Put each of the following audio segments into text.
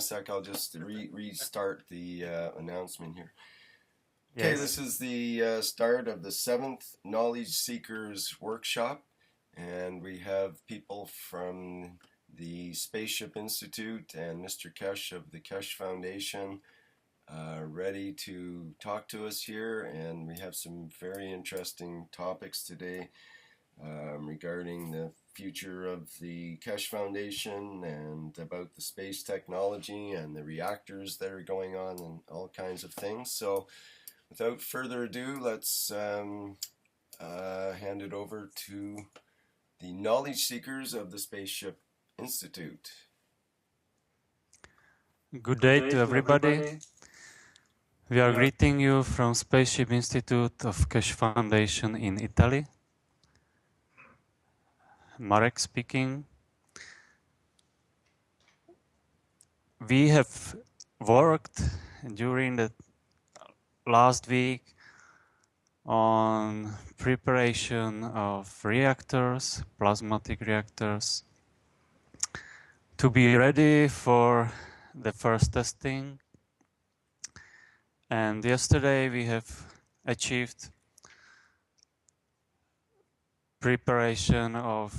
a sec. I'll just restart the announcement here. Yes. Okay, this is the start of the 7th Knowledge Seekers Workshop, and we have people from the Spaceship Institute and Mr. Keshe of the Keshe Foundation ready to talk to us here, and we have some very interesting topics today regarding the future of the Keshe Foundation and about the space technology and the reactors that are going on and all kinds of things. So without further ado, let's hand it over to the knowledge seekers of the Spaceship Institute. Good day to everybody. We are greeting you from Spaceship Institute of Keshe Foundation in Italy. Marek speaking. We have worked during the last week on preparation of reactors, plasmatic reactors, to be ready for the first testing. And yesterday we have achieved preparation of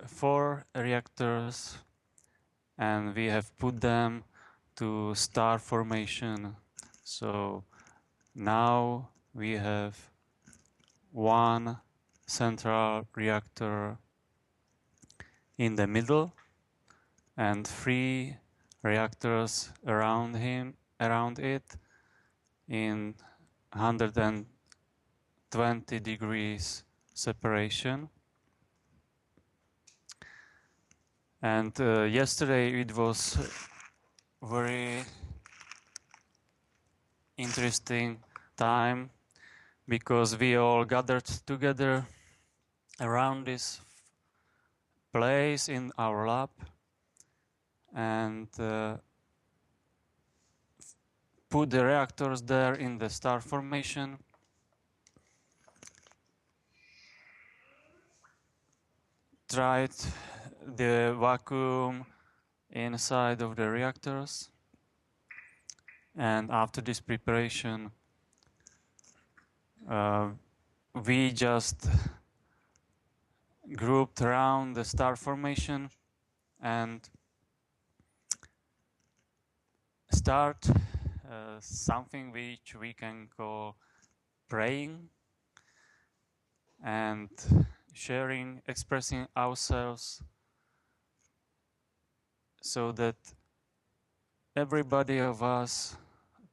4 reactors, and we have put them to star formation. So now we have 1 central reactor in the middle and 3 reactors around it in 120 degrees separation. And yesterday it was very interesting time because we all gathered together around this place in our lab and put the reactors there in the star formation. Tried the vacuum inside of the reactors, and after this preparation we just grouped around the star formation and start something which we can call praying and sharing, expressing ourselves, so that everybody of us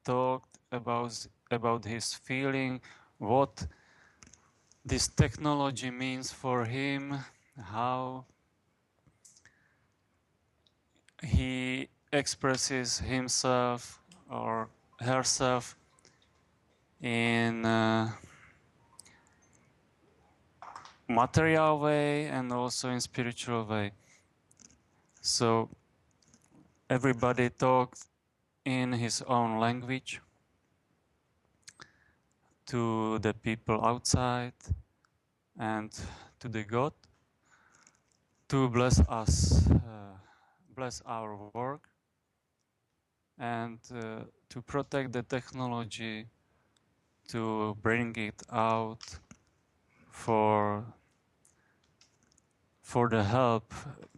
talked about his feeling, what this technology means for him, how he expresses himself or herself in a material way and also in spiritual way. So everybody talked in his own language to the people outside and to the God to bless us, bless our work, and to protect the technology, to bring it out for the help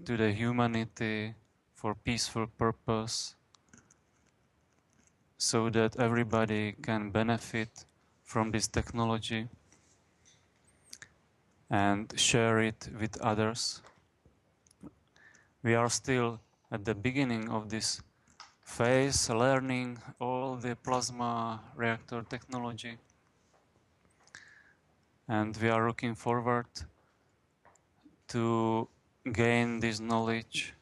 to the humanity, for peaceful purpose, so that everybody can benefit from this technology and share it with others. We are still at the beginning of this phase, learning all the plasma reactor technology, and we are looking forward to gain this knowledge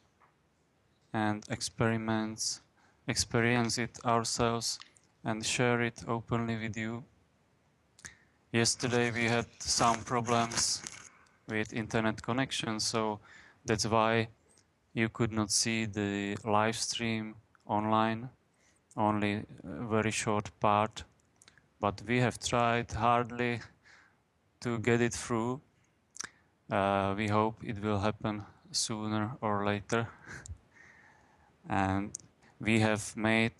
and experience it ourselves and share it openly with you. Yesterday we had some problems with internet connection, so that's why you could not see the live stream online, only a very short part. But we have tried hardly to get it through. We hope it will happen sooner or later. And We have made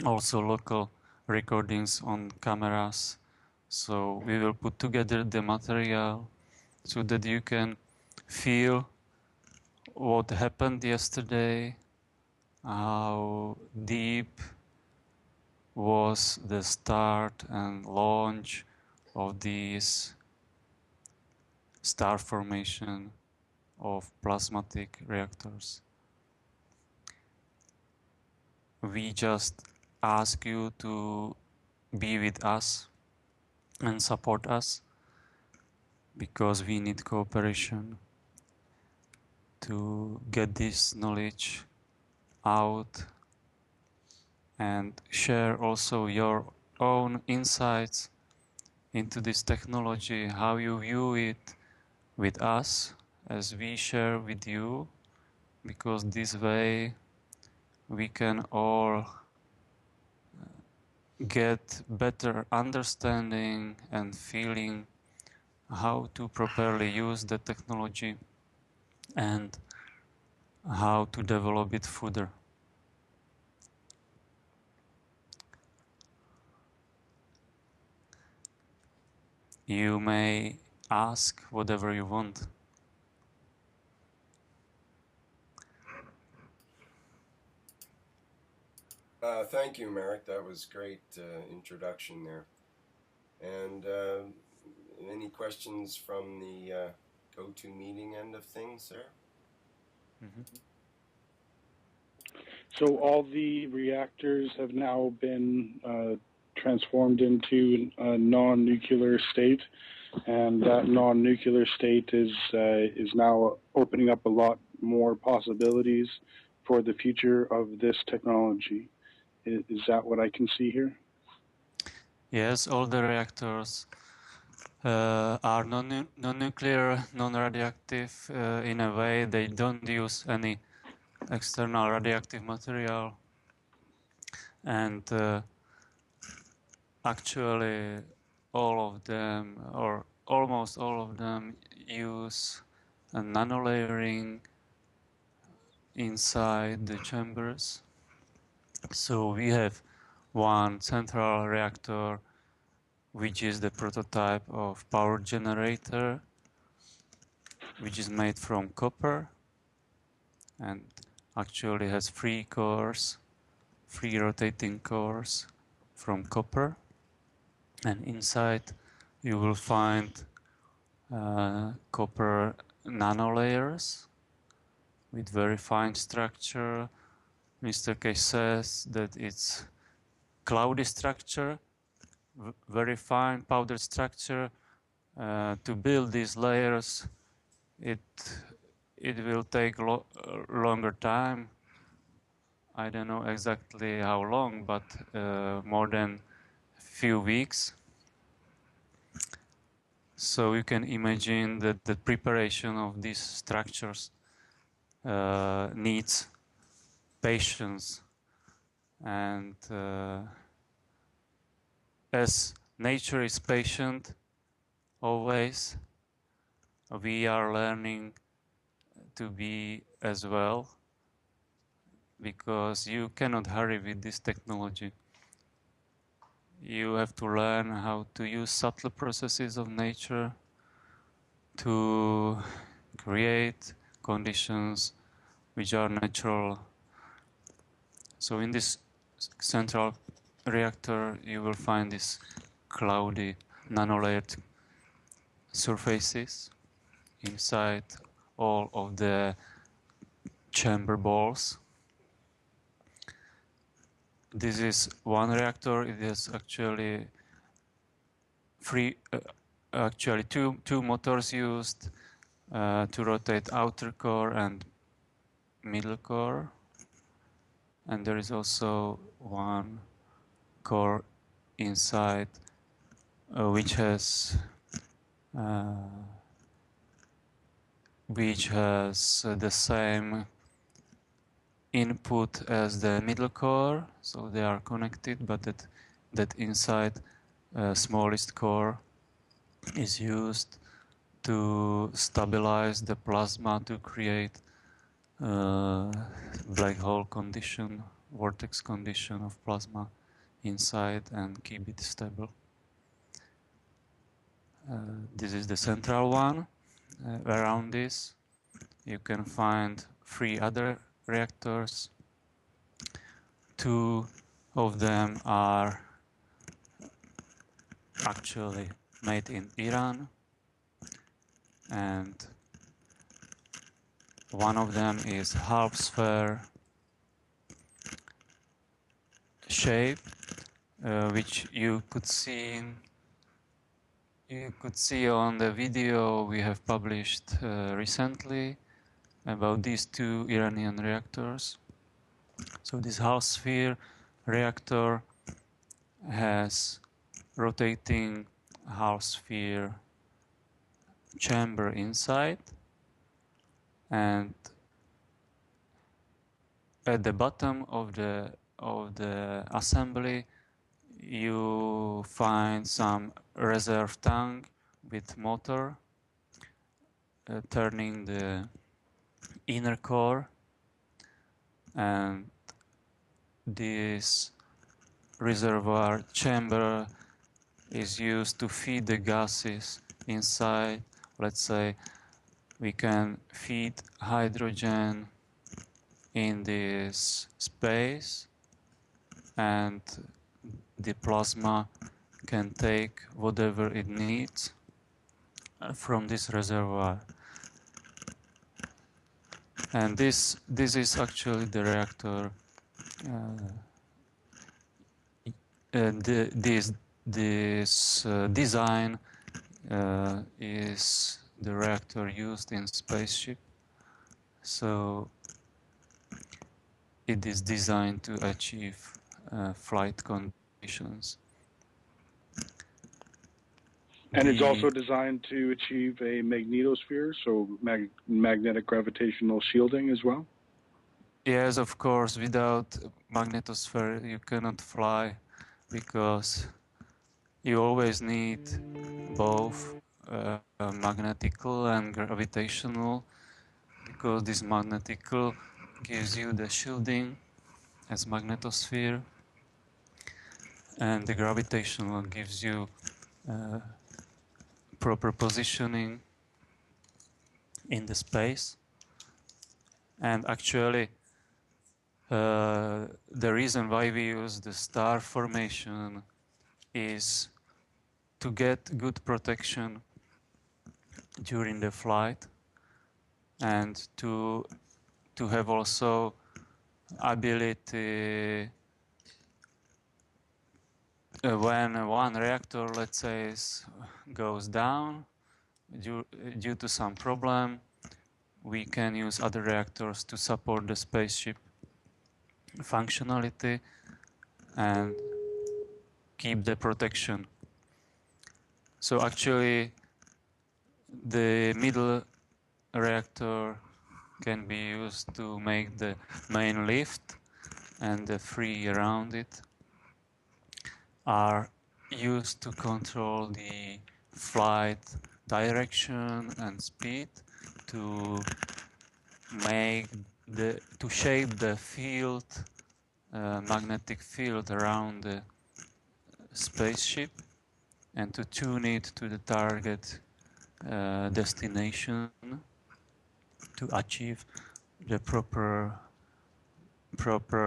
also local recordings on cameras. So we will put together the material so that you can feel what happened yesterday, how deep was the start and launch of this star formation of plasmatic reactors. We just ask you to be with us and support us because we need cooperation to get this knowledge out and share also your own insights into this technology, how you view it with us as we share with you, because this way we can all get better understanding and feeling how to properly use the technology and how to develop it further. You may ask whatever you want. Thank you, Marek. That was great introduction there. And any questions from the GoToMeeting end of things there? Mm-hmm. So all the reactors have now been transformed into a non-nuclear state, and that non-nuclear state is now opening up a lot more possibilities for the future of this technology. Is that what I can see here? Yes, all the reactors are non-nuclear, non-radioactive in a way. They don't use any external radioactive material, and actually all of them, or almost all of them, use a nanolayering inside the chambers. So we have one central reactor, which is the prototype of power generator, which is made from copper and actually has three cores, three rotating cores from copper. And inside you will find copper nanolayers with very fine structure. Mr. Keshe says that it's cloudy structure, very fine powder structure. To build these layers, it will take longer time. I don't know exactly how long, but more than a few weeks. So you can imagine that the preparation of these structures needs patience, and as nature is patient always, we are learning to be as well, because you cannot hurry with this technology. You have to learn how to use subtle processes of nature to create conditions which are natural. So in this central reactor, you will find these cloudy nanolayered surfaces inside all of the chamber balls. This is one reactor. It is actually two motors used to rotate outer core and middle core, and there is also one core inside which has the same input as the middle core, so they are connected, but that inside smallest core is used to stabilize the plasma to create black hole condition vortex condition of plasma inside and keep it stable. This is the central one. Around this you can find 3 other reactors. 2 of them are actually made in Iran, and one of them is half sphere shape, which you could see on the video we have published recently about these 2 Iranian reactors. So this half sphere reactor has rotating half sphere chamber inside, and at the bottom of the assembly you find some reserve tank with motor turning the inner core, and this reservoir chamber is used to feed the gases inside. Let's say we can feed hydrogen in this space, and the plasma can take whatever it needs from this reservoir. And this is actually the reactor. This design is the reactor used in spaceship. So it is designed to achieve flight conditions. And it's also designed to achieve a magnetosphere, so magnetic gravitational shielding as well? Yes, of course. Without magnetosphere you cannot fly, because you always need both magnetical and gravitational, because this magnetical gives you the shielding as magnetosphere, and the gravitational gives you proper positioning in the space. And actually the reason why we use the star formation is to get good protection during the flight, and to have also ability when one reactor, let's say, goes down due to some problem, we can use other reactors to support the spaceship functionality and keep the protection. So actually the middle reactor can be used to make the main lift, and the 3 around it are used to control the flight direction and speed, to shape the field, magnetic field around the spaceship, and to tune it to the target destination to achieve the proper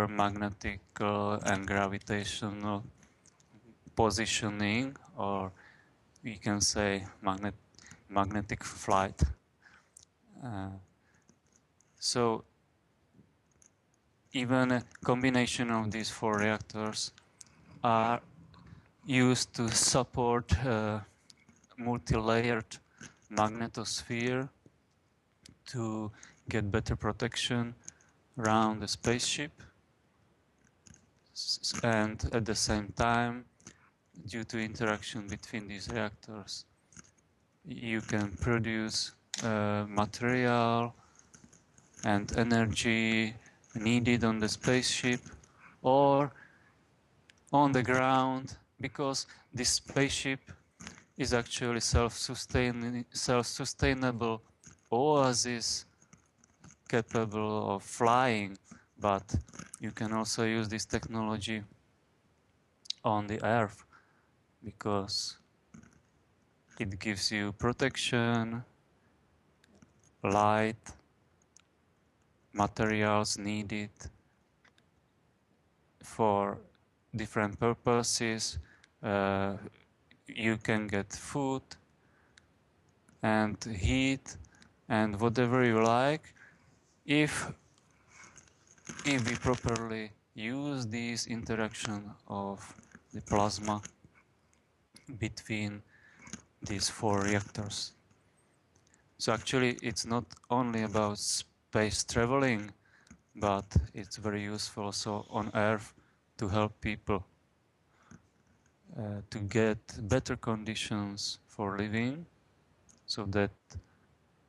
magnetic and gravitational positioning, or we can say magnetic flight. So even a combination of these 4 reactors are used to support multi-layered magnetosphere to get better protection around the spaceship, and at the same time, due to interaction between these reactors, you can produce material and energy needed on the spaceship or on the ground, because this spaceship is actually self-sustainable oasis capable of flying but you can also use this technology on the Earth because it gives you protection, light, materials needed for different purposes. You can get food and heat and whatever you like if we properly use this interaction of the plasma between these four reactors. So actually it's not only about space traveling, but it's very useful also on Earth to help people to get better conditions for living so that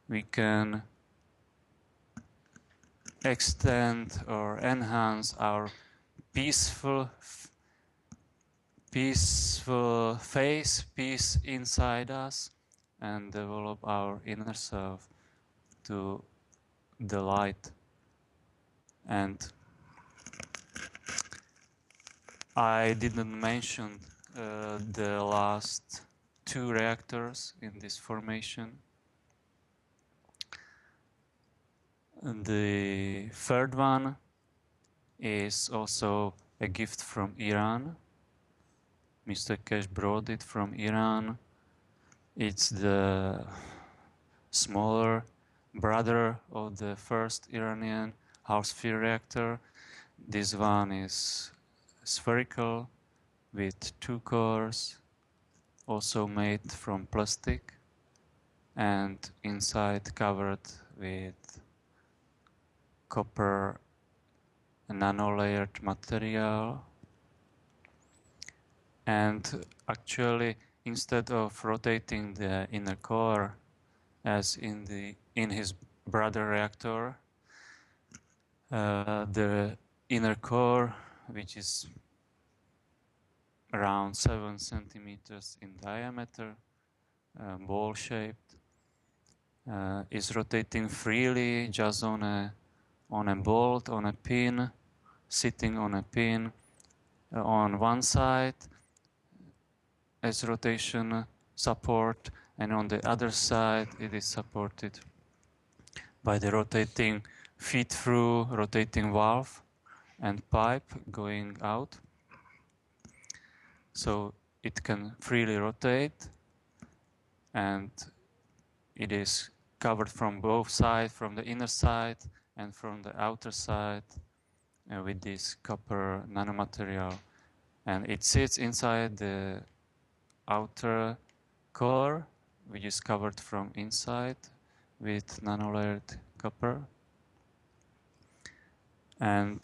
we can extend or enhance our peaceful face, peace inside us, and develop our inner self to the light. And I didn't mention the last two reactors in this formation. And the third one is also a gift from Iran. Mr. Keshe brought it from Iran. It's the smaller brother of the first Iranian half-sphere reactor. This one is spherical with two cores, also made from plastic and inside covered with copper nano-layered material. And actually, instead of rotating the inner core as in his brother reactor, the inner core, which is around 7 centimeters in diameter, ball-shaped, is rotating freely just on a bolt, on a pin, sitting on a pin on one side as rotation support, and on the other side it is supported by the rotating feed-through rotating valve and pipe going out. So it can freely rotate, and it is covered from both sides, from the inner side and from the outer side, with this copper nanomaterial. And it sits inside the outer core, which is covered from inside with nano-layered copper. And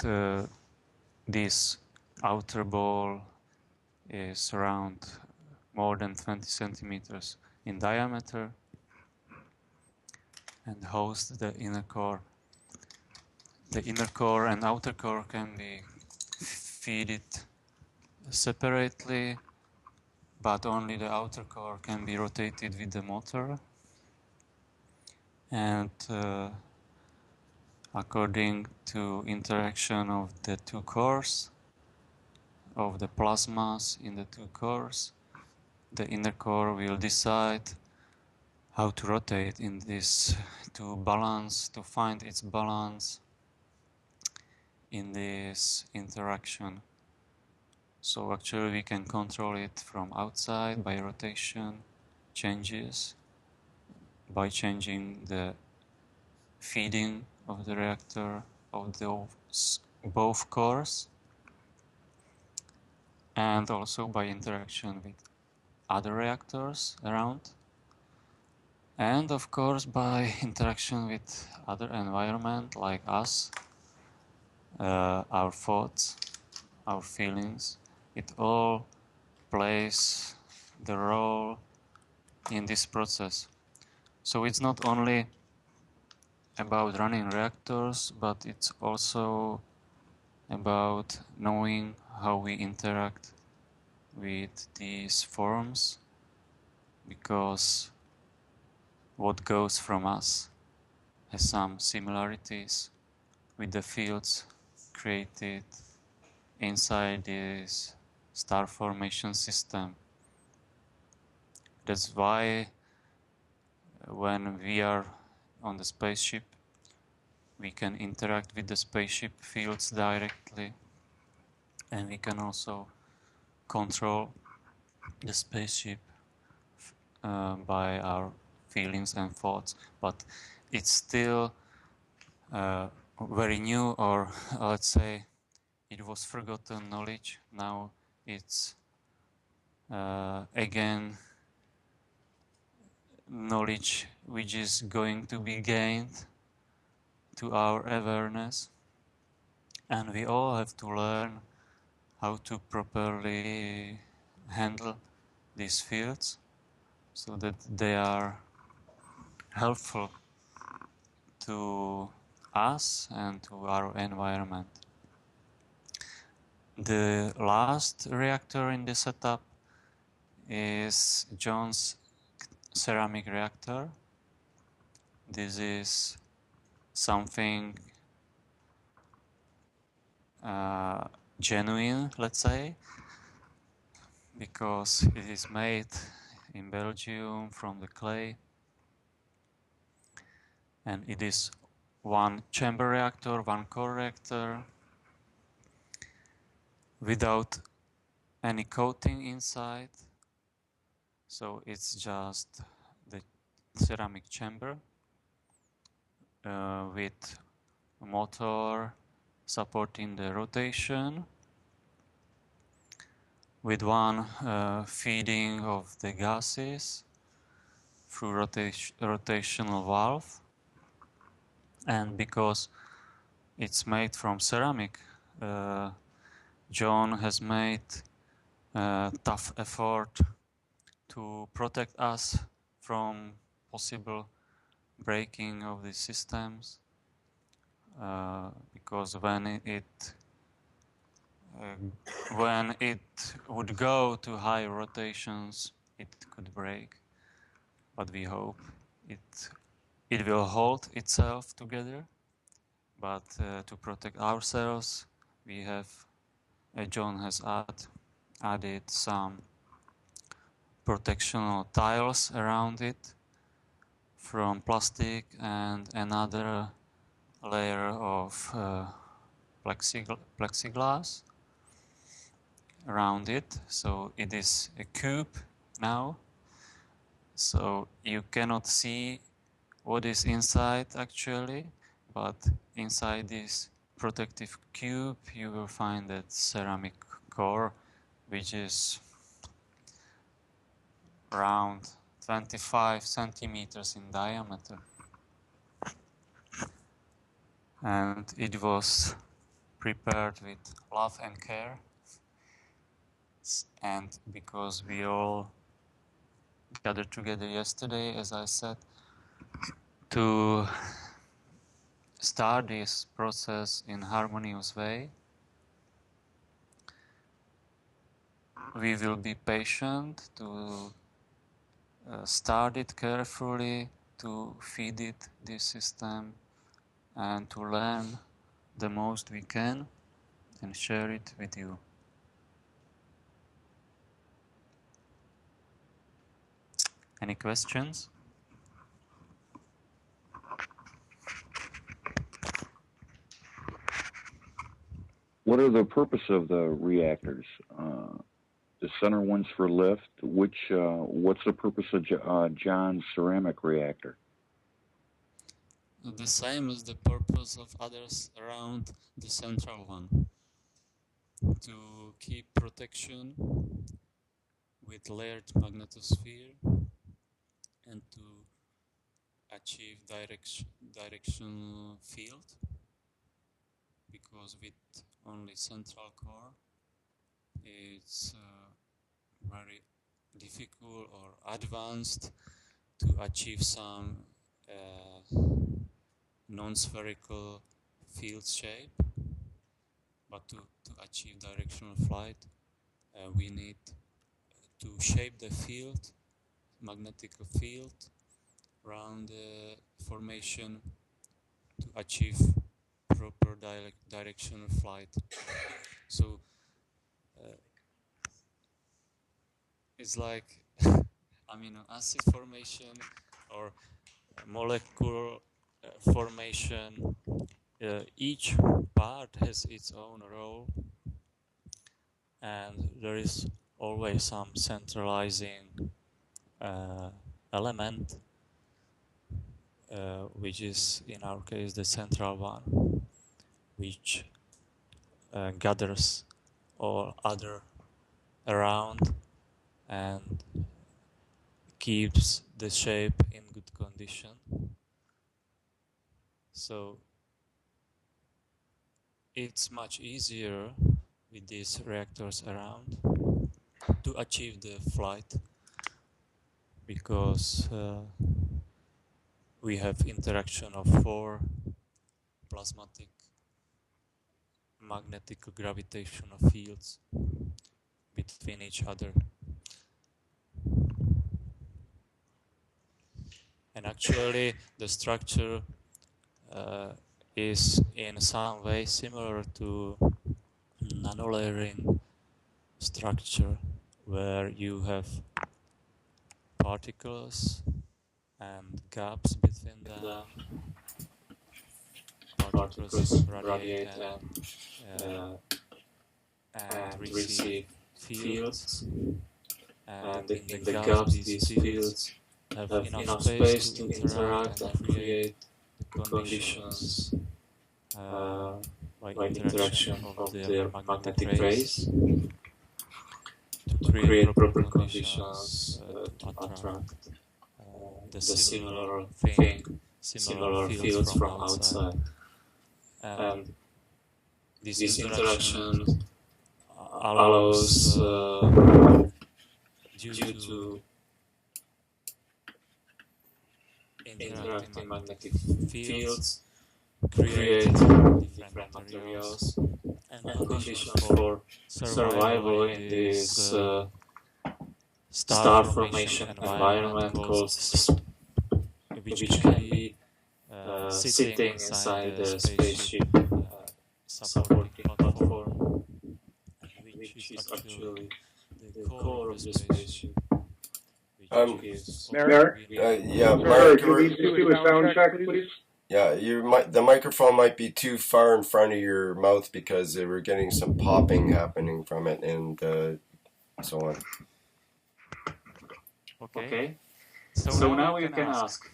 this outer ball is around more than 20 centimeters in diameter and hosts the inner core. The inner core and outer core can be fed separately, but only the outer core can be rotated with the motor. And according to interaction of the two cores, of the plasmas in the two cores, the inner core will decide how to rotate in this, to find its balance in this interaction. So actually we can control it from outside by rotation changes, by changing the feeding of the reactor of those both cores, and also by interaction with other reactors around, and of course by interaction with other environment like us, our thoughts, our feelings. It all plays the role in this process. So it's not only about running reactors, but it's also about knowing how we interact with these forms, because what goes from us has some similarities with the fields created inside this star formation system. That's why when we are on the spaceship, we can interact with the spaceship fields directly, and we can also control the spaceship by our feelings and thoughts. But it's still very new, or let's say it was forgotten knowledge. Now it's again knowledge which is going to be gained to our awareness, and we all have to learn how to properly handle these fields so that they are helpful to us and to our environment. The last reactor in the setup is John's ceramic reactor. This is something genuine, let's say, because it is made in Belgium from the clay, and it is one chamber reactor, one core reactor, without any coating inside. So it's just the ceramic chamber with a motor supporting the rotation, with one feeding of the gases through rotational valve. And because it's made from ceramic, John has made a tough effort to protect us from possible breaking of the systems, because when it would go to high rotations, it could break. But we hope it will hold itself together. But to protect ourselves, we have John has added some protectional tiles around it from plastic and another layer of plexiglass around it. So it is a cube now. So you cannot see what is inside actually, but inside this protective cube you will find that ceramic core, which is around 25 centimeters in diameter. And it was prepared with love and care. And because we all gathered together yesterday, as I said, to start this process in harmonious way, we will be patient to start it carefully, to feed it this system, and to learn the most we can and share it with you. Any questions? What are the purpose of the reactors? The center one's for lift. What's the purpose of John's ceramic reactor? The same as the purpose of others around the central one. To keep protection with layered magnetosphere and to achieve directional field, because with only central core it's very difficult or advanced to achieve some non-spherical field shape, but to achieve directional flight we need to shape the field, magnetic field around the formation to achieve proper direction flight. So it's like amino acid formation or molecular formation. Each part has its own role, and there is always some centralizing element, which is in our case the central one, which gathers all other around and keeps the shape in good condition. So it's much easier with these reactors around to achieve the flight, because we have interaction of 4 plasmatic magnetic gravitational fields between each other. And actually the structure is in some way similar to nanolayering structure, where you have particles and gaps between them. Particles radiate and receive fields, and in the gaps these fields have enough space to interact and create the conditions by interaction of their magnetic rays to create proper conditions to attract the similar thing, similar fields from outside. And this interaction allows, due to interacting magnetic fields, create different materials and conditions for survival in this star formation environment called which can be sitting inside the spaceship supporting platform, which is actually the core of the spaceship. Merrick? Yeah, Sorry, Mark, can we do a sound check, please? yeah, the microphone might be too far in front of your mouth because we're getting some popping happening from it and so on. Okay. So now you can ask.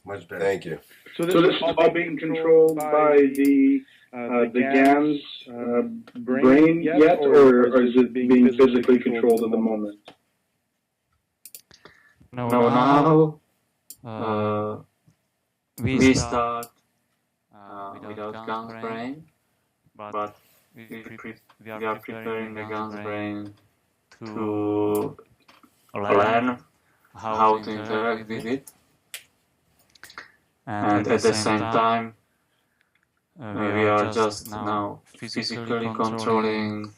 Much better. Thank you. So this is all being controlled by the GAN's brain yet, or is it being physically controlled at the moment? No, now we start without GAN's brain, but we are preparing the GAN's brain to learn how to interact with it. And at the same time, we are just now physically controlling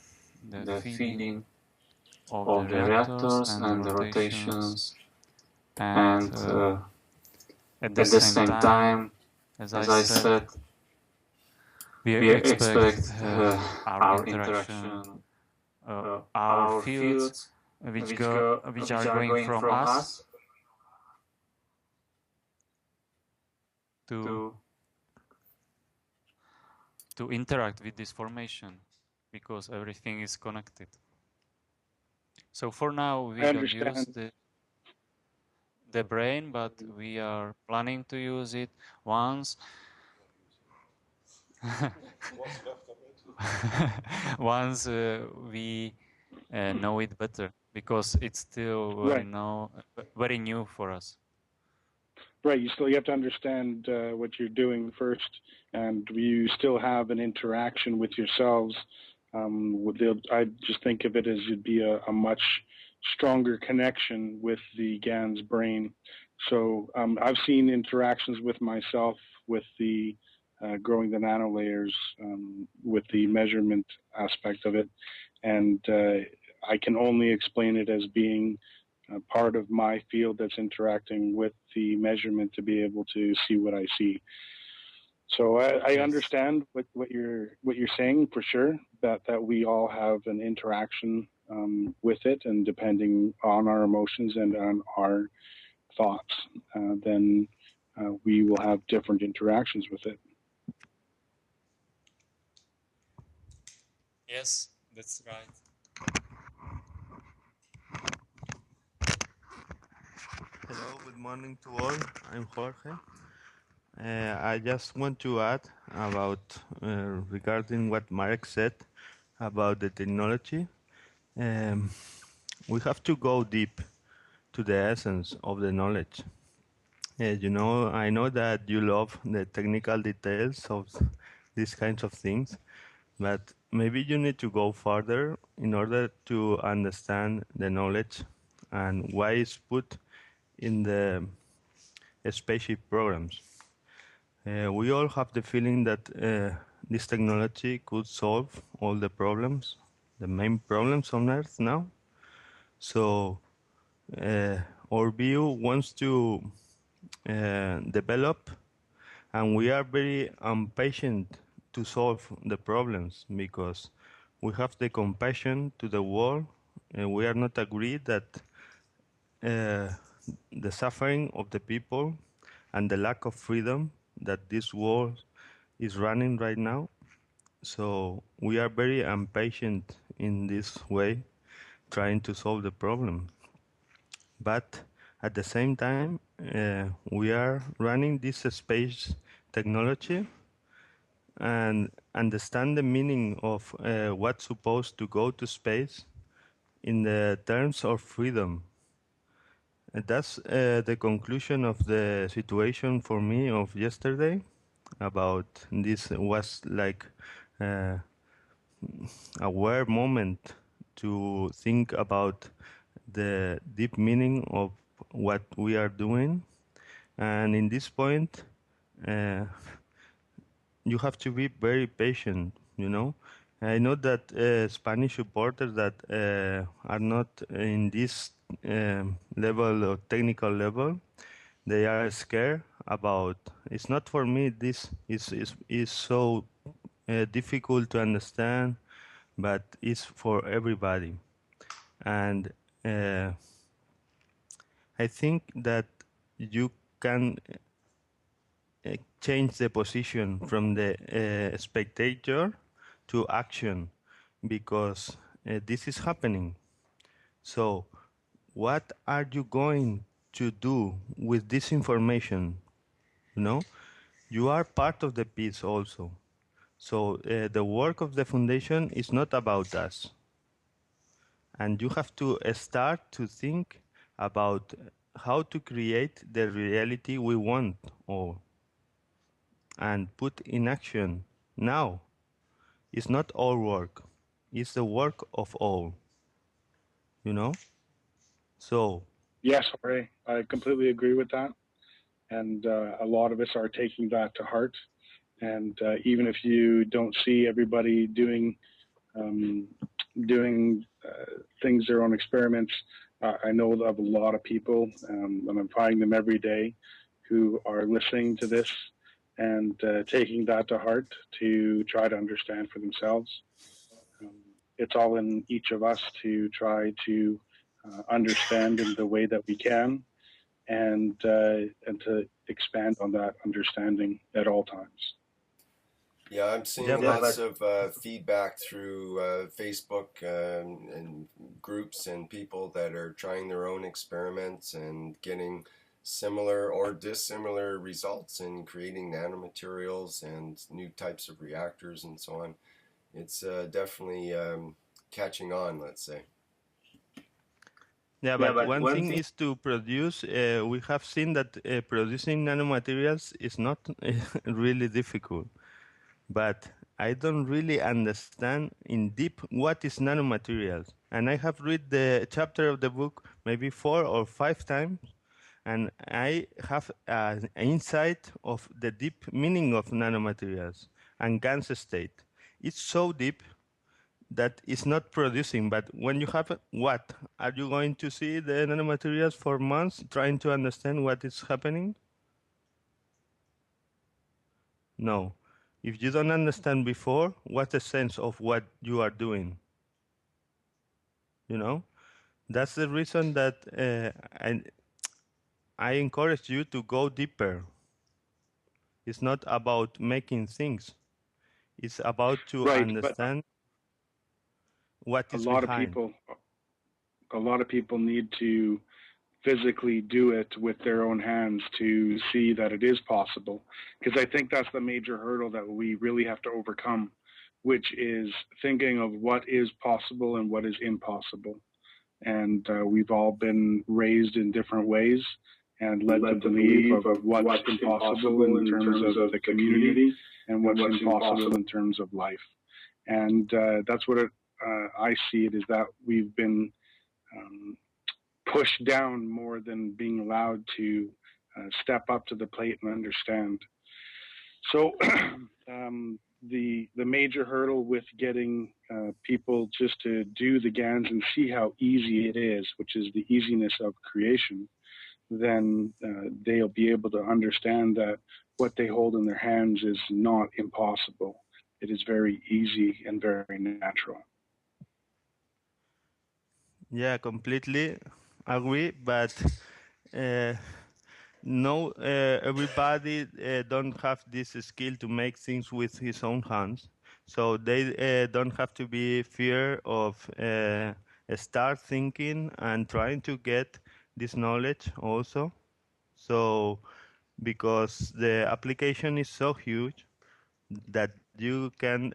the feeding of the reactors and the rotations. And at the same time, as I said, we expect our interaction, our fields, which are going from us to interact with this formation, because everything is connected. So for now we don't use the brain, but we are planning to use it once once we know it better, because it's still very new for us. Right, you have to understand what you're doing first, and you still have an interaction with yourselves. I just think of it as it'd be a much stronger connection with the GAN's brain. So I've seen interactions with myself with the growing the nanolayers, with the measurement aspect of it, and I can only explain it as being part of my field that's interacting with the measurement to be able to see what I see. So I Yes. understand what you're saying for sure. That we all have an interaction with it, and depending on our emotions and on our thoughts, then we will have different interactions with it. Yes, that's right. Hello, good morning to all. I'm Jorge. I just want to add about regarding what Marek said about the technology. Um, we have to go deep to the essence of the knowledge. I know that you love the technical details of these kinds of things, but maybe you need to go further in order to understand the knowledge and why it's put in the spaceship programs. We all have the feeling that this technology could solve all the problems, the main problems on Earth now. So our view wants to develop, and we are very impatient to solve the problems because we have the compassion to the world, and we are not agreed that the suffering of the people and the lack of freedom that this world is running right now. So we are very impatient in this way, trying to solve the problem. But at the same time, we are running this space technology and understand the meaning of what's supposed to go to space in the terms of freedom. And that's the conclusion of the situation for me of yesterday. About this was like a rare moment to think about the deep meaning of what we are doing. And in this point, uh, you have to be very patient, you know. I know that Spanish supporters that are not in this level or technical level, they are scared about. It's not for me. This is so difficult to understand, but it's for everybody. And I think that you can change the position from the spectator to action because this is happening. So what are you going to do with this information? You know, you are part of the piece also. So the work of the foundation is not about us. And you have to start to think about how to create the reality we want or and put in action now. It's not our work. It's the work of all, you know? So, Yes, Jorge, I completely agree with that, and a lot of us are taking that to heart. And even if you don't see everybody um, doing things, their own experiments, I know of a lot of people, and I'm finding them every day, who are listening to this and taking that to heart to try to understand for themselves. Um, it's all in each of us to try to understand in the way that we can, and to expand on that understanding at all times. Yeah, I'm seeing lots of feedback through Facebook and groups and people that are trying their own experiments and getting similar or dissimilar results in creating nanomaterials and new types of reactors and so on. It's definitely catching on, let's say. yeah, but one thing is to produce. We have seen that producing nanomaterials is not really difficult. But I don't really understand in deep what is nanomaterials. And I have read the chapter of the book maybe 4 or 5 times, and I have an insight of the deep meaning of nanomaterials and gas state. It's so deep that it's not producing, but when you have what? Are you going to see the nanomaterials for months trying to understand what is happening? No. If you don't understand before, what's the sense of what you are doing? You know? That's the reason that I encourage you to go deeper. It's not about making things. It's about to Right, but understand what a is lot of behind. people, a lot of people need to physically do it with their own hands to see that it is possible. Because I think that's the major hurdle that we really have to overcome, which is thinking of what is possible and what is impossible. And we've all been raised in different ways and led to believe of what's impossible in terms of the community and what's impossible in terms of life. And that's what I see it is that we've been pushed down more than being allowed to step up to the plate and understand. So the major hurdle with getting people just to do the GANs and see how easy it is, which is the easiness of creation, then they'll be able to understand that what they hold in their hands is not impossible. It is very easy and very natural. Yeah, completely agree, but no, everybody don't have this skill to make things with his own hands. So they don't have to be fear of start thinking and trying to get this knowledge also. So because the application is so huge that you can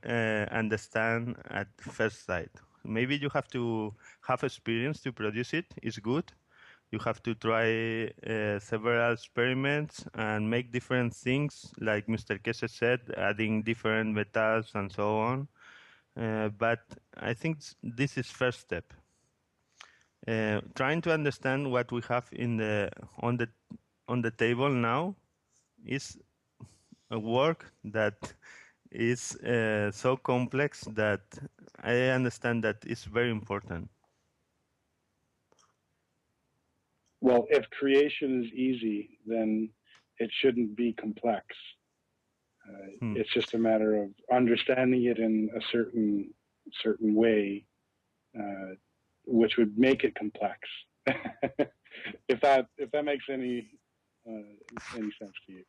understand at first sight. Maybe you have to have experience to produce it. It's good. You have to try several experiments and make different things, like Mr. Keshe said, adding different metals and so on. But I think this is first step. Trying to understand what we have on the table now is a work that is so complex that I understand that it's very important. Well, if creation is easy, then it shouldn't be complex. It's just a matter of understanding it in a certain way, which would make it complex. if that makes any sense to you.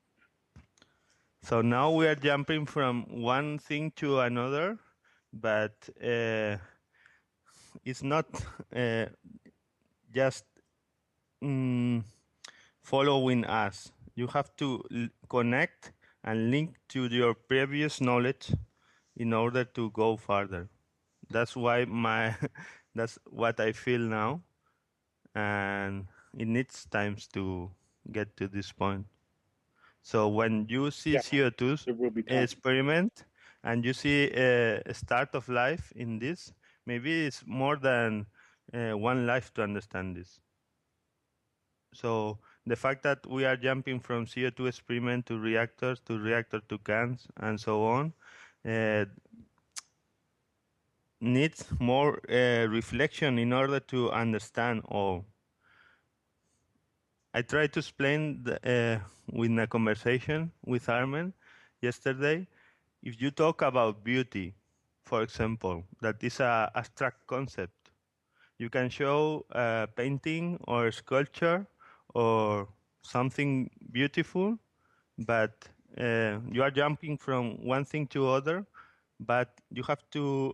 So now we are jumping from one thing to another, but it's not just following us. You have to connect and link to your previous knowledge in order to go further. That's why that's what I feel now, and it needs times to get to this point. So when you see CO2 experiment and you see a start of life in this, maybe it's more than one life to understand this. So the fact that we are jumping from CO2 experiment to reactor to GANs and so on needs more reflection in order to understand all. I tried to explain in a conversation with Armen yesterday. If you talk about beauty, for example, that is an abstract concept, you can show a painting or a sculpture or something beautiful, but you are jumping from one thing to other, but you have to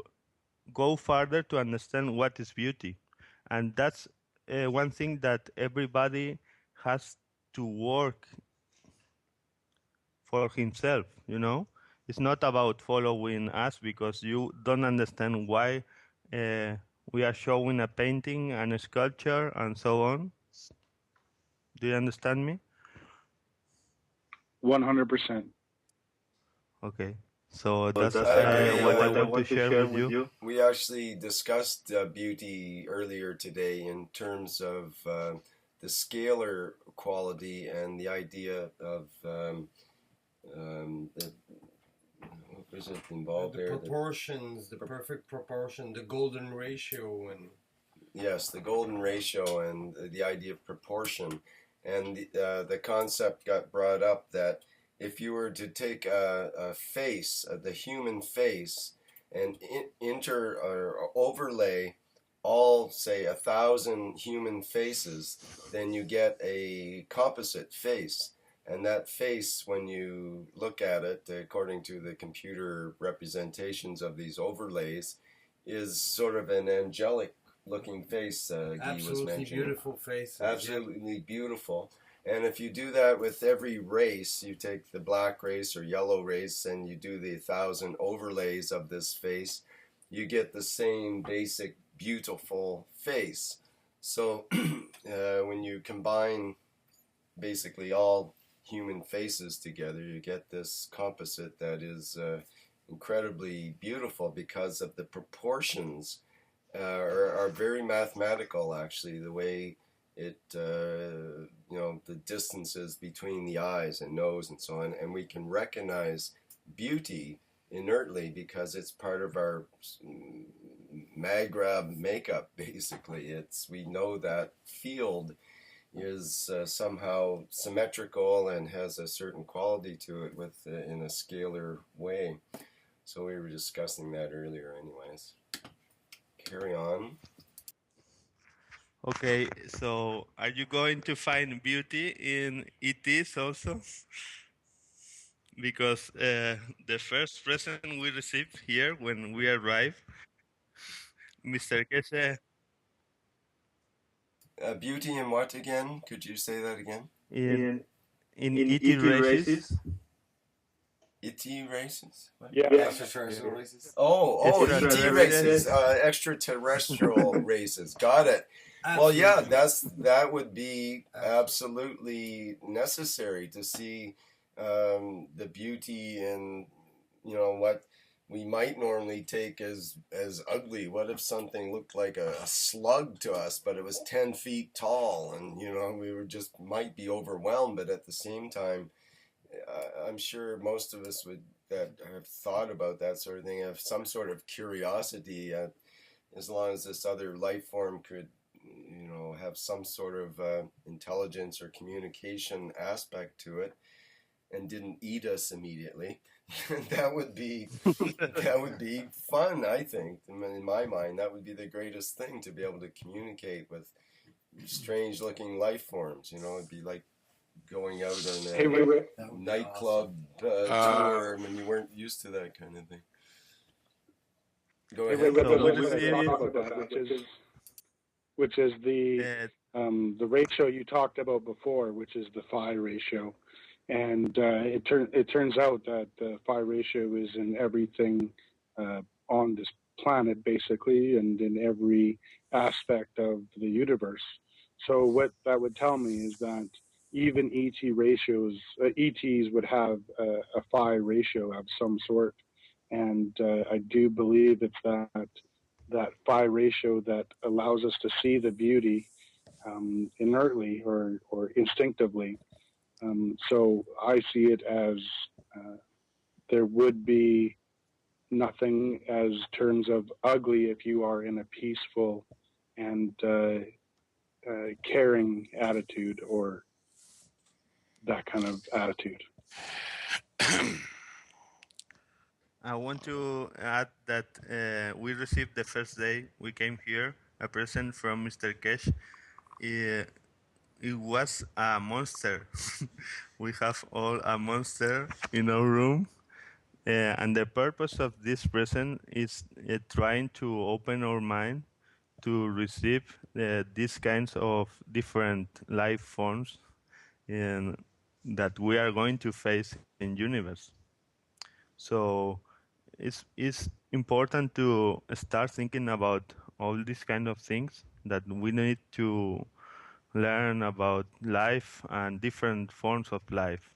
go further to understand what is beauty. And that's one thing that everybody has to work for himself, you know? It's not about following us because you don't understand why we are showing a painting and a sculpture and so on. Do you understand me? 100%. Okay. So that's what I want to share with you. We actually discussed beauty earlier today in terms of the scalar quality and the idea of what was it involved there? Proportions, the perfect proportion, the golden ratio, and yes, the golden ratio and the idea of proportion, and the concept got brought up that if you were to take a face, the human face, and enter or overlay all, say, 1,000 human faces, then you get a composite face. And that face, when you look at it, according to the computer representations of these overlays, is sort of an angelic looking face. Guy was mentioning. Beautiful faces. Absolutely beautiful. And if you do that with every race, you take the black race or yellow race and you do the 1,000 overlays of this face, you get the same basic beautiful face. So when you combine basically all human faces together, you get this composite that is incredibly beautiful because of the proportions are very mathematical, actually, the way it, the distances between the eyes and nose and so on, and we can recognize beauty inertly because it's part of our magrab makeup, basically. We know that field is somehow symmetrical and has a certain quality to it in a scalar way. So we were discussing that earlier anyways. Carry on. Okay, so are you going to find beauty in ETs also? Because the first present we received here when we arrived, Mr. Keshe, Beauty in what again? Could you say that again? in ET races. ET races? What? Yeah. Extraterrestrial races. ET races, extraterrestrial races. Got it. Well, yeah, that would be absolutely necessary to see the beauty in what we might normally take as ugly. What if something looked like a slug to us, but it was 10 feet tall, and we were might be overwhelmed, but at the same time, I'm sure most of us that have thought about that sort of thing have some sort of curiosity. As long as this other life form could, have some sort of intelligence or communication aspect to it, and didn't eat us immediately, that would be fun. I think, in my mind, that would be the greatest thing, to be able to communicate with strange-looking life forms. It'd be like going out on a nightclub tour when you weren't used to that kind of thing. Go ahead. Which is the ratio you talked about before, which is the phi ratio, and it turns out that the phi ratio is in everything on this planet, basically, and in every aspect of the universe. So what that would tell me is that even ETs would have a phi ratio of some sort, and I do believe it's that phi ratio that allows us to see the beauty inertly or instinctively. So I see it as there would be nothing as terms of ugly if you are in a peaceful and caring attitude, or that kind of attitude. I want to add that we received the first day we came here a present from Mr. Keshe. It was a monster. We have all a monster in our room. And the purpose of this present is trying to open our mind to receive these kinds of different life forms that we are going to face in universe. So it's important to start thinking about all these kind of things that we need to learn about life and different forms of life.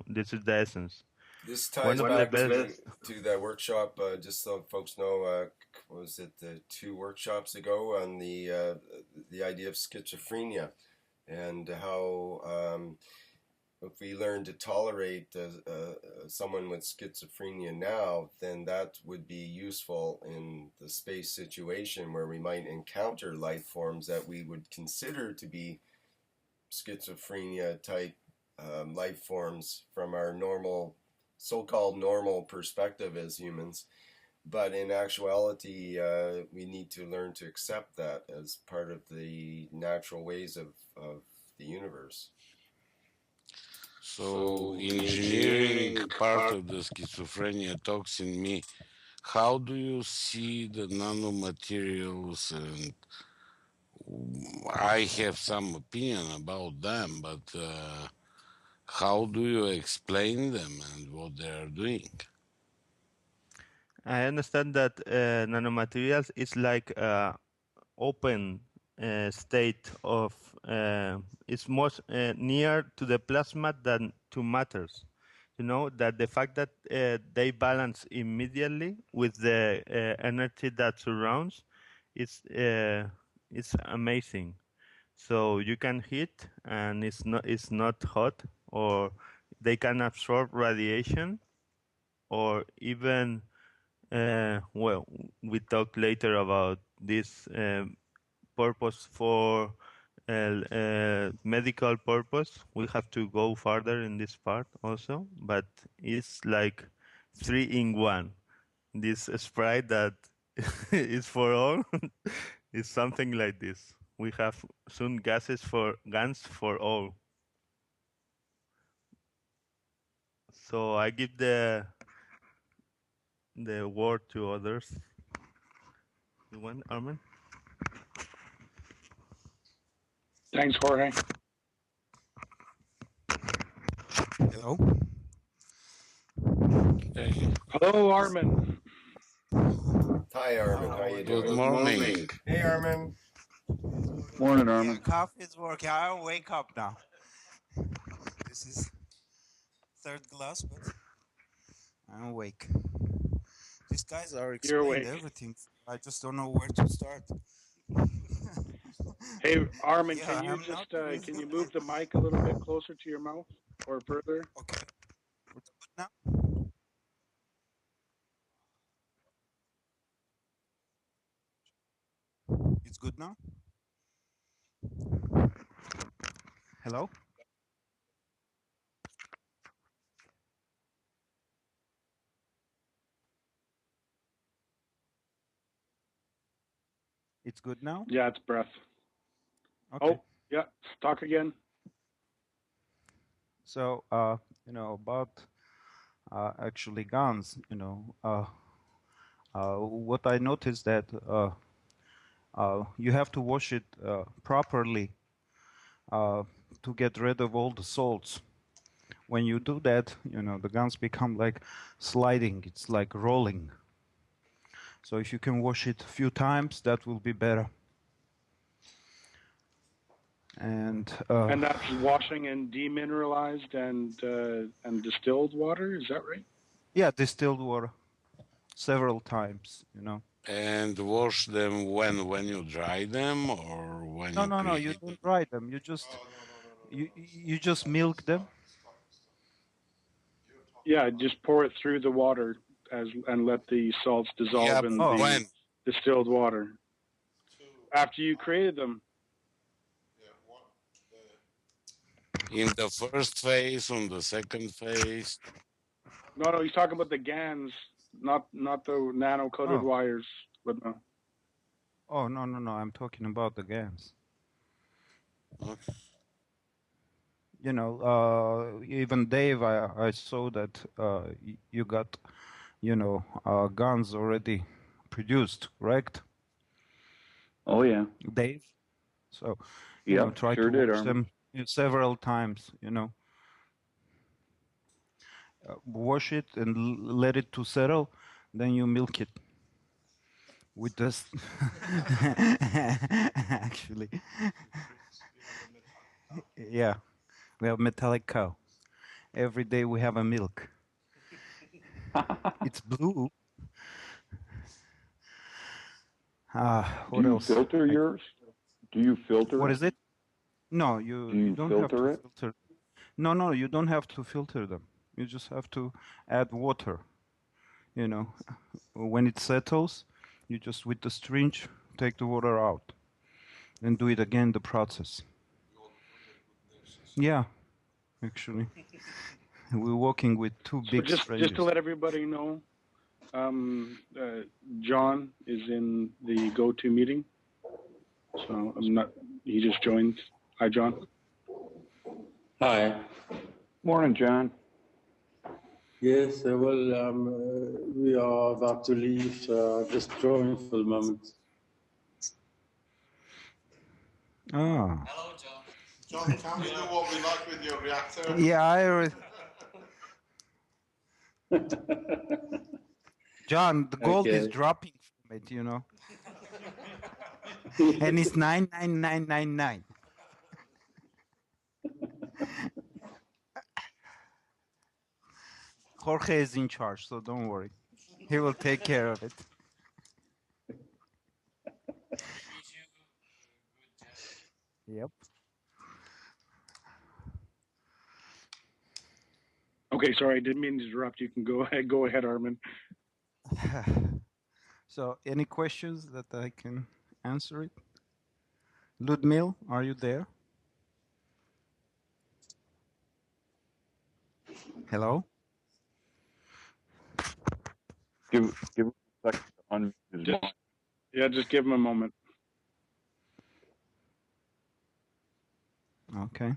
This is the essence. This ties back to that workshop, just so folks know, was it 2 workshops ago, on the idea of schizophrenia, and how if we learn to tolerate someone with schizophrenia now, then that would be useful in the space situation where we might encounter life forms that we would consider to be schizophrenia type life forms from our normal, so-called normal perspective as humans. But in actuality, we need to learn to accept that as part of the natural ways of the universe. So, engineering part of the schizophrenia talks in me. How do you see the nanomaterials? And I have some opinion about them, but how do you explain them and what they are doing? I understand that nanomaterials is like open state of it's more near to the plasma than to matters. You know that the fact that they balance immediately with the energy that surrounds it's amazing. So you can heat and it's not hot, or they can absorb radiation, or even well, we talk later about this purpose for medical purpose. We have to go further in this part also, but it's like 3 in 1. This sprite that is for all is something like this. We have soon guns for all. So I give the word to others. You want, Armin? Thanks, Jorge. Hello. Hello, Armin. Hi, Armin. How you doing? Good morning. Hey, Armin. Morning, Yeah, Armin. coffee is working. I'll wake up now. This is third glass, but I'm awake. These guys are You're explained awake. everything. I just don't know where to start. Hey, Armin, Yeah, can you I'm just not can you move the mic a little bit closer to your mouth or further? okay. It's good now. It's good now. Hello. It's good now. Yeah, it's breath. Okay. Oh, yeah. Talk again. So, about actually guns. What I noticed that you have to wash it properly to get rid of all the salts. When you do that, the guns become like sliding. It's like rolling. So if you can wash it a few times, that will be better. And that's washing in demineralized and distilled water. Is that right? yeah, distilled water several times. And wash them when you dry them or when you No, you preheat them? don't dry them. You just milk them. Yeah, just pour it through the water and let the salts Yeah, dissolve in but the when? distilled water. After you created them. In the first phase, on the second phase? No, he's talking about the GANs, not the nano-coated Oh. wires, but no. Oh, no. I'm talking about the GANs. Okay. Even Dave, I saw that you got, guns already produced, correct? Oh yeah. Dave? So, Yep, try sure to did, wash Armin. them several times, wash it and let it to settle, then you milk it with this. Actually, yeah, we have metallic cow. Every day we have a milk. It's blue. What Do you else? filter yours? Do you filter What it? is it? No, Do you you don't have to filter it? filter. No, you don't have to filter them. You just have to add water. When it settles, you just with the syringe take the water out and do it again, the process. Yeah, actually. We're working with two big strangers. Just to let everybody know, John is in the go-to meeting. So he just joined. Hi, John. Hi. Morning, John. Yes, we are about to leave, so just join for the moment. Ah. Hello, John. John, can we do what we like with your reactor? Yeah, I already... John, the gold is dropping from it, you know. And it's 99999. Jorge is in charge, so don't worry. He will take care of it. Yep. Okay, sorry, I didn't mean to interrupt. You can go ahead. Go ahead, Armin. So, any questions that I can answer it? Ludmil, are you there? Hello? Give him a second to unmute his mic. Yeah, just give him a moment. Okay.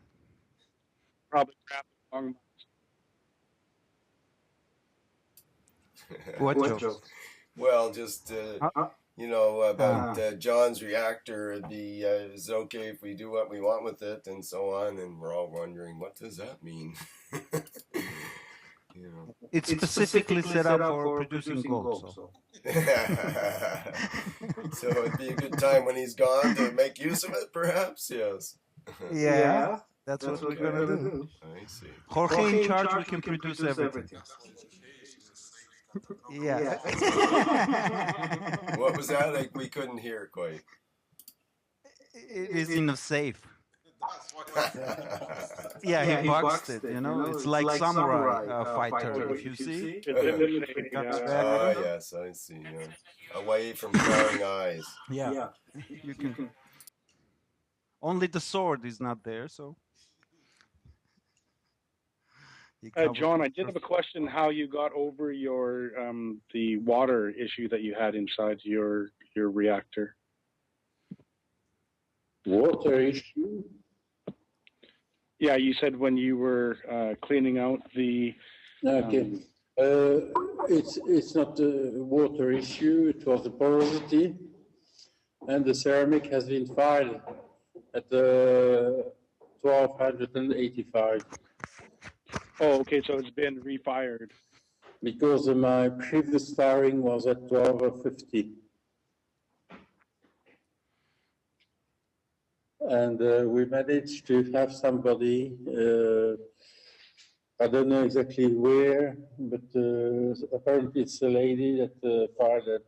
Probably grab the wrong. What joke? Well, just you know, about John's reactor. It'd be is it okay if we do what we want with it and so on, and we're all wondering what does that mean. You know. It's specifically set up for producing gold. So. So it'd be a good time when he's gone to make use of it, perhaps. Yes. Yeah, that's what we're gonna do. I see. Jorge in charge, we can produce everything. Yeah. What was that? Like we couldn't hear quite. It is in a safe. Yeah, he boxed it, you know. It's like samurai fighter, if you see. Oh, yes, I see. Yeah. Away from prying eyes. Yeah. You can. Only the sword is not there, so. John, I did have a question how you got over your the water issue that you had inside your reactor. Water issue? Yeah, you said when you were cleaning out the... Okay. It's not a water issue, it was a porosity, and the ceramic has been fired at 1285. Oh, okay, so it's been refired. Because my previous firing was at 1250. And we managed to have somebody, I don't know exactly where, but apparently it's a lady that fired at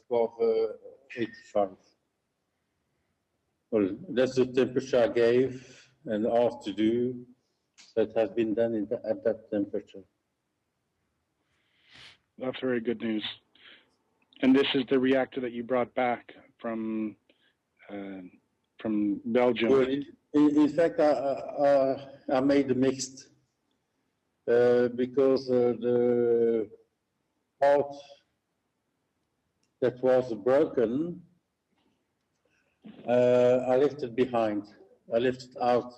1285. Well, that's the temperature I gave and asked to do. That has been done at that temperature. That's very good news. And this is the reactor that you brought back from Belgium. Well, in fact, I made a mixed because the part that was broken, I left it behind. I left it out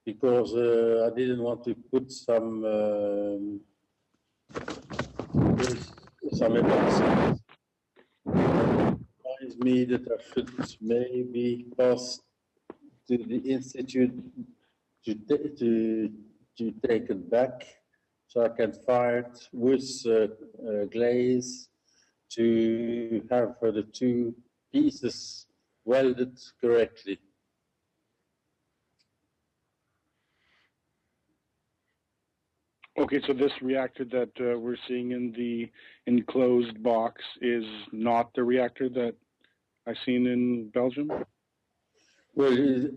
because I didn't want to put some epoxy. Reminds me that I should maybe pass to the institute to take it back, so I can fire it with glaze to have the two pieces welded correctly. Okay, so this reactor that we're seeing in the enclosed box is not the reactor that I've seen in Belgium? Well,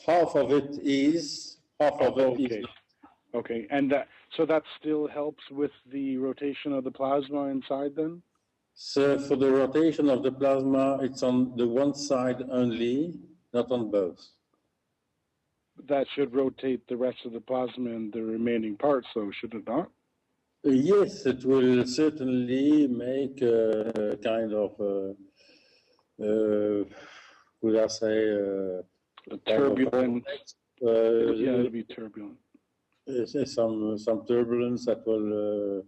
half of it is, half of it is not. Okay, and so that still helps with the rotation of the plasma inside then? So for the rotation of the plasma, it's on the one side only, not on both. that should rotate the rest of the plasma and the remaining parts, though, should it not? Yes, it will certainly make a kind of, would I say, turbulence. Yeah, it'll be turbulent. Some turbulence that will,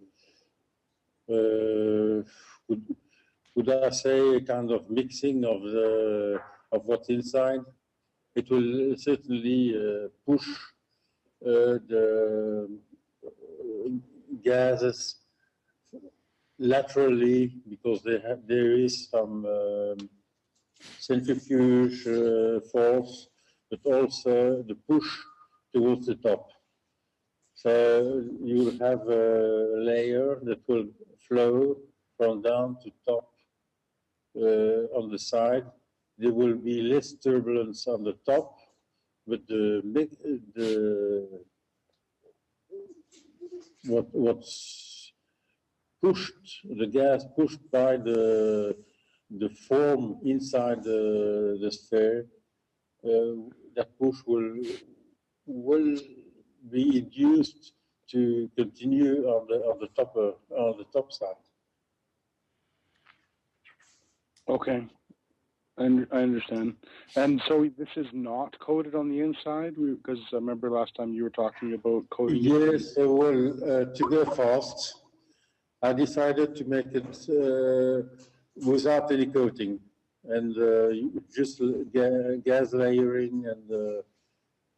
would I say, a kind of mixing of what's inside. It will certainly push the gases laterally because there is some centrifuge force, but also the push towards the top. So you will have a layer that will flow from down to top on the side. There will be less turbulence on the top, but what's pushed, the gas pushed by the form inside the sphere, that push will be induced to continue on the top side. Okay, I understand. And so this is not coated on the inside, because I remember last time you were talking about coating. Yes, well, to go fast, I decided to make it without any coating and just gas layering, and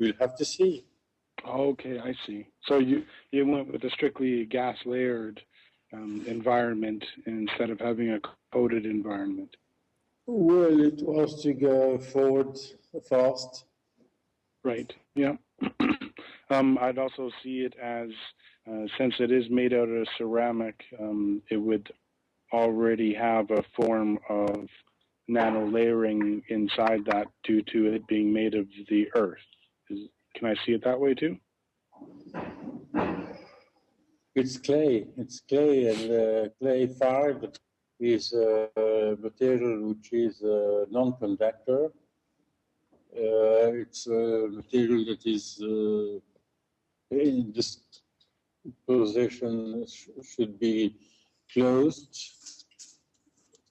we'll have to see. Okay, I see. So you went with a strictly gas layered environment instead of having a coated environment. Well, it was to go forward fast. Right. Yeah. I'd also see it as since it is made out of ceramic, it would already have a form of nano layering inside that due to it being made of the earth. Can I see it that way too? It's clay. It's clay, and clay 5 is a material which is a non-conductor. It's a material that is in this position should be closed.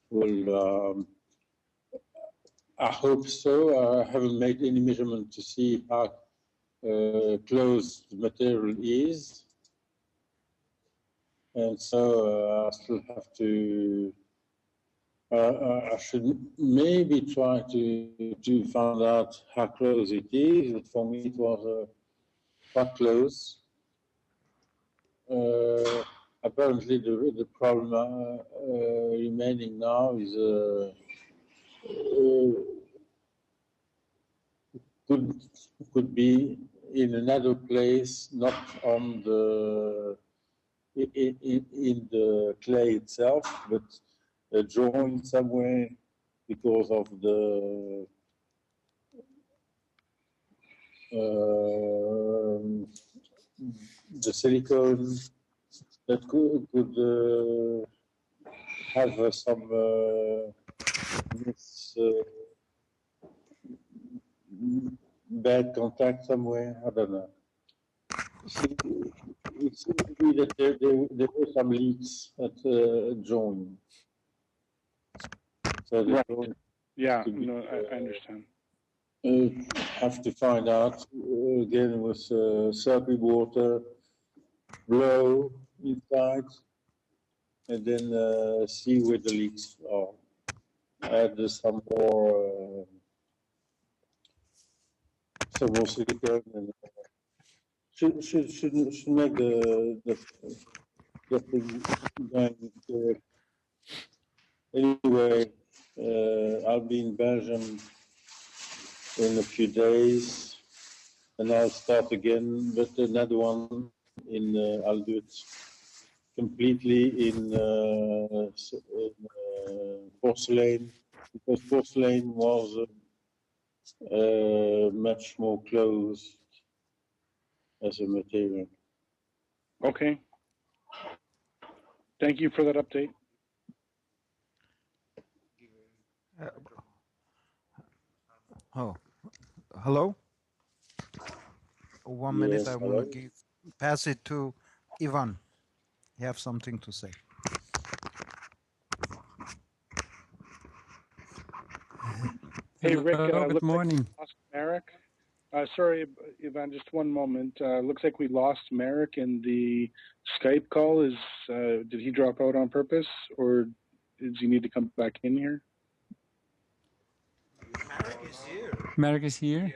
Well, I hope so. I haven't made any measurement to see how closed the material is. And so I still have to, I should maybe try to find out how close it is. But for me, it was quite close. Apparently, the problem remaining now is could be in another place, not on the in the clay itself, but joined somewhere because of the silicone that could have some bad contact somewhere. I don't know. It seems to be that there were some leaks at join. So the joint I understand. Have to find out again with soapy water, blow inside, and then see where the leaks are. Add some more silicone, and should make the thing going correct. Anyway, I'll be in Belgium in a few days, and I'll start again, but another one I'll do it completely in porcelain, because porcelain was much more closed as a material. Okay. Thank you for that update. Hello? 1 minute. Yes, I hello. want to pass it to Ivan. You have something to say. Hey, Hello, Rick, good looks like morning. we lost Merrick. Sorry, Ivan, just 1 moment. Looks like we lost Merrick in the Skype call. Did he drop out on purpose, or does he need to come back in here? Merrick is here. Merrick is here.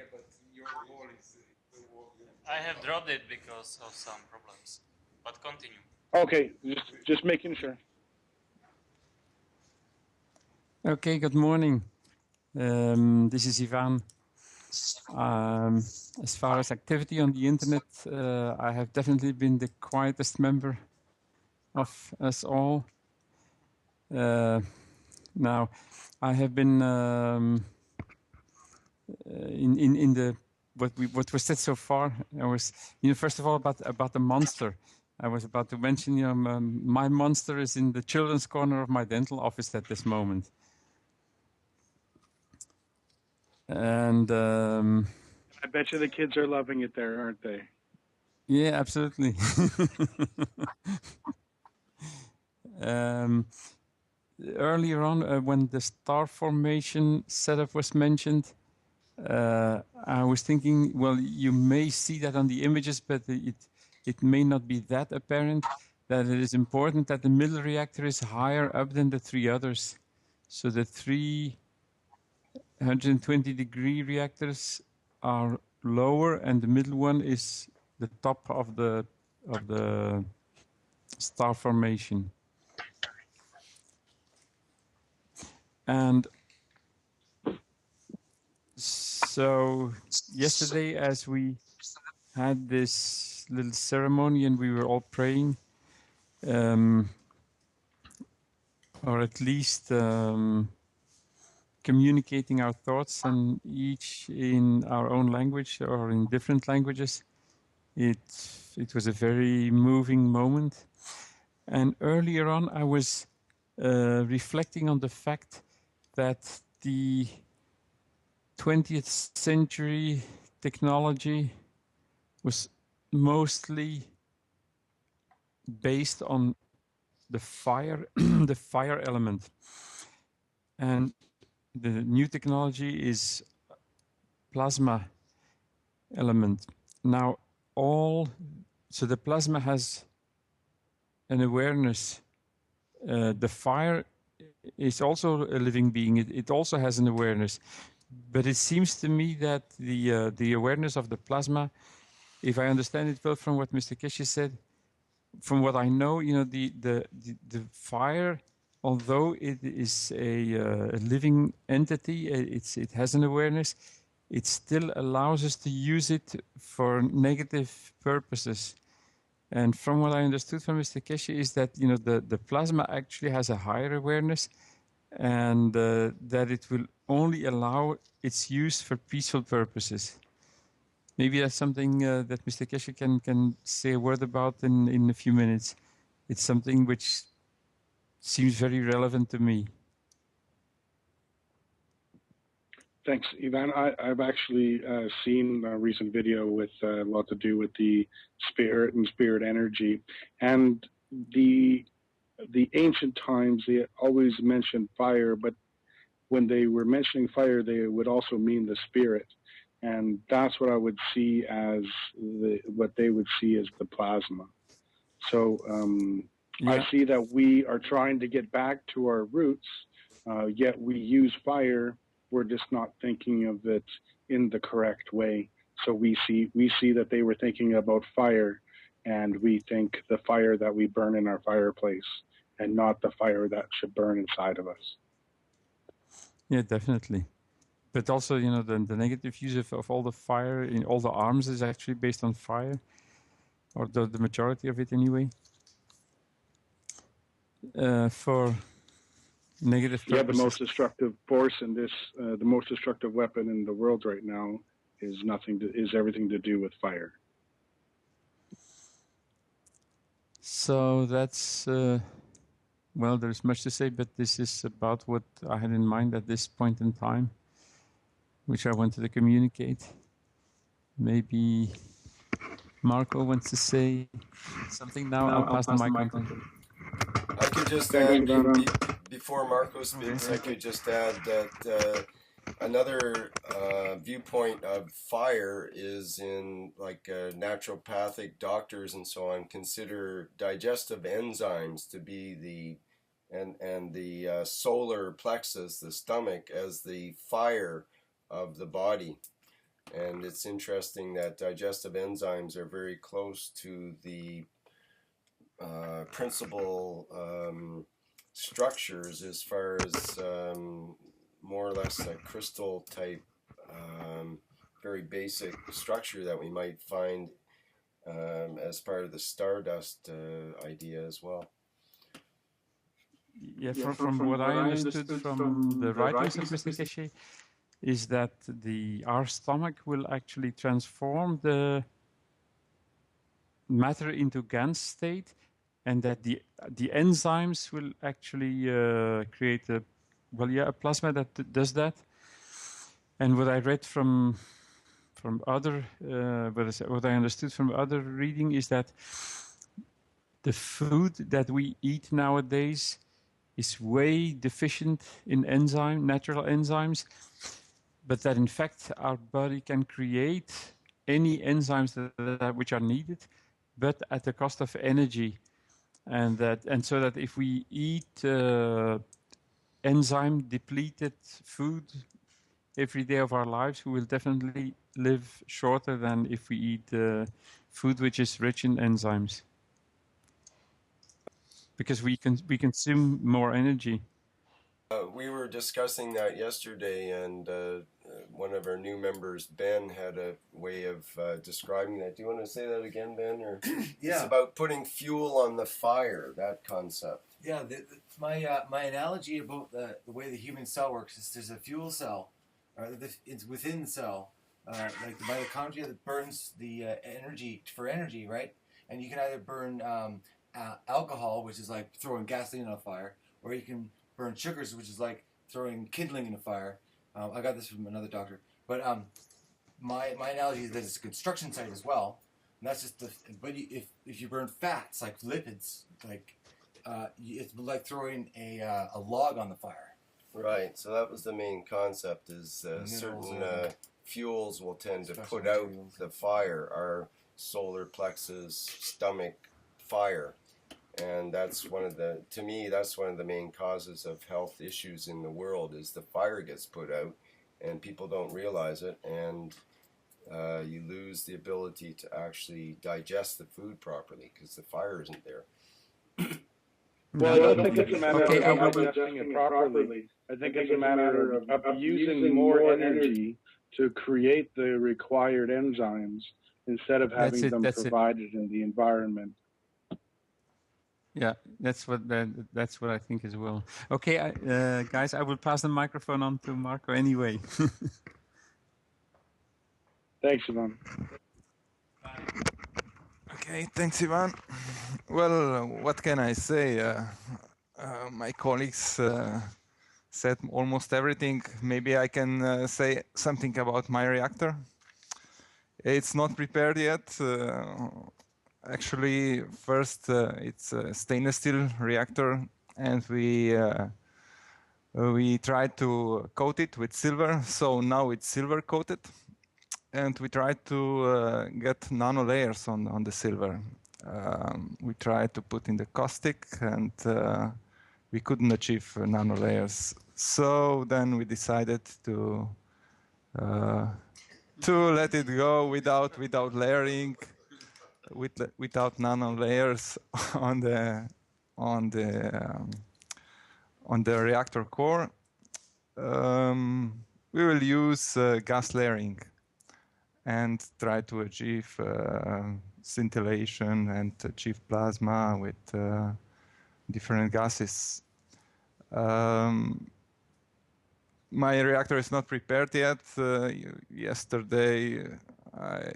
I have dropped it because of some problems, but continue. Okay, just making sure. Okay, good morning. This is Ivan. As far as activity on the internet, I have definitely been the quietest member of us all. Now, I have been in the what was said so far. I was, first of all about the monster. I was about to mention, my monster is in the children's corner of my dental office at this moment. And I bet you the kids are loving it there, aren't they? yeah, absolutely. Earlier on, when the star formation setup was mentioned, I was thinking, well, you may see that on the images, but it may not be that apparent, that it is important that the middle reactor is higher up than the three others. So the 320-degree reactors are lower, and the middle one is the top of the star formation. And so yesterday, as we had this little ceremony and we were all praying, or at least communicating our thoughts, and each in our own language or in different languages, it was a very moving moment. And earlier on, I was reflecting on the fact that the 20th century technology was mostly based on the fire, the fire element. And the new technology is plasma element. Now, so the plasma has an awareness. The fire is also a living being. It also has an awareness. But it seems to me that the awareness of the plasma, if I understand it well from what Mr. Keshe said, from what I know, the fire, although it is a living entity, it has an awareness, it still allows us to use it for negative purposes. And from what I understood from Mr. Keshe is that the plasma actually has a higher awareness, and that it will only allow its use for peaceful purposes. Maybe that's something that Mr. Keshe can say a word about in a few minutes. It's something which seems very relevant to me. Thanks, Ivan. I've actually seen a recent video with a lot to do with the spirit and spirit energy, and the ancient times they always mentioned fire, but when they were mentioning fire, they would also mean the spirit, and that's what I would see as what they would see as the plasma. So Yeah. I see that we are trying to get back to our roots, yet we use fire. We're just not thinking of it in the correct way. So we see that they were thinking about fire, and we think the fire that we burn in our fireplace, and not the fire that should burn inside of us. Yeah, definitely. But also, the negative use of all the fire in all the arms is actually based on fire, or the majority of it anyway. For negative purposes. Yeah, the most destructive force in this, the most destructive weapon in the world right now is everything to do with fire. So that's, well, there's much to say, but this is about what I had in mind at this point in time, which I wanted to communicate. Maybe Marco wants to say something now. I'll pass the mic on to him. I could just Thank you, add, Adam. before Marco speaks, I could just add that another viewpoint of fire is in like naturopathic doctors and so on consider digestive enzymes to be the solar plexus, the stomach, as the fire of the body. And it's interesting that digestive enzymes are very close to the principal structures as far as more or less a crystal type, very basic structure that we might find as part of the stardust idea as well. Yeah, from what I understood from the writings of Mr. Keshe is that our stomach will actually transform the matter into GAN state, and that the enzymes will actually create a plasma that does that. And what I read from other what I understood from other reading is that the food that we eat nowadays is way deficient in natural enzymes, but that in fact our body can create any enzymes which are needed, but at the cost of energy. And so that if we eat enzyme depleted food every day of our lives, we will definitely live shorter than if we eat food which is rich in enzymes, because we consume more energy. We were discussing that yesterday, and one of our new members, Ben, had a way of describing that. Do you want to say that again, Ben? Or Yeah. It's about putting fuel on the fire, that concept. Yeah, my analogy about the way the human cell works is there's a fuel cell, or it's within the cell, like the mitochondria that burns the energy, right? And you can either burn alcohol, which is like throwing gasoline on a fire, or you can burn sugars, which is like throwing kindling in a fire. I got this from another doctor. But my analogy is that it's a construction site as well. And that's just if you burn fats like lipids, like it's like throwing a log on the fire. Right. So that was the main concept. Is certain fuels will tend to put out the fire. Our solar plexus, stomach fire. And that's to me, that's one of the main causes of health issues in the world is the fire gets put out and people don't realize it, and you lose the ability to actually digest the food properly because the fire isn't there. Well, I don't think it's a matter of digesting it properly. I think it's a matter of using more energy to create the required enzymes instead of having them provided in the environment. Yeah, that's what I think as well. Okay, guys, I will pass the microphone on to Marco anyway. Thanks, Ivan. Okay, thanks, Ivan. Well, what can I say? My colleagues said almost everything. Maybe I can say something about my reactor. It's not prepared yet. Actually, first it's a stainless steel reactor, and we tried to coat it with silver. So now it's silver coated, and we tried to get nano layers on the silver. We tried to put in the caustic, and we couldn't achieve nano layers. So then we decided to let it go without layering. Without nano layers on the reactor core. We will use gas layering and try to achieve scintillation and achieve plasma with different gases. My reactor is not prepared yet. Yesterday I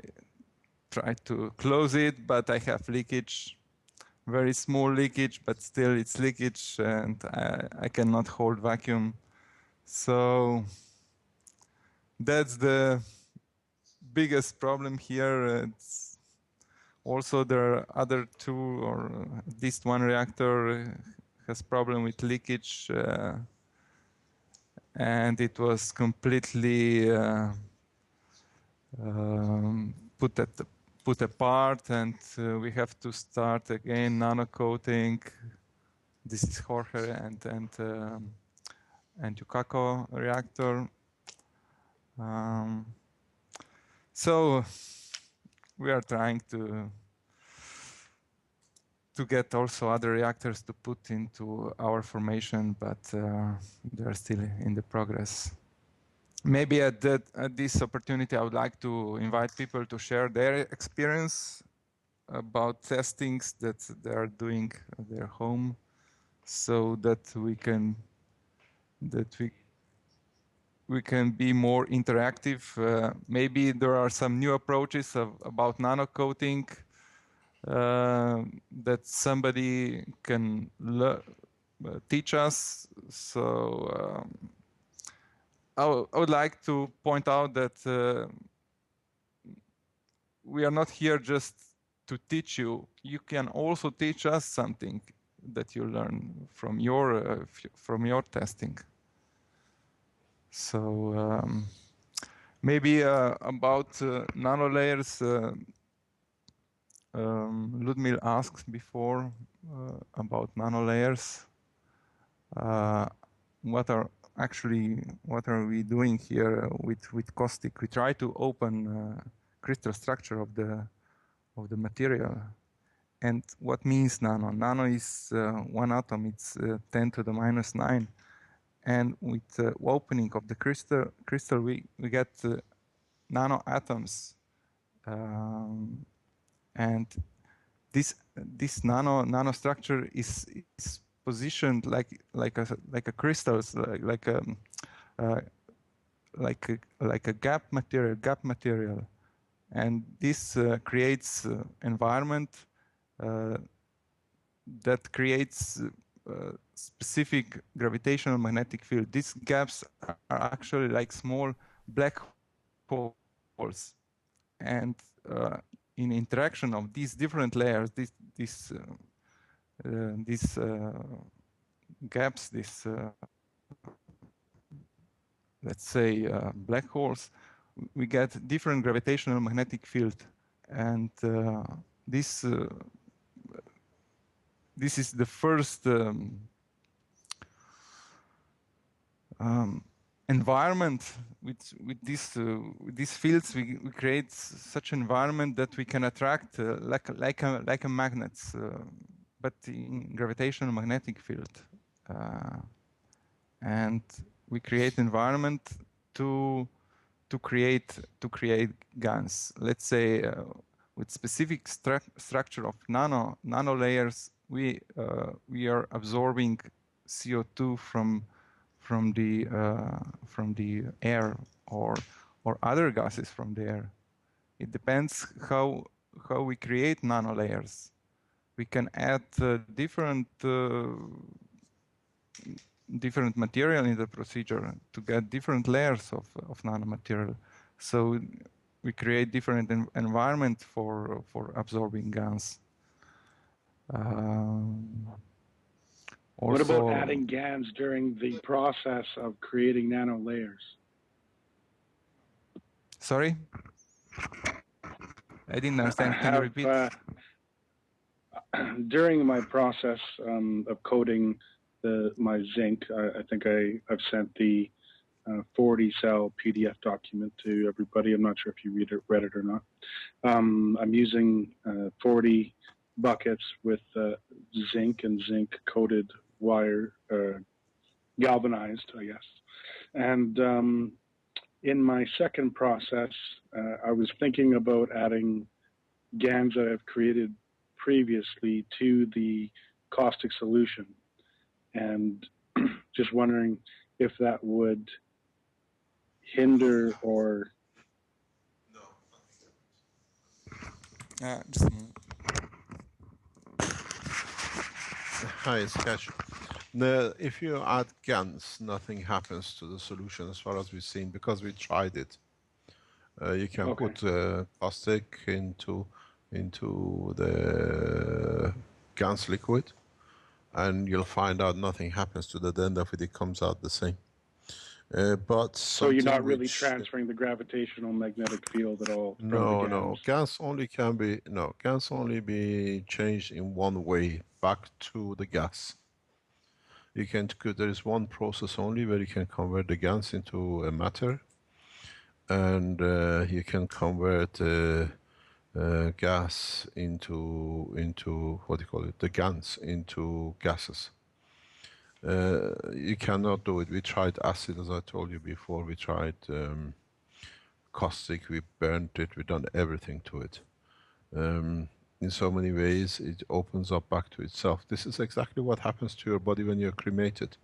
tried to close it, but I have leakage, very small leakage, but still it's leakage, and I cannot hold vacuum. So that's the biggest problem here. Also, there are other two, or at least one reactor has problem with leakage, and it was completely put apart, and we have to start again nano coating. This is Jorge and Yukaku reactor. So we are trying to get also other reactors to put into our formation, but they're still in the progress. Maybe at this opportunity, I would like to invite people to share their experience about testings that they are doing at their home, so that we can be more interactive. Maybe there are some new approaches about nano coating that somebody can teach us. So I would like to point out that we are not here just to teach you. You can also teach us something that you learn from your testing. So maybe about nanolayers. Ludmil asked before about nanolayers. What are we doing here with caustic? We try to open crystal structure of the material. And what means nano? Nano is one atom. It's 10 to the minus 9. And with the opening of the crystal, we get nano atoms. And this nano structure is positioned like a crystals, like a gap material, and this creates environment that creates specific gravitational magnetic field. These gaps are actually like small black holes, and in interaction of these different layers, these gaps, let's say black holes, we get different gravitational magnetic field, and this is the first environment with these fields. We create such environment that we can attract like a magnets, but in gravitational magnetic field, and we create environment to create GANs. Let's say with specific structure of nano layers, we are absorbing CO2 from the air or other gases from the air. It depends how we create nano layers. We can add different material in the procedure to get different layers of nanomaterial. So we create different environment for absorbing GANs. What about adding GANs during the process of creating nano layers? Sorry? I didn't understand. Can you repeat? During my process of coating my zinc, I think I've sent the 40-cell PDF document to everybody. I'm not sure if you read it or not. I'm using 40 buckets with zinc and zinc-coated wire, galvanized, I guess. And in my second process, I was thinking about adding GANs that I've created previously to the caustic solution, and just wondering if that would hinder or... Just a minute. Hi, it's Keshe. If you add GANs, nothing happens to the solution as far as we've seen, because we tried it. You can put caustic into into the GANS liquid, and you'll find out nothing happens to the end of it. It comes out the same. But So you're not really which, transferring the gravitational magnetic field at all from the no, GANs? GANS only can be, GANS only be changed in one way, back to the gas. You can, there is one process only where you can convert the GANS into a matter, and you can convert gas into what do you call it? The GANs into gases. You cannot do it. We tried acid, as I told you before. We tried caustic. We burnt it. We've done everything to it. In so many ways, it opens up back to itself. This is exactly what happens to your body when you're cremated.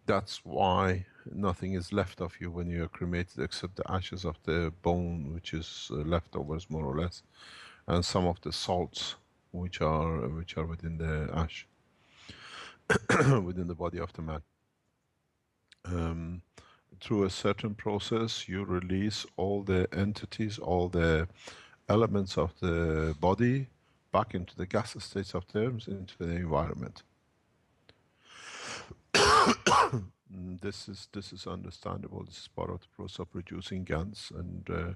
That's why nothing is left of you when you're cremated except the ashes of the bone, which is leftovers more or less, and some of the salts which are within the ash, within the body of the man. Through a certain process, you release all the entities, all the elements of the body back into the gas states of terms, into the environment. This is understandable. This is part of the process of producing GANs, and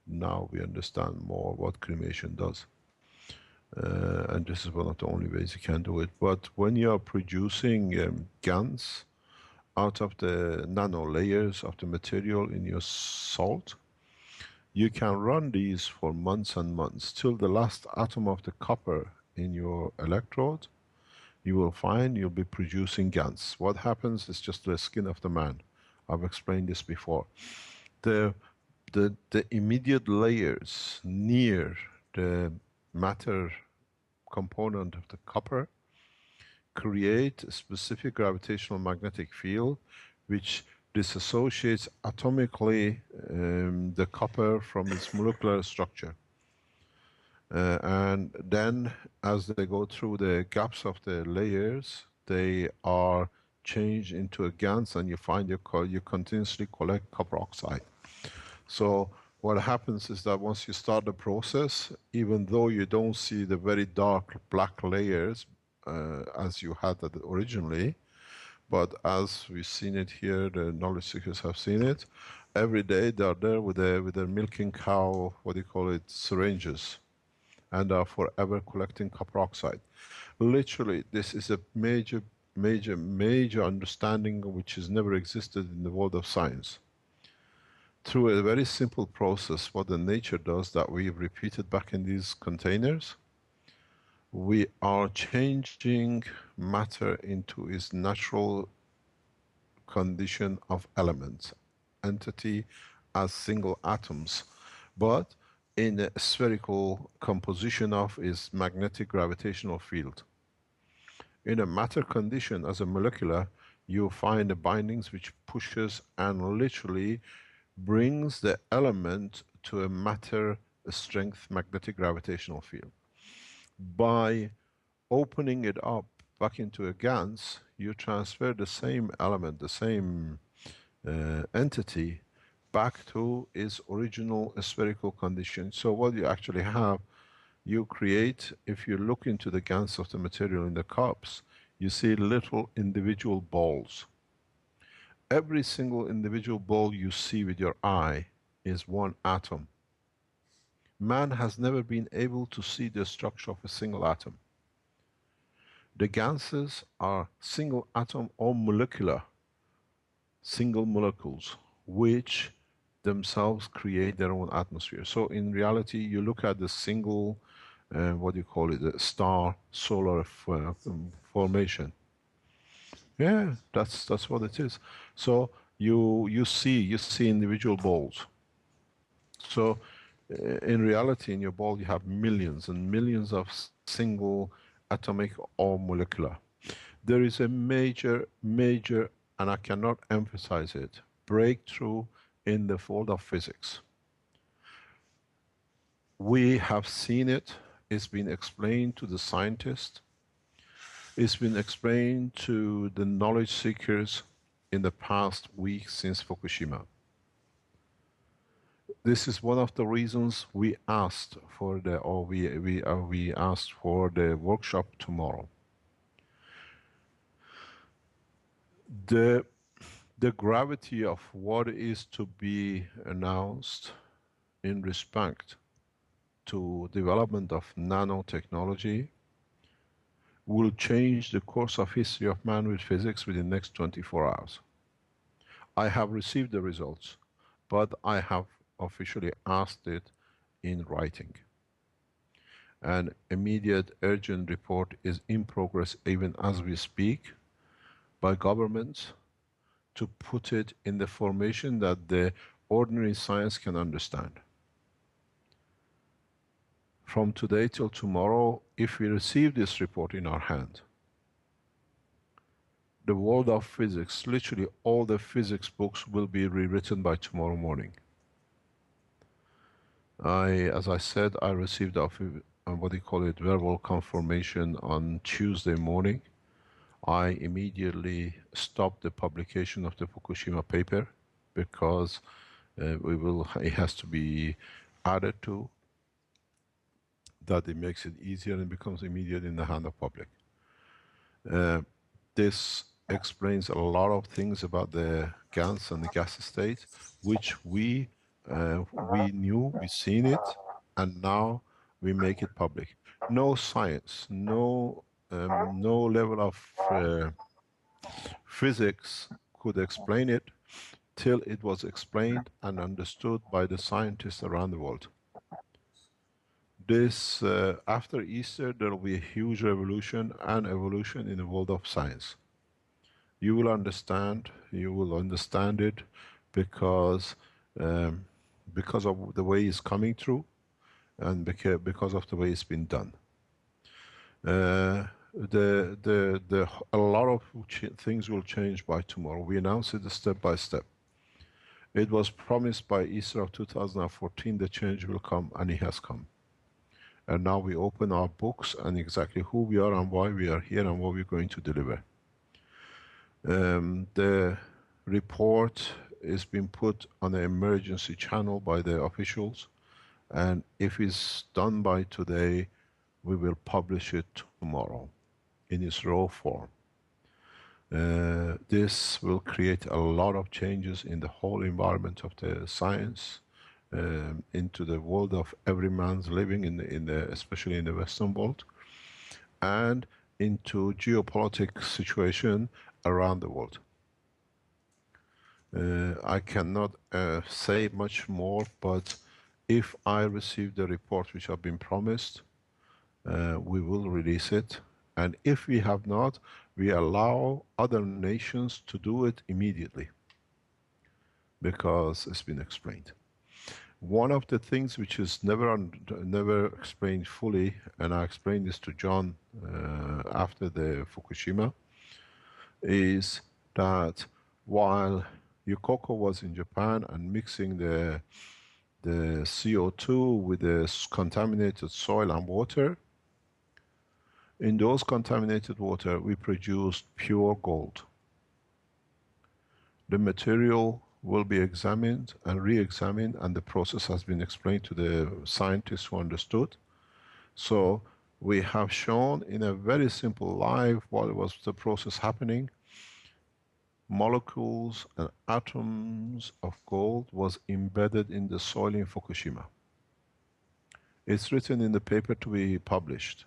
now we understand more what cremation does. And this is one of the only ways you can do it. But when you are producing GANs out of the nano layers of the material in your salt, you can run these for months and months till the last atom of the copper in your electrode. You will find you'll be producing GANs. What happens is just the skin of the man. I've explained this before. The immediate layers near the matter component of the copper create a specific gravitational magnetic field which disassociates atomically the copper from its molecular structure. And then as they go through the gaps of the layers, they are changed into a GANs, and you find you continuously collect copper oxide. So what happens is that once you start the process, even though you don't see the very dark black layers as you had that originally, but as we've seen it here, the knowledge seekers have seen it, every day they are there with their milking cow, what do you call it, syringes, and are forever collecting copper oxide. Literally, this is a major understanding which has never existed in the world of science. Through a very simple process, what the nature does that we've repeated back in these containers, we are changing matter into its natural condition of elements, entity as single atoms, but in a spherical composition of its magnetic gravitational field. In a matter condition as a molecular, you find the bindings which pushes and literally brings the element to a matter strength magnetic gravitational field. By opening it up back into a GANs, you transfer the same element, the same entity back to its original spherical condition. So what you actually have, you create, if you look into the GANs of the material in the cups, you see little individual balls. Every single individual ball you see with your eye is one atom. Man has never been able to see the structure of a single atom. The GANs are single atom or molecular, single molecules, which themselves create their own atmosphere. So in reality, you look at the single, what do you call it, the star solar formation. Yeah, that's what it is. So you see individual balls. So in reality, in your ball, you have millions and millions of single atomic or molecular. There is a major, and I cannot emphasize it, breakthrough in the field of physics. We have seen it. It's been explained to the scientists. It's been explained to the knowledge seekers in the past week since Fukushima. This is one of the reasons we asked for the, or we asked for the workshop tomorrow. The gravity of what is to be announced in respect to development of nanotechnology will change the course of history of man with physics within the next 24 hours. I have received the results, but I have officially asked it in writing. An immediate urgent report is in progress even as we speak by governments to put it in the formation that the ordinary science can understand. From today till tomorrow, if we receive this report in our hand, the world of physics, literally all the physics books will be rewritten by tomorrow morning. As I said, I received what do you call it, verbal confirmation on Tuesday morning. I immediately stopped the publication of the Fukushima paper because it has to be added to, that it makes it easier and becomes immediate in the hand of public. This explains a lot of things about the GANs and the gas state, which we knew, we've seen it, and now we make it public. No science, no level of physics could explain it till it was explained and understood by the scientists around the world. This, after Easter, there will be a huge revolution and evolution in the world of science. You will understand it because of the way it's coming through and because of the way it's been done. A lot of things will change by tomorrow. We announce it step by step. It was promised by Easter of 2014 the change will come, and it has come. And now we open our books and exactly who we are and why we are here and what we're going to deliver. The report is being put on an emergency channel by the officials, and if it's done by today, we will publish it tomorrow in its raw form. This will create a lot of changes in the whole environment of the science, into the world of every man's living, especially in the Western world, and into geopolitical situation around the world. I cannot say much more, but if I receive the report which have been promised, we will release it. And if we have not, we allow other nations to do it immediately, because it's been explained. One of the things which is never explained fully, and I explained this to John after the Fukushima, is that while Yukoko was in Japan and mixing the CO2 with the contaminated soil and water, in those contaminated water we produced pure gold. The material will be examined and re-examined, and the process has been explained to the scientists who understood. So we have shown in a very simple live, while it was the process happening, molecules and atoms of gold was embedded in the soil in Fukushima. It's written in the paper to be published,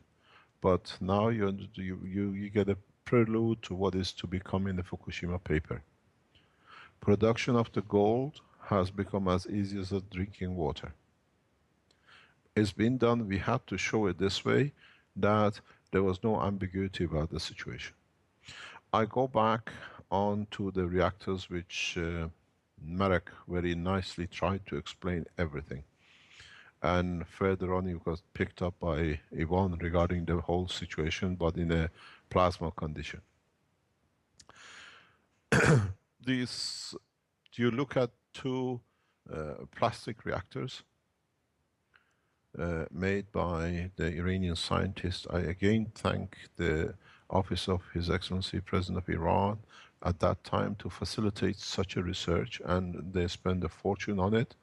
but now you get a prelude to what is to become in the Fukushima paper. Production of the gold has become as easy as drinking water. It's been done. We had to show it this way, that there was no ambiguity about the situation. I go back on to the reactors, which Marek very nicely tried to explain everything. And further on, it was picked up by Yvonne regarding the whole situation, but in a plasma condition. You look at two plastic reactors made by the Iranian scientists. I again thank the Office of His Excellency President of Iran at that time to facilitate such a research, and they spend a fortune on it.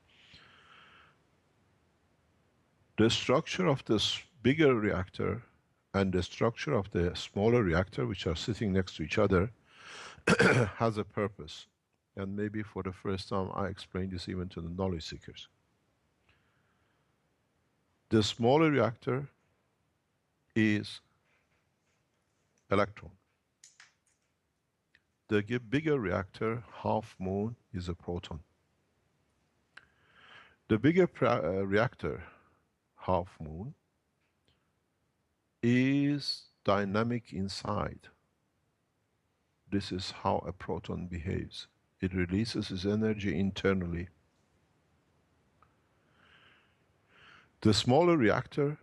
The structure of this bigger reactor and the structure of the smaller reactor, which are sitting next to each other, has a purpose. And maybe for the first time I explain this even to the knowledge seekers. The smaller reactor is electron. The bigger reactor, half moon, is a proton. The bigger reactor, half moon, is dynamic inside. This is how a proton behaves. It releases its energy internally. The smaller reactor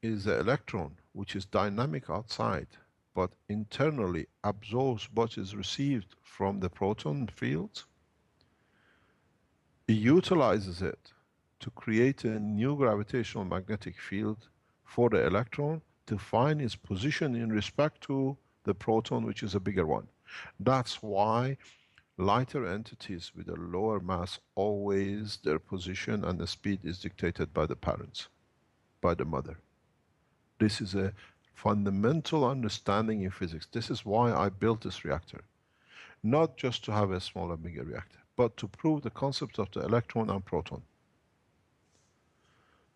is the electron, which is dynamic outside, but internally absorbs what is received from the proton fields. It utilizes it to create a new gravitational magnetic field for the electron to find its position in respect to the proton, which is a bigger one. That's why lighter entities with a lower mass, always their position and the speed is dictated by the parents, by the mother. This is a fundamental understanding in physics. This is why I built this reactor. Not just to have a smaller, bigger reactor, but to prove the concept of the electron and proton.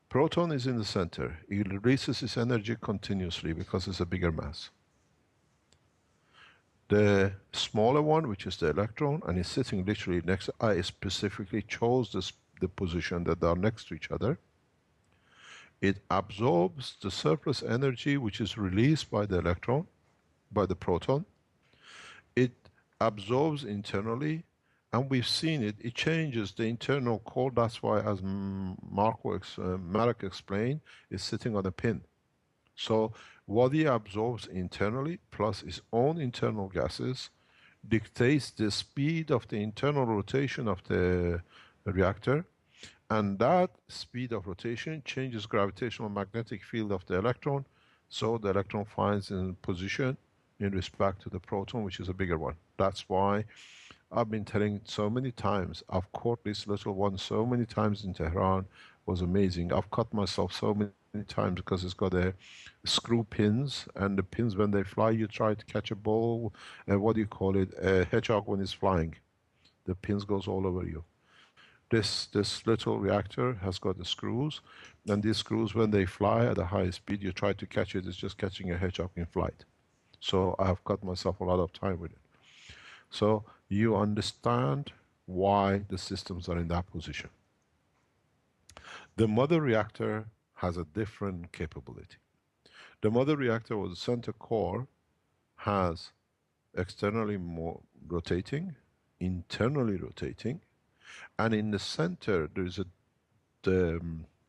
Proton is in the center. It releases its energy continuously because it's a bigger mass. The smaller one, which is the electron, and is sitting literally next, I specifically chose the position that they are next to each other. It absorbs the surplus energy which is released by the electron, by the proton. It absorbs internally, and we've seen it. It changes the internal core. That's why, as Marek explained, it's sitting on a pin. So what he absorbs internally, plus his own internal gases, dictates the speed of the internal rotation of the reactor, and that speed of rotation changes gravitational magnetic field of the electron, so the electron finds in position in respect to the proton, which is a bigger one. That's why I've been telling so many times, I've caught this little one so many times in Tehran. It was amazing. I've cut myself so many times because it's got a screw pins, and the pins, when they fly, you try to catch a ball, what do you call it, a hedgehog when it's flying. The pins goes all over you. This little reactor has got the screws, and these screws, when they fly at a high speed, you try to catch it, it's just catching a hedgehog in flight. So I have cut myself a lot of time with it. So you understand why the systems are in that position. The mother reactor has a different capability. The mother reactor, or the center core, has externally more rotating, internally rotating, and in the center there is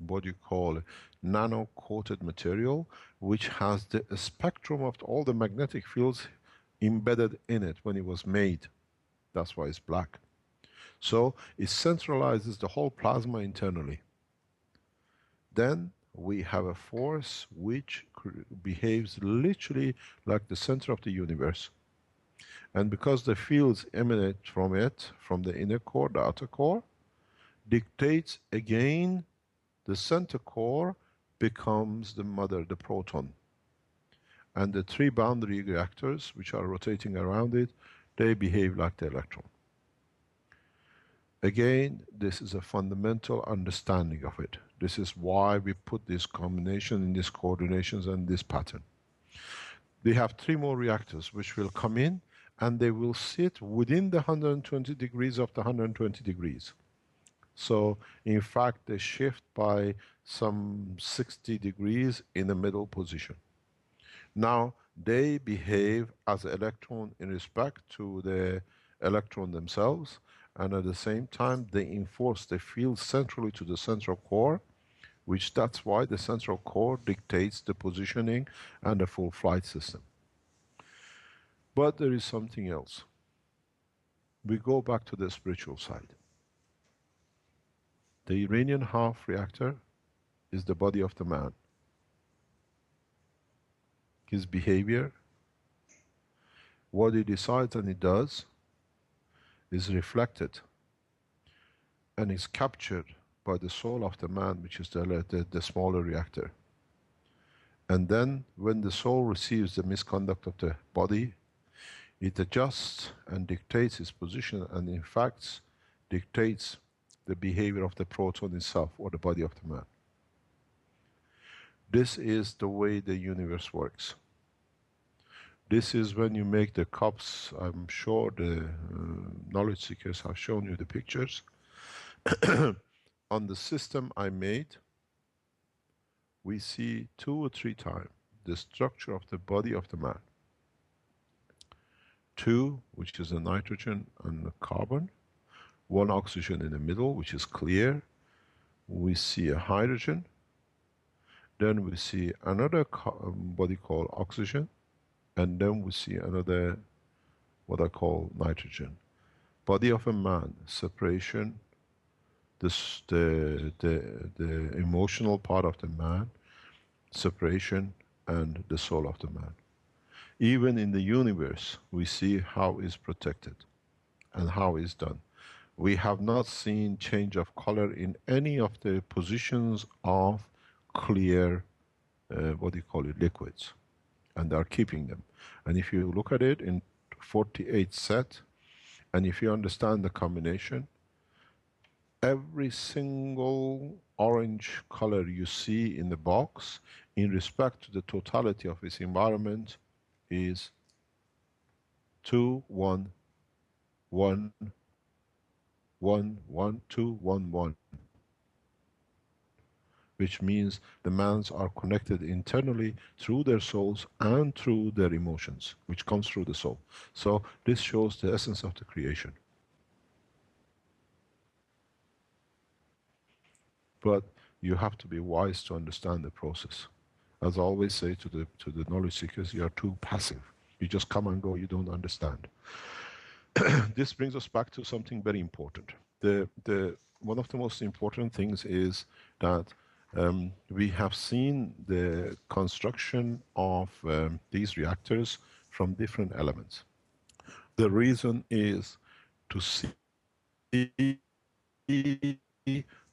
what you call nano-coated material, which has the spectrum of all the magnetic fields embedded in it when it was made. That's why it's black. So it centralizes the whole plasma internally. Then we have a force which behaves literally like the center of the universe. And because the fields emanate from it, from the inner core, the outer core, dictates again the center core becomes the mother, the proton. And the three boundary reactors which are rotating around it, they behave like the electron. Again, this is a fundamental understanding of it. This is why we put this combination in these coordinations and this pattern. We have three more reactors which will come in, and they will sit within the 120 degrees of the 120 degrees. So in fact, they shift by some 60 degrees in the middle position. Now they behave as an electron in respect to the electron themselves, and at the same time they enforce the field centrally to the central core, which that's why the central core dictates the positioning and the full flight system. But there is something else. We go back to the spiritual side. The Iranian half reactor is the body of the man. His behavior, what he decides and he does, is reflected and is captured by the soul of the man, which is the smaller reactor. And then when the soul receives the misconduct of the body, it adjusts and dictates its position, and in fact dictates the behavior of the proton itself, or the body of the man. This is the way the universe works. This is when you make the cups. I'm sure the knowledge seekers have shown you the pictures. On the system I made, we see 2 or 3 times the structure of the body of the man. 2, which is a nitrogen and a carbon. 1 oxygen in the middle, which is clear. We see a hydrogen. Then we see another body called oxygen. And then we see another, what I call nitrogen. Body of a man, separation, the emotional part of the man, separation, and the soul of the man. Even in the universe, we see how it's protected and how it's done. We have not seen change of color in any of the positions of clear, liquids. And they are keeping them. And if you look at it in 48 set, and if you understand the combination, every single orange color you see in the box, in respect to the totality of its environment, is 2, 1, 1, 1, 1, 2, 1, 1. Which means the mans are connected internally through their souls and through their emotions, which comes through the soul. So this shows the essence of the creation. But you have to be wise to understand the process. As I always say to the knowledge seekers, you are too passive. You just come and go, you don't understand. This brings us back to something very important. One of the most important things is that we have seen the construction of these reactors from different elements. The reason is to see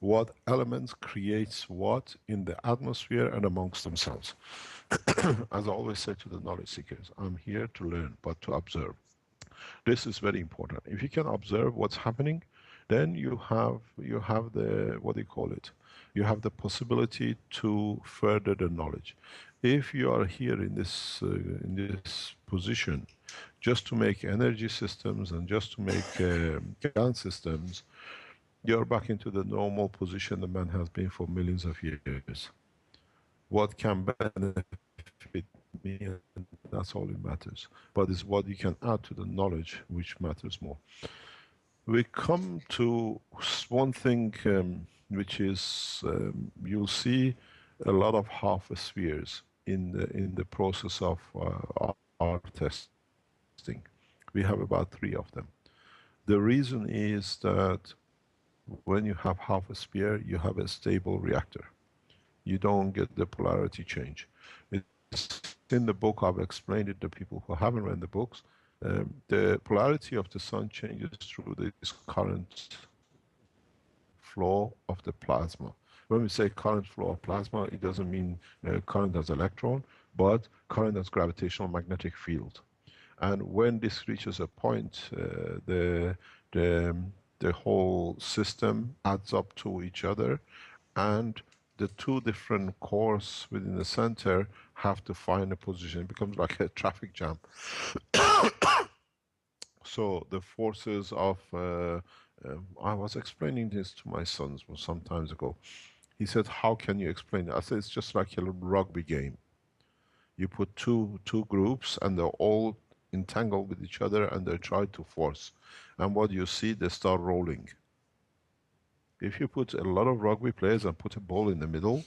what elements creates what in the atmosphere and amongst themselves. As I always say to the knowledge seekers, I'm here to learn, but to observe. This is very important. If you can observe what's happening, then you have the, what do you call it? You have the possibility to further the knowledge. If you are here in this position just to make energy systems and just to make gun systems, you're back into the normal position the man has been for millions of years. What can benefit me, that's all it matters. But it's what you can add to the knowledge which matters more. We come to one thing which is, you'll see a lot of half spheres in the process of our testing. We have about 3 of them. The reason is that when you have half a sphere, you have a stable reactor. You don't get the polarity change. It's in the book, I've explained it to people who haven't read the books. The polarity of the sun changes through this current flow of the plasma. When we say current flow of plasma, it doesn't mean current as electron, but current as gravitational magnetic field. And when this reaches a point, the whole system adds up to each other, and the 2 different cores within the center have to find a position. It becomes like a traffic jam. So the forces of, I was explaining this to my sons some times ago. He said, how can you explain it? I said, it's just like a rugby game. You put two groups and they're all entangled with each other and they try to force. And what you see, they start rolling. If you put a lot of rugby players and put a ball in the middle,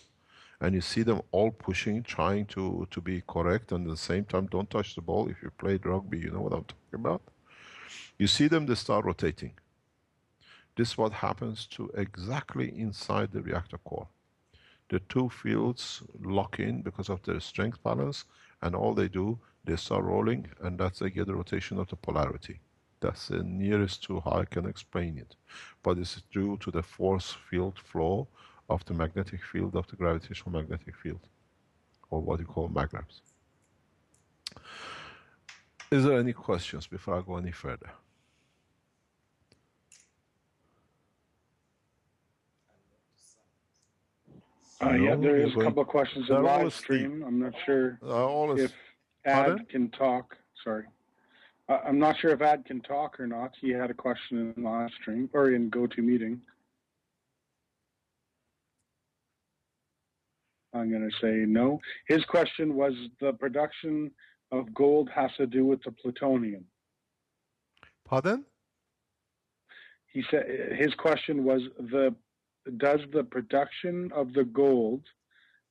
and you see them all pushing, trying to be correct, and at the same time, don't touch the ball. If you played rugby, you know what I'm talking about. You see them, they start rotating. This is what happens to exactly inside the reactor core. The 2 fields lock in because of their strength balance, and all they do, they start rolling, and that's they get the rotation of the polarity. That's the nearest to how I can explain it. But it's due to the force field flow of the magnetic field of the gravitational magnetic field, or what you call magrams. Is there any questions before I go any further? Yeah, No, there you're is a going. couple of questions in They're live always deep. stream. I'm not sure if Pardon? Ad can talk. Sorry. I'm not sure if Ad can talk or not. He had a question in live stream or in GoToMeeting. I'm going to say no. His question was the production of gold has to do with the plutonium. Pardon? He said his question was does the production of the gold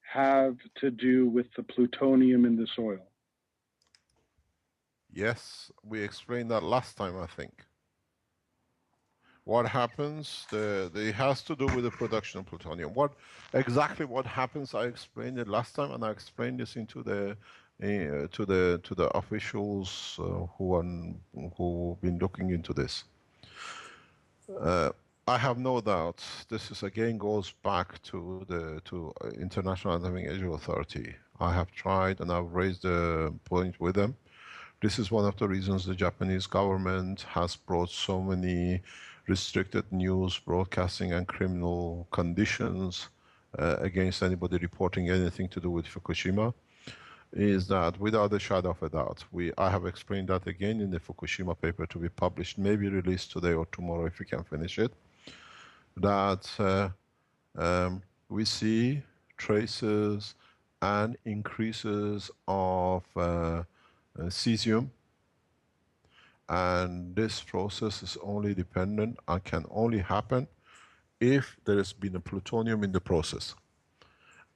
have to do with the plutonium in the soil? Yes, we explained that last time, I think. What happens? It has to do with the production of plutonium. Exactly what happens? I explained it last time, and I explained this into the to the officials who've been looking into this. I have no doubt this is again goes back to the International Atomic Energy Authority. I have tried and I've raised the point with them. This is one of the reasons the Japanese government has brought so many restricted news broadcasting and criminal conditions against anybody reporting anything to do with Fukushima, is that without a shadow of a doubt, I have explained that again in the Fukushima paper to be published, maybe released today or tomorrow if we can finish it, that we see traces and increases of cesium, and this process is only dependent and can only happen if there has been a plutonium in the process.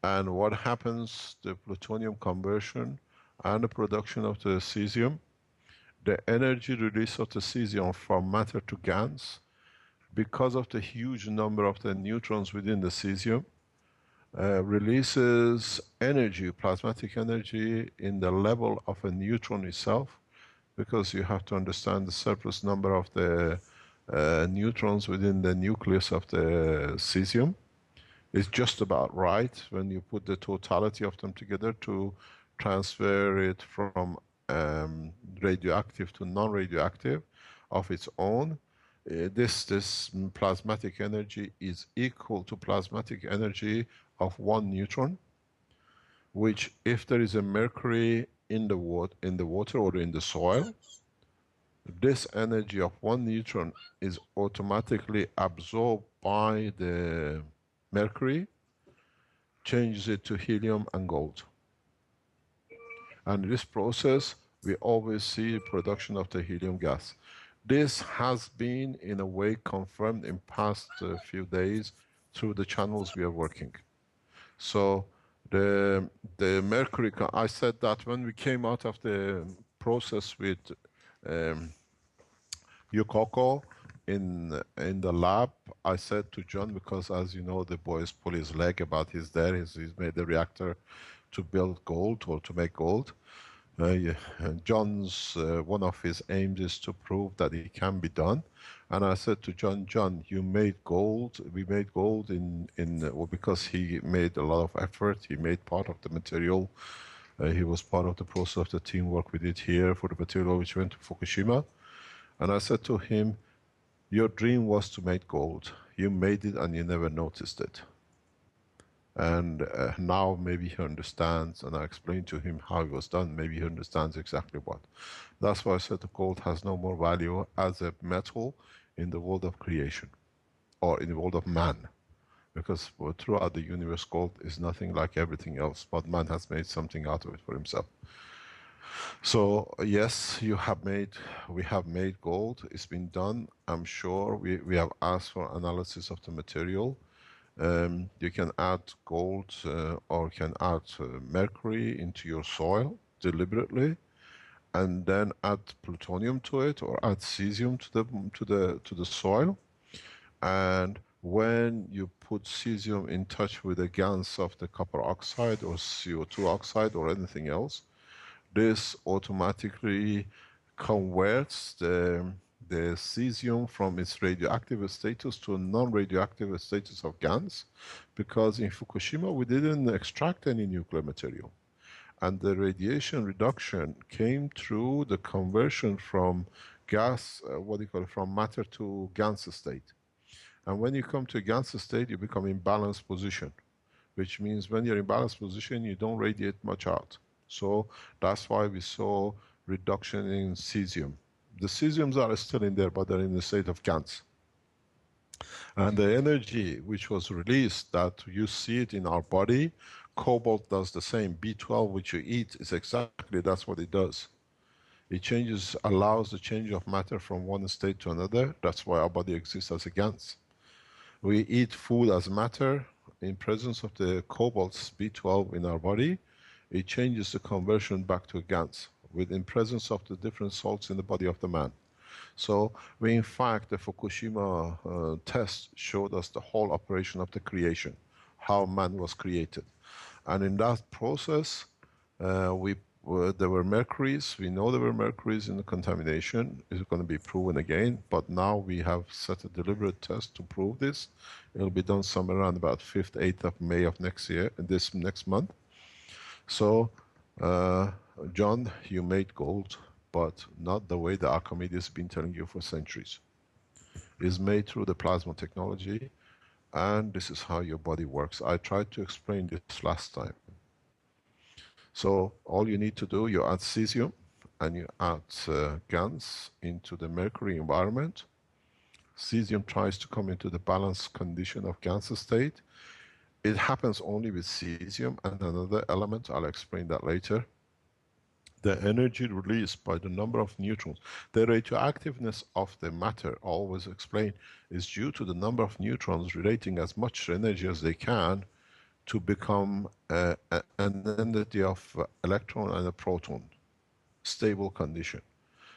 And what happens, the plutonium conversion and the production of the cesium, the energy release of the cesium from matter to GANs, because of the huge number of the neutrons within the cesium, releases energy, plasmatic energy, in the level of a neutron itself, because you have to understand the surplus number of the neutrons within the nucleus of the cesium is just about right when you put the totality of them together to transfer it from radioactive to non-radioactive of its own. This plasmatic energy is equal to plasmatic energy of one neutron, which if there is a mercury in the water or in the soil, this energy of one neutron is automatically absorbed by the mercury, changes it to helium and gold. And in this process, we always see production of the helium gas. This has been, in a way, confirmed in past few days through the channels we are working. So the mercury, I said that when we came out of the process with Yukoko in the lab, I said to John, because as you know, the boys pull his leg about he's made the reactor to build gold or to make gold. John's one of his aims is to prove that it can be done. And I said to John, you made gold. We made gold well, because he made a lot of effort. He made part of the material. He was part of the process of the teamwork we did here for the material which went to Fukushima. And I said to him, your dream was to make gold. You made it and you never noticed it. And now maybe he understands, and I explained to him how it was done. Maybe he understands exactly what. That's why I said the gold has no more value as a metal in the world of creation, or in the world of man. Because throughout the universe, gold is nothing like everything else, but man has made something out of it for himself. So yes, we have made gold. It's been done. I'm sure we have asked for analysis of the material. You can add gold or can add mercury into your soil deliberately, and then add plutonium to it or add cesium to the soil. And when you put cesium in touch with the GANs of the copper oxide or CO2 oxide or anything else, this automatically converts the the cesium from its radioactive status to a non-radioactive status of GaNs, because in Fukushima we didn't extract any nuclear material. And the radiation reduction came through the conversion from gas, from matter to GaNs state. And when you come to a GaNs state, you become in balanced position, which means when you're in balanced position, you don't radiate much out. So that's why we saw reduction in cesium. The cesiums are still in there, but they're in the state of GaNs. And the energy which was released, that you see it in our body, cobalt does the same. B12, which you eat, is exactly that's what it does. It changes, allows the change of matter from one state to another. That's why our body exists as a GaNs. We eat food as matter. In presence of the cobalt B12 in our body, it changes the conversion back to GaNs within presence of the different salts in the body of the man. So we, in fact, the Fukushima test showed us the whole operation of the creation, how man was created. And in that process, there were mercuries. We know there were mercuries in the contamination. It's going to be proven again. But now we have set a deliberate test to prove this. It'll be done somewhere around about 5th, 8th of May of next year, this next month. So, John, you made gold, but not the way the Archimedes has been telling you for centuries. It's made through the plasma technology, and this is how your body works. I tried to explain this last time. So all you need to do, you add cesium and you add GaNs into the mercury environment. Cesium tries to come into the balanced condition of GaNs state. It happens only with cesium and another element, I'll explain that later. The energy released by the number of neutrons, the radioactiveness of the matter, I always explain, is due to the number of neutrons relating as much energy as they can to become an entity of electron and a proton, stable condition.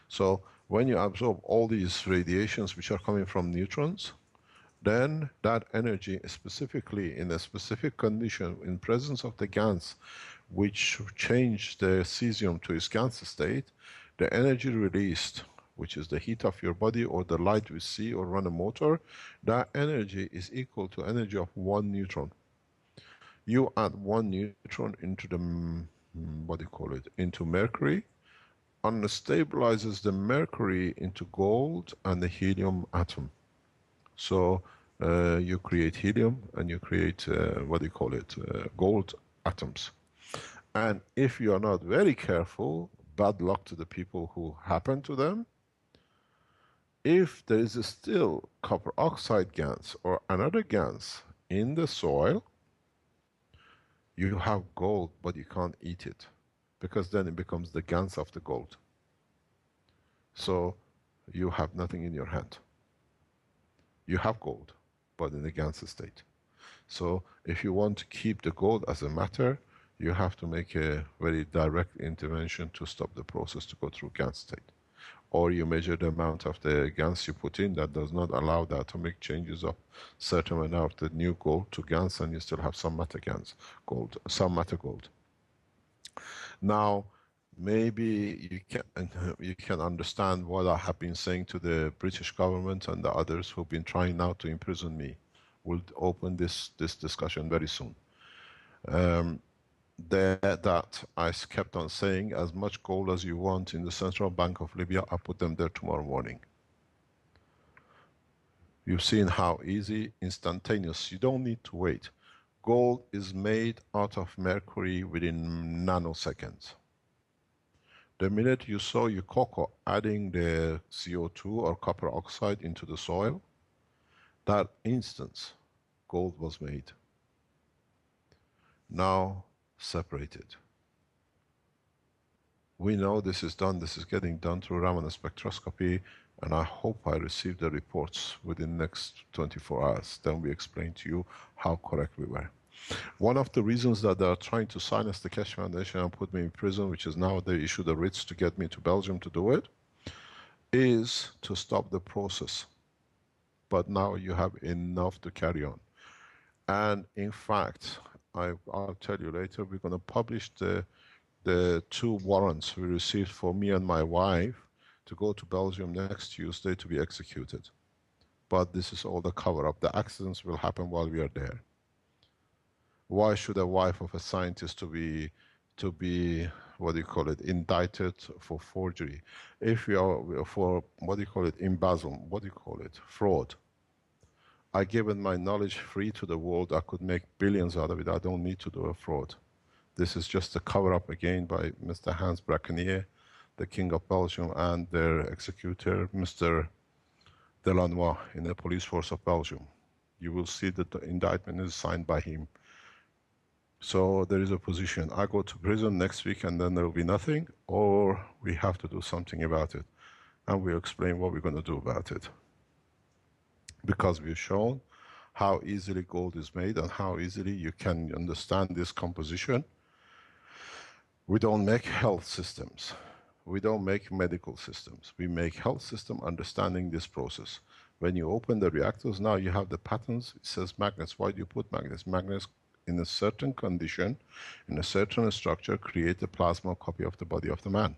So when you absorb all these radiations which are coming from neutrons, then that energy, specifically in a specific condition, in presence of the GaNs, which change the cesium to its GaNs state, the energy released, which is the heat of your body or the light we see or run a motor, that energy is equal to energy of one neutron. You add one neutron into the, into mercury, unstabilizes the mercury into gold and the helium atom. So you create helium and you create, gold atoms. And if you are not very careful, bad luck to the people who happen to them, if there is still copper oxide GaNs or another GaNs in the soil, you have gold, but you can't eat it, because then it becomes the GaNs of the gold. So you have nothing in your hand. You have gold, but in the GaNs state. So if you want to keep the gold as a matter, you have to make a very direct intervention to stop the process to go through GaNs state. Or you measure the amount of the GaNs you put in that does not allow the atomic changes of certain amount of the new gold to GaNs, and you still have some matter GaNs gold, some matter gold. Now, maybe you can understand what I have been saying to the British government and the others who've been trying now to imprison me. We'll open this discussion very soon. That I kept on saying, as much gold as you want in the Central Bank of Libya, I'll put them there tomorrow morning. You've seen how easy, instantaneous, you don't need to wait. Gold is made out of mercury within nanoseconds. The minute you saw your cocoa adding the CO2 or copper oxide into the soil, that instant, gold was made. Now, separated. We know this is done, this is getting done through Raman spectroscopy, and I hope I receive the reports within the next 24 hours. Then we explain to you how correct we were. One of the reasons that they are trying to silence the Keshe Foundation and put me in prison, which is now they issue the writs to get me to Belgium to do it, is to stop the process. But now you have enough to carry on. And in fact, I'll tell you later, we're going to publish the 2 warrants we received for me and my wife to go to Belgium next Tuesday to be executed. But this is all the cover-up. The accidents will happen while we are there. Why should a wife of a scientist to be what do you call it, indicted for forgery? If we are for what do you call it, embezzlement, what do you call it, fraud? I given my knowledge free to the world. I could make billions out of it. I don't need to do a fraud. This is just a cover-up again by Mr. Hans Braconier, the King of Belgium, and their executor, Mr. Delannoy, in the police force of Belgium. You will see that the indictment is signed by him. So there is a position. I go to prison next week and then there will be nothing, or we have to do something about it. And we'll explain what we're going to do about it. Because we've shown how easily gold is made and how easily you can understand this composition. We don't make health systems. We don't make medical systems. We make health system understanding this process. When you open the reactors, now you have the patterns. It says magnets. Why do you put magnets? Magnets in a certain condition, in a certain structure, create a plasma copy of the body of the man.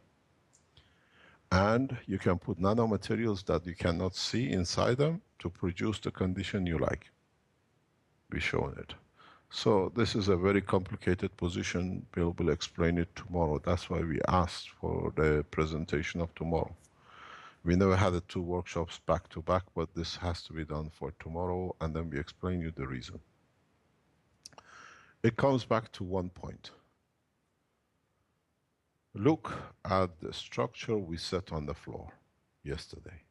And you can put nanomaterials that you cannot see inside them to produce the condition you like. We've shown it. So this is a very complicated position. Bill will explain it tomorrow. That's why we asked for the presentation of tomorrow. We never had the 2 workshops back to back, but this has to be done for tomorrow, and then we explain you the reason. It comes back to one point. Look at the structure we set on the floor yesterday.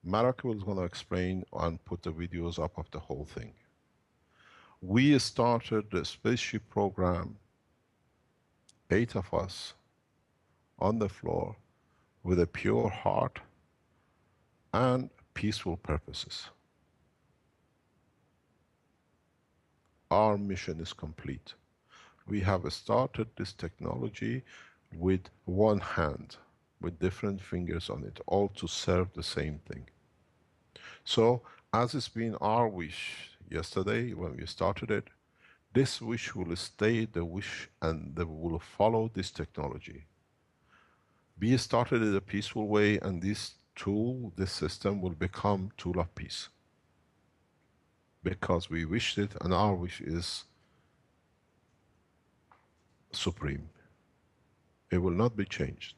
Marek was going to explain and put the videos up of the whole thing. We started the spaceship program, 8 of us, on the floor with a pure heart and peaceful purposes. Our mission is complete. We have started this technology with one hand, with different fingers on it, all to serve the same thing. So, as it's been our wish yesterday when we started it, this wish will stay the wish and they will follow this technology. We started it a peaceful way, and this tool, this system will become tool of peace. Because we wished it, and our wish is supreme. It will not be changed.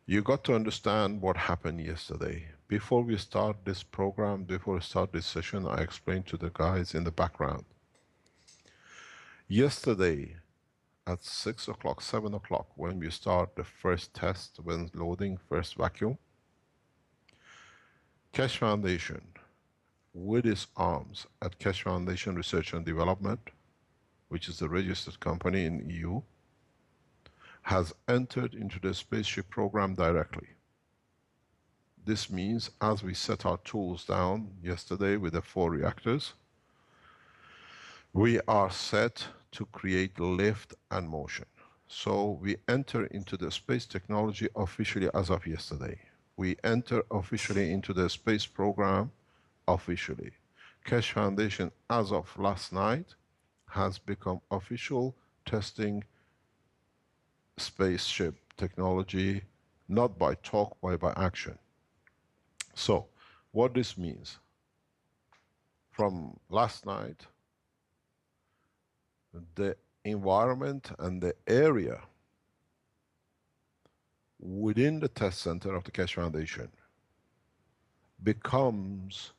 You got to understand what happened yesterday. Before we start this program, before we start this session, I explained to the guys in the background. Yesterday, at 6 o'clock, 7 o'clock, when we start the first test, when loading first vacuum, Keshe Foundation, with its arms at Keshe Foundation Research and Development, which is a registered company in EU, has entered into the spaceship program directly. This means as we set our tools down yesterday with the 4 reactors, we are set to create lift and motion. So we enter into the space technology officially as of yesterday. We enter officially into the space program officially. Keshe Foundation, as of last night, has become official testing spaceship technology, not by talk, but by action. So, what this means, from last night, the environment and the area within the test center of the Keshe Foundation becomes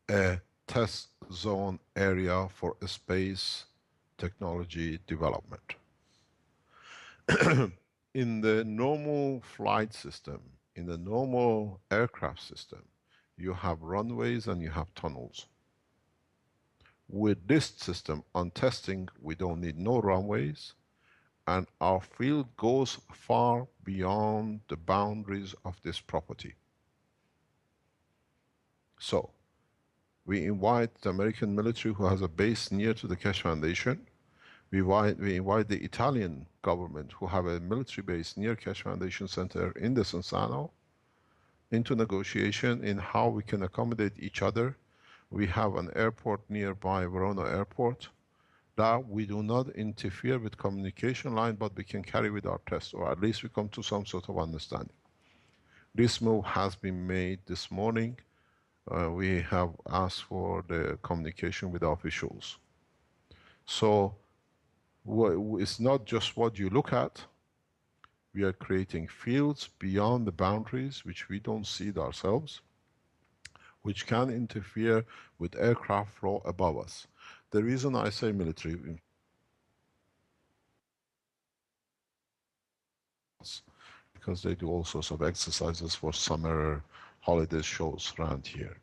a test zone area for a space technology development. In the normal flight system, in the normal aircraft system, you have runways and you have tunnels. With this system on testing, we don't need no runways, and our field goes far beyond the boundaries of this property. So, we invite the American military, who has a base near to the Keshe Foundation. We invite the Italian government, who have a military base near Keshe Foundation Center in the Sonsano, into negotiation in how we can accommodate each other. We have an airport nearby, Verona Airport. That we do not interfere with communication line, but we can carry with our test, or at least we come to some sort of understanding. This move has been made this morning. We have asked for the communication with officials. So it's not just what you look at. We are creating fields beyond the boundaries which we don't see it ourselves, which can interfere with aircraft flow above us. The reason I say military, because they do all sorts of exercises for summer holiday shows around here.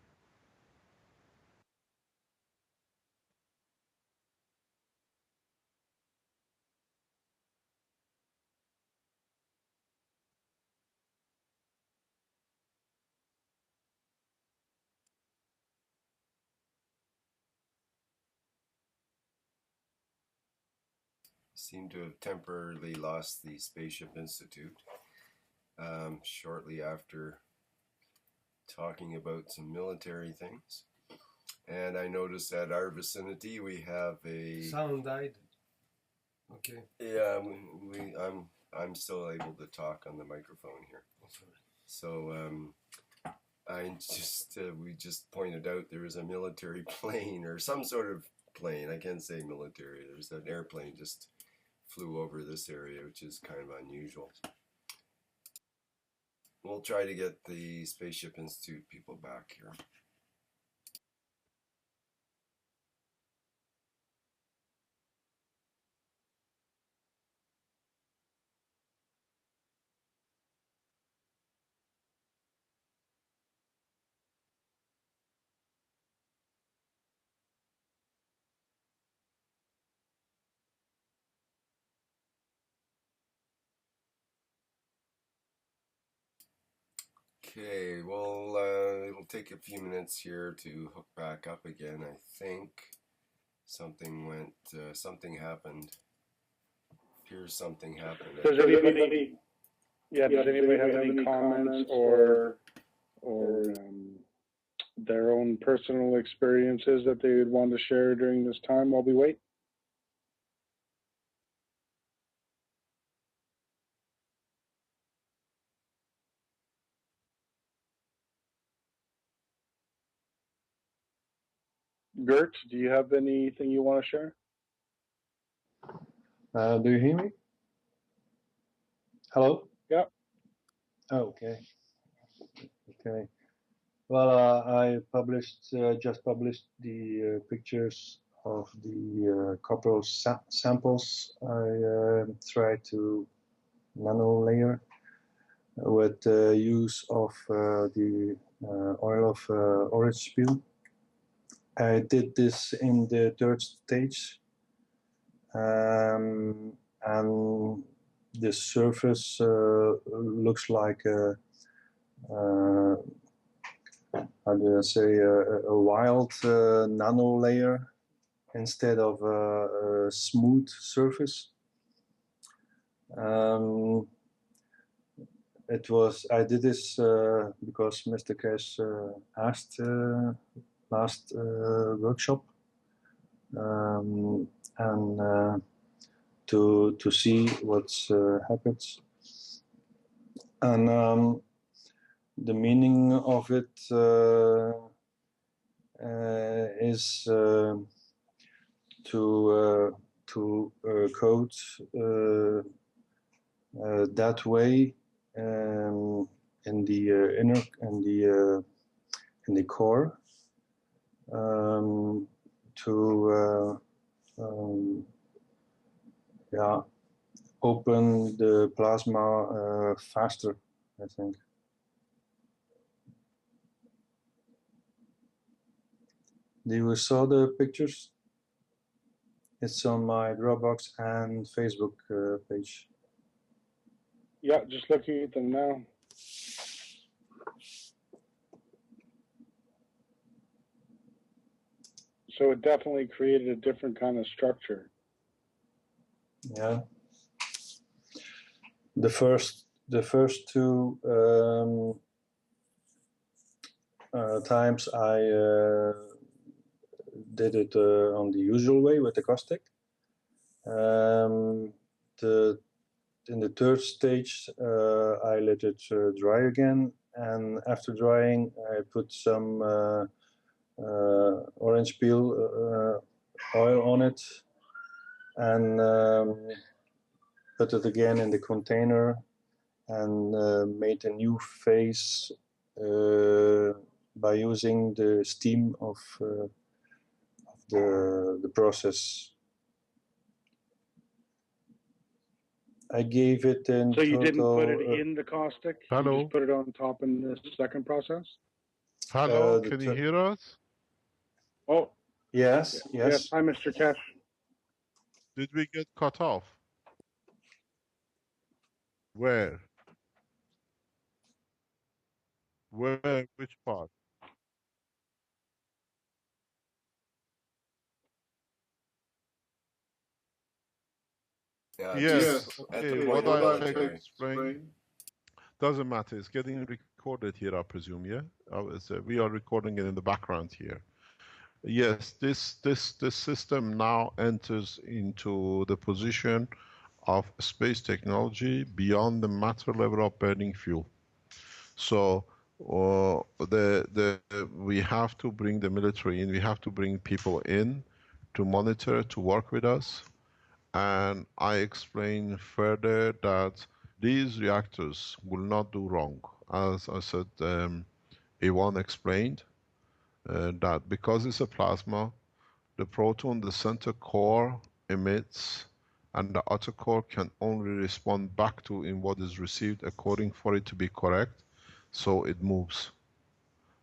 Seem to have temporarily lost the Spaceship Institute shortly after talking about some military things. And I noticed at our vicinity we have a sound died. Okay. Yeah, I'm still able to talk on the microphone here. So we just pointed out there is a military plane or some sort of plane. I can't say military. There's an airplane just flew over this area, which is kind of unusual. We'll try to get the Spaceship Institute people back here. Okay, well, it'll take a few minutes here to hook back up again. I think something happened. Appears something happened. Does anybody have any comments or their own personal experiences that they would want to share during this time while we wait? Gert, do you have anything you want to share? Do you hear me? Hello? Yeah. Oh, okay. Okay. Well, I just published the pictures of the couple of samples I tried to nano layer with the use of the oil of orange peel. I did this in the third stage, and the surface looks like how do I say, a wild nano layer instead of a smooth surface. I did this because Mr. Keshe asked last workshop, and to see what happens. And the meaning of it is to code that way in the inner in the core to yeah, open the plasma faster, I think. Do you saw the pictures? It's on my Dropbox and Facebook page. Yeah, just looking at them now. So it definitely created a different kind of structure. Yeah. The first two times I did it on the usual way with the caustic, In the third stage, I let it dry again, and after drying, I put some orange peel oil on it, and put it again in the container, and made a new phase by using the steam of the process. I gave it in So you total, didn't put it in the caustic? Hello? You just put it on top in the second process? Hello, can you hear us? Oh. Yes, yes. Hi, Mr. Keshe. Did we get cut off? Where? Where? Which part? Yes. Okay. What I explained doesn't matter. It's getting recorded here, I presume. Yeah. We are recording it in the background here. Yes. This system now enters into the position of space technology beyond the matter level of burning fuel. So we have to bring the military in. We have to bring people in to monitor, to work with us. And I explain further that these reactors will not do wrong. As I said, Ivan explained that because it's a plasma, the proton, the center core emits, and the outer core can only respond back to in what is received according for it to be correct, so it moves.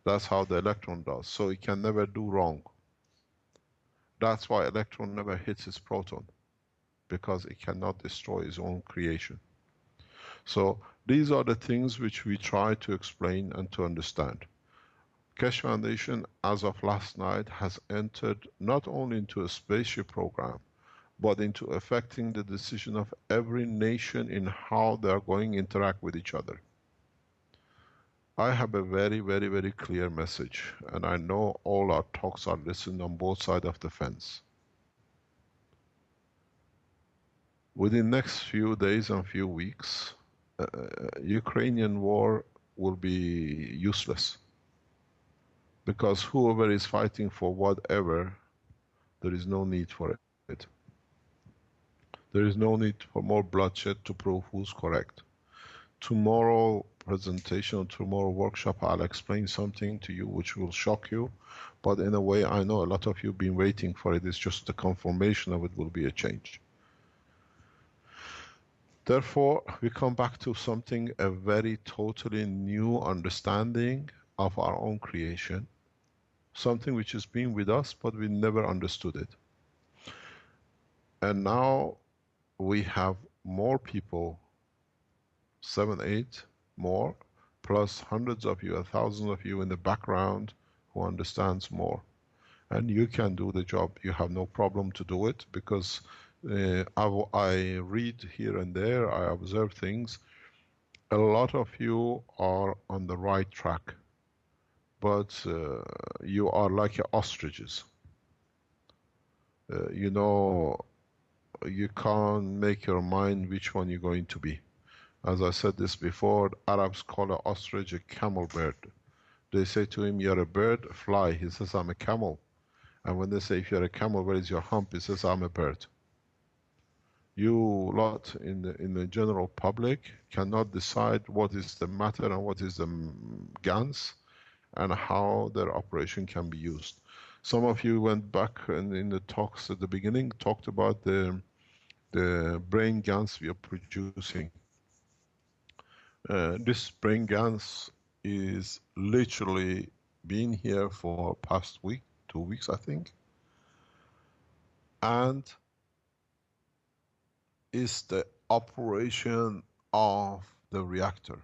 That's how the electron does. So it can never do wrong. That's why electron never hits its proton, because it cannot destroy its own creation. So these are the things which we try to explain and to understand. Keshe Foundation, as of last night, has entered not only into a spaceship program, but into affecting the decision of every nation in how they are going to interact with each other. I have a very, very, very clear message, and I know all our talks are listened on both sides of the fence. Within next few days and few weeks, Ukrainian war will be useless. Because whoever is fighting for whatever, there is no need for it. There is no need for more bloodshed to prove who's correct. Tomorrow presentation, tomorrow workshop, I'll explain something to you which will shock you. But in a way, I know a lot of you have been waiting for it. It's just the confirmation of it will be a change. Therefore, we come back to something, a very totally new understanding of our own creation. Something which has been with us, but we never understood it. And now we have more people, 7, 8 more, plus hundreds of you, thousands of you in the background who understands more. And you can do the job. You have no problem to do it, because I read here and there, I observe things. A lot of you are on the right track, but you are like ostriches. You know, you can't make your mind which one you're going to be. As I said this before, Arabs call an ostrich a camel bird. They say to him, you're a bird, fly. He says, I'm a camel. And when they say, if you're a camel, where is your hump? He says, I'm a bird. You lot in the general public cannot decide what is the matter and what is the GANs and how their operation can be used. Some of you went back and in the talks at the beginning, talked about the brain GANs we are producing. This brain GANs is literally been here for past week, 2 weeks, I think. And is the operation of the reactor.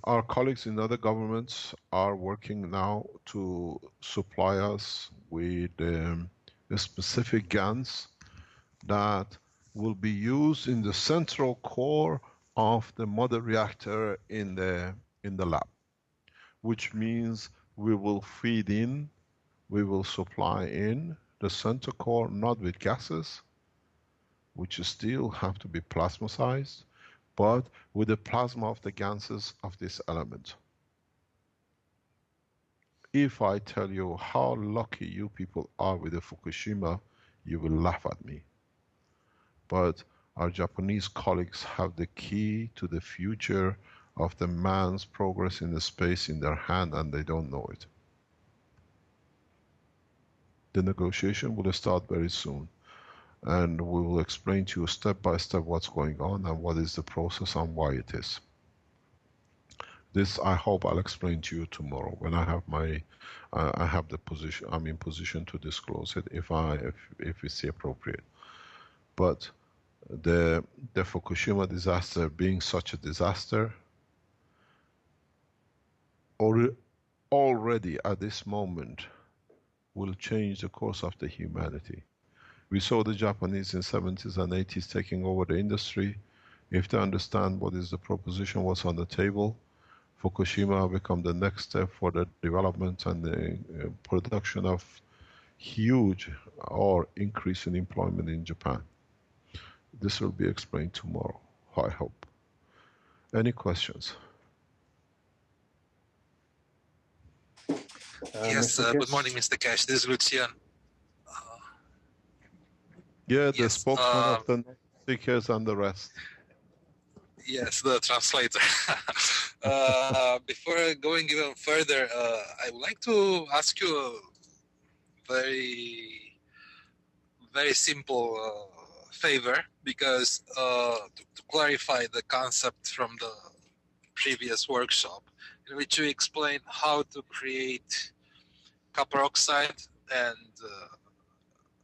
Our colleagues in other governments are working now to supply us with the specific GANs that will be used in the central core of the mother reactor in the lab, which means we will feed in, we will supply in the center core not with gases, which still have to be plasmacized, but with the plasma of the gases of this element. If I tell you how lucky you people are with the Fukushima, you will laugh at me. But our Japanese colleagues have the key to the future of the man's progress in the space in their hand, and they don't know it. The negotiation will start very soon, and we will explain to you step by step what's going on and what is the process and why it is. This I hope I'll explain to you tomorrow when I have my, I have the position. I'm in position to disclose it if it's appropriate. But the Fukushima disaster being such a disaster, already at this moment will change the course of the humanity. We saw the Japanese in 70s and 80s taking over the industry. If they understand what is the proposition, what's on the table, Fukushima will become the next step for the development and the production of huge or increase in employment in Japan. This will be explained tomorrow, I hope. Any questions? Yes, good morning, Mr. Keshe. This is Lucian. Yeah, the yes, spokesman of the speakers and the rest. Yes, the translator. Before going even further, I would like to ask you a very, very simple favor, because to clarify the concept from the previous workshop, in which you explained how to create copper oxide and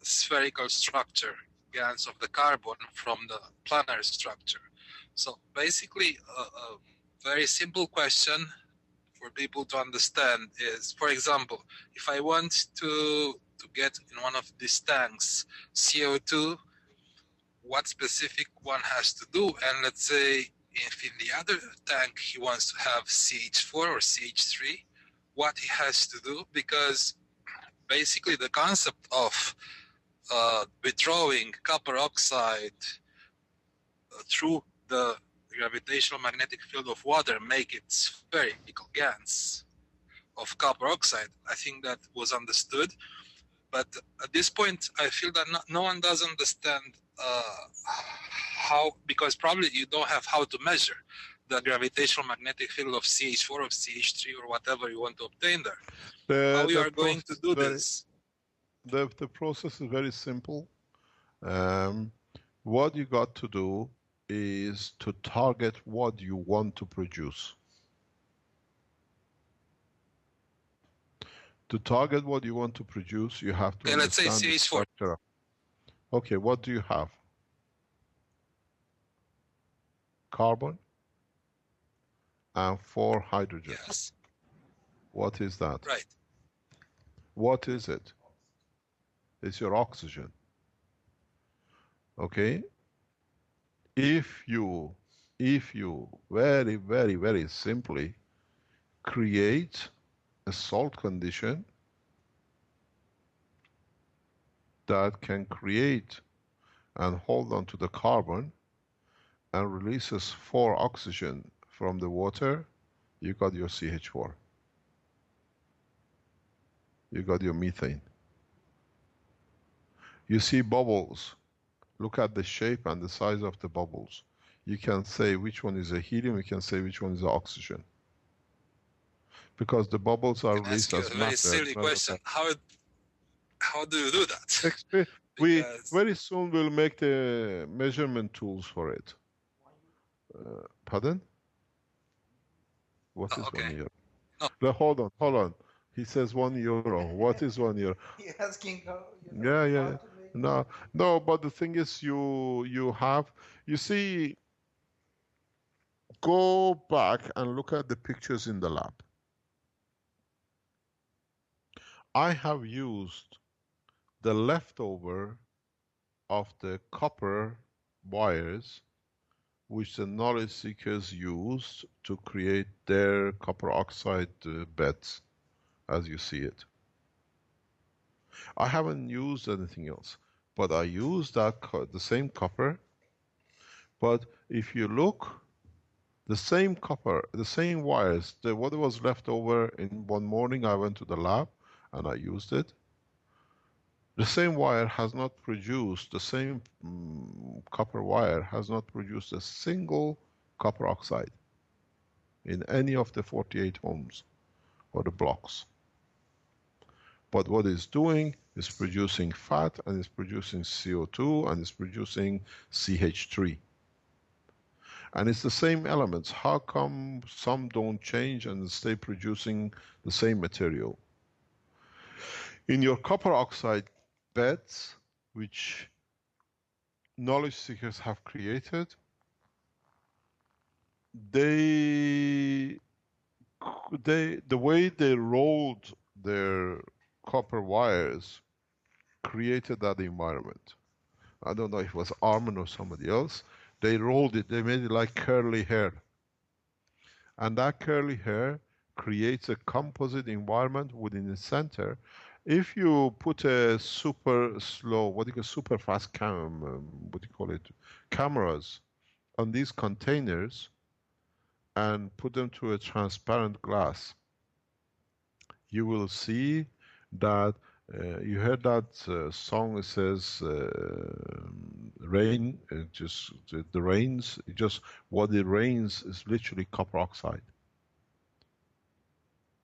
spherical structure GANs of the carbon from the planar structure. So basically, a very simple question for people to understand is, for example, if I want to get in one of these tanks CO2, what specific one has to do? And let's say if in the other tank he wants to have CH4 or CH3, what he has to do? Because basically the concept of withdrawing copper oxide through the gravitational magnetic field of water make it spherical GANs of copper oxide. I think that was understood. But at this point, I feel that no one does understand how, because probably you don't have how to measure the gravitational magnetic field of CH4 or CH3 or whatever you want to obtain there. How we are going to do this? The process is very simple. What you got to do is to target what you want to produce. To target what you want to produce, you have to understand let's say CH4. the structure. Okay, what do you have? Carbon and 4 hydrogen. Yes. What is that? Right. What is it? It's your oxygen. Okay? If you very, very, very simply create a salt condition that can create and hold on to the carbon and releases 4 oxygen from the water, you got your CH4. You got your methane. You see bubbles. Look at the shape and the size of the bubbles. You can say which one is a helium, you can say which one is a oxygen. Because the bubbles are released as matter. Very silly question. How do you do that? We very soon will make the measurement tools for it. Pardon? What is €1? No, hold on. He says €1. What is €1? He's asking how. Yeah. No, but the thing is, you see, go back and look at the pictures in the lab. I have used the leftover of the copper wires which the knowledge seekers used to create their copper oxide beds, as you see it. I haven't used anything else, but I used that the same copper. But if you look, the same copper, the same wires, what was left over in one morning, I went to the lab and I used it. The same wire has not produced, the same copper wire has not produced a single copper oxide in any of the 48 homes or the blocks. But what it's doing is producing fat, and it's producing CO2, and it's producing CH3. And it's the same elements. How come some don't change and stay producing the same material? In your copper oxide beds, which knowledge seekers have created, the way they rolled their copper wires created that environment. I don't know if it was Armin or somebody else. They rolled it, they made it like curly hair. And that curly hair creates a composite environment within the center. If you put a super slow, super fast cameras on these containers and put them through a transparent glass, you will see that you heard that song. It says rain, just the rains. Just what it rains is literally copper oxide.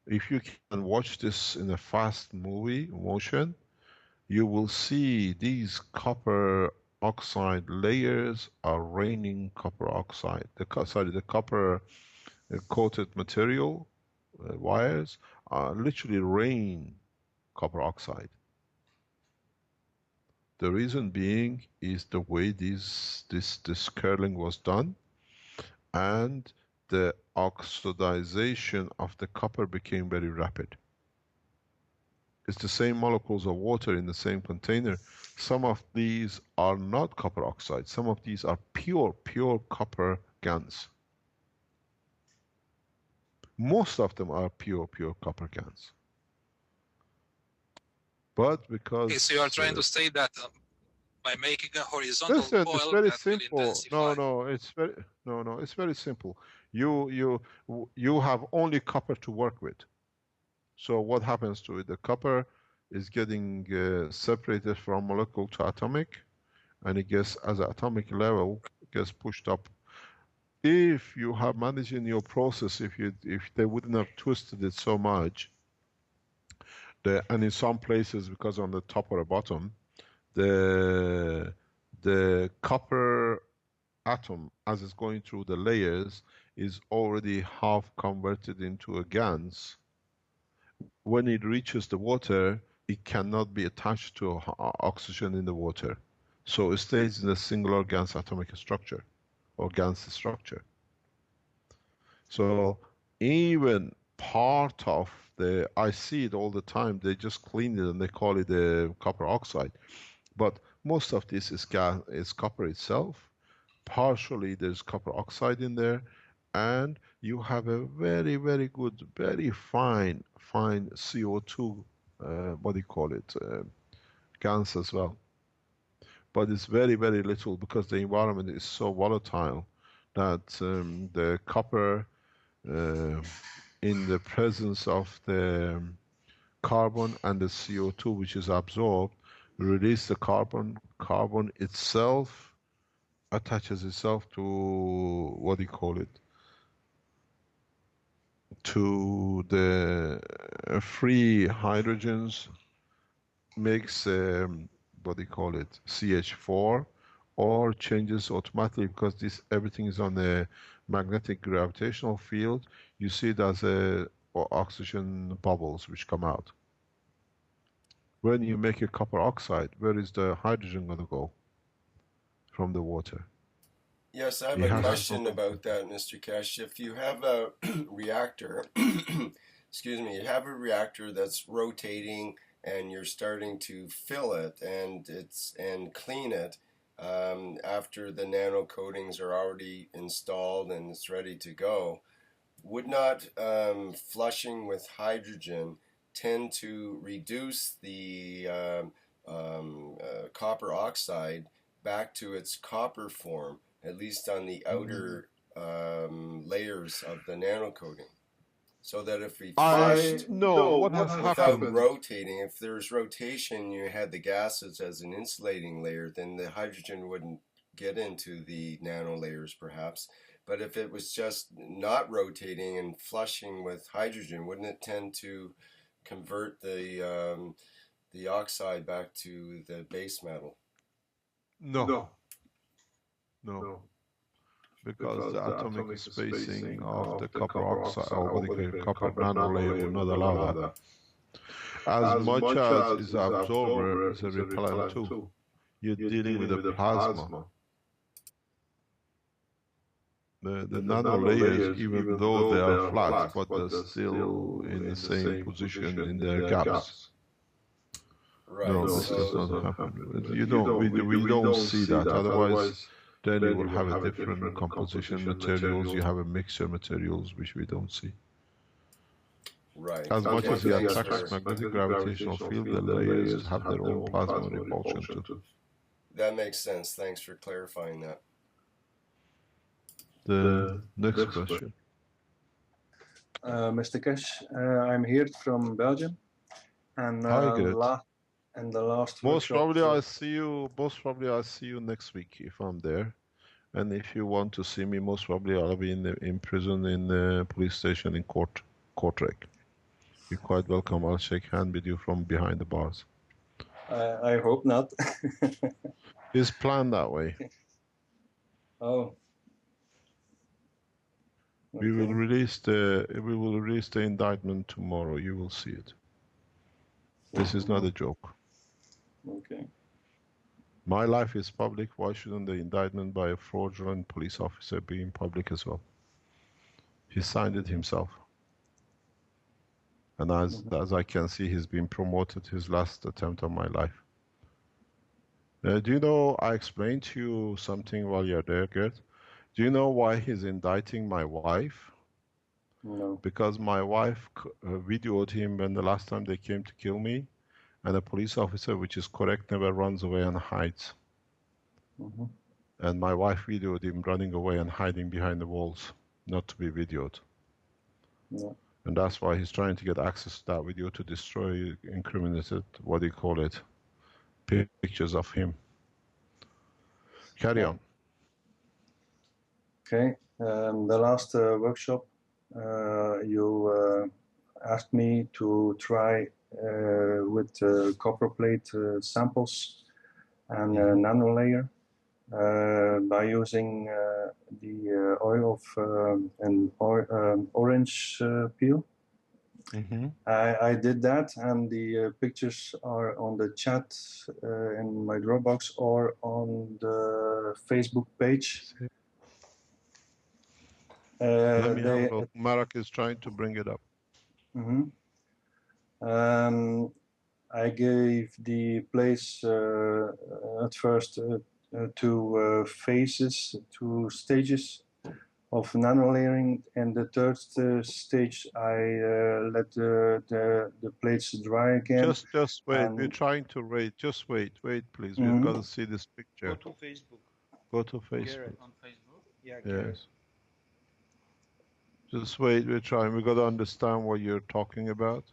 If you can watch this in a fast motion, you will see these copper oxide layers are raining copper oxide. The copper coated material wires are literally rain copper oxide. The reason being is the way this curling was done, and the oxidization of the copper became very rapid. It's the same molecules of water in the same container. Some of these are not copper oxide. Some of these are pure copper GaNs. Most of them are pure copper GaNs. But because... Okay, so you are trying to say that by making a horizontal listen, coil it's very that simple. will intensify... It's very simple. You have only copper to work with. So what happens to it? The copper is getting separated from molecule to atomic, and it gets, as an atomic level, gets pushed up. If you have managed in your process, if they wouldn't have twisted it so much, and in some places, because on the top or the bottom, the copper atom, as it's going through the layers, is already half converted into a GaNs. When it reaches the water, it cannot be attached to oxygen in the water. So it stays in a singular GaNs atomic structure, or GaNs structure. So even part of I see it all the time, they just clean it and they call it a copper oxide. But most of this is copper itself. Partially there's copper oxide in there, and you have a very good, very fine CO2, GaNs as well. But it's very little, because the environment is so volatile that the copper in the presence of the carbon and the CO2 which is absorbed, release the carbon itself attaches itself to to the free hydrogens, makes CH4, or changes automatically, because everything is on a magnetic gravitational field. You see it as oxygen bubbles which come out. When you make a copper oxide, where is the hydrogen going to go from the water? Yes, I have a question about that, Mr. Keshe. If you have a reactor, excuse me, you have a reactor that's rotating and you're starting to fill it and clean it after the nano coatings are already installed and it's ready to go, would not flushing with hydrogen tend to reduce the copper oxide back to its copper form, at least on the outer layers of the nano coating. So that if we flushed what has without happened? rotating, if there's rotation, you had the gases as an insulating layer, then the hydrogen wouldn't get into the nano layers perhaps. But if it was just not rotating and flushing with hydrogen, wouldn't it tend to convert the oxide back to the base metal? No. Because the atomic spacing of the copper oxide, or what they call copper nanolayer, will not allow that. As much as is an absorber, is a repellent too. You're dealing with a plasma. The nano layers, even though they are flat, but they're still in the same position in their gaps. Right. No, this does not happen. You don't. We don't see that. Otherwise, then you will have a different composition materials. You have a mixture materials which we don't see. Right. As much as it attracts magnetic gravitational field, the layers have their own plasma repulsion too. That makes sense. Thanks for clarifying that. The next question. Mr. Keshe, I'm here from Belgium, and Hi, good. and the last Most workshop, probably I see you next week if I'm there. And if you want to see me, most probably I'll be in prison in the police station in Kortrijk. You're quite welcome. I'll shake hand with you from behind the bars. I hope not. It's planned that way. Oh. Okay. We will release the indictment tomorrow. You will see it. This is not a joke. Okay. My life is public. Why shouldn't the indictment by a fraudulent police officer be in public as well? He signed it himself. And as I can see, he's been promoted his last attempt on my life. Do you know, I explained to you something while you're there, Gert. Do you know why he's indicting my wife? No. Because my wife videoed him when the last time they came to kill me, and a police officer, which is correct, never runs away and hides. And my wife videoed him running away and hiding behind the walls, not to be videoed. No. And that's why he's trying to get access to that video to destroy incriminated, what do you call it, pictures of him. Carry on. Okay. The last workshop, you asked me to try with copper plate samples and nano layer by using the oil of an orange peel. I did that, and the pictures are on the chat in my Dropbox or on the Facebook page. Let me have a look. Marek is trying to bring it up. I gave the place at first two phases, two stages of nano layering, and the third stage I let the plates dry again. Just wait. We're trying to wait. Just wait, please. We've got to see this picture. Go to Facebook. Go to Facebook. Garrett on Facebook. Yeah, yes. Just wait. We're trying. We've got to understand what you're talking about.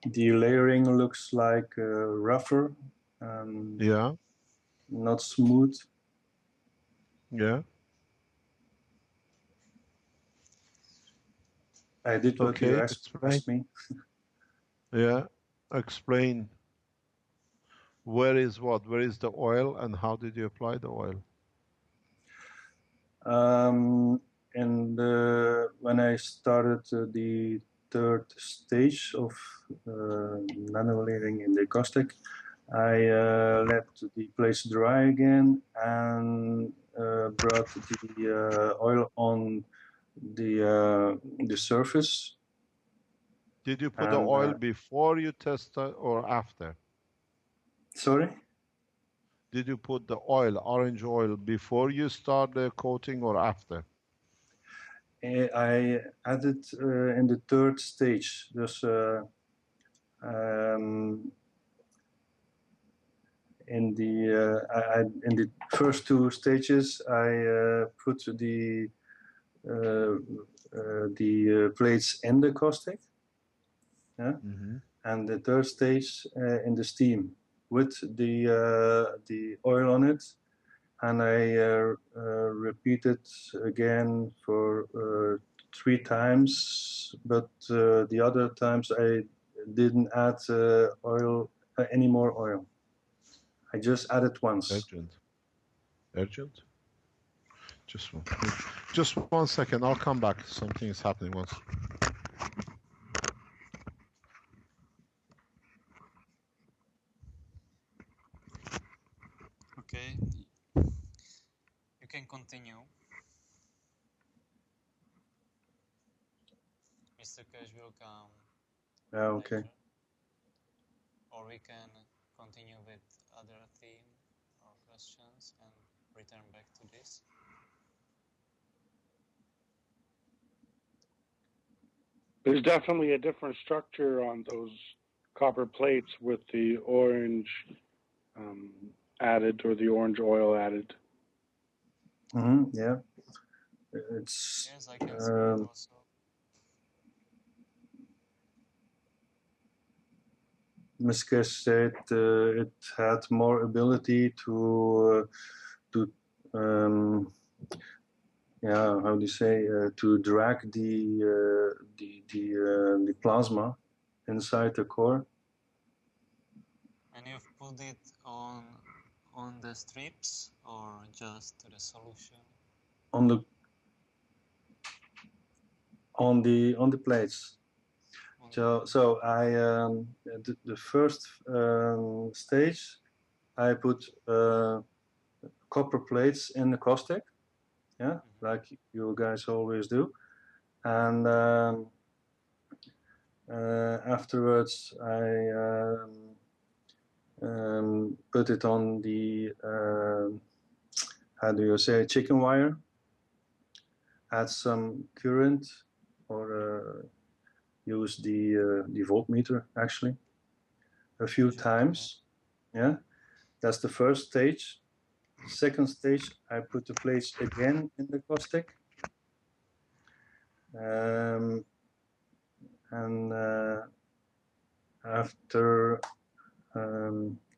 The layering looks like rougher, yeah, not smooth. Yeah. I did what you asked me. Yeah, explain. Where is what? Where is the oil, and how did you apply the oil? And when I started the third stage of nano layering in the caustic, I let the place dry again and brought the oil on the surface. Did you put the oil before you tested or after? Sorry? Did you put the oil, orange oil, before you start the coating or after? I added in the third stage. Dus in the first two stages, I put the plates in the caustic, yeah, and the third stage in the steam with the oil on it, and I repeated again for 3 times, but the other times I didn't add oil, any more oil. I just added once. Urgent. Urgent? Just one second. I'll come back. Something is happening once. Okay, you can continue. Mr. Keshe will come. Okay. Later. Or we can continue with other theme or questions and return back to this. There's definitely a different structure on those copper plates with the orange added, or the orange oil added. Yeah, it's. Yes, I can see it also. Ms. Keshe said it had more ability to yeah, how do you say, to drag the plasma inside the core. And you've put it on the strips or just the solution? On the plates. So I the first stage I put copper plates in the caustic, yeah, like you guys always do, and afterwards I put it on the how do you say, chicken wire, add some current, or use the voltmeter actually a few times. Yeah, that's the first stage. Second stage, I put the plates again in the caustic, and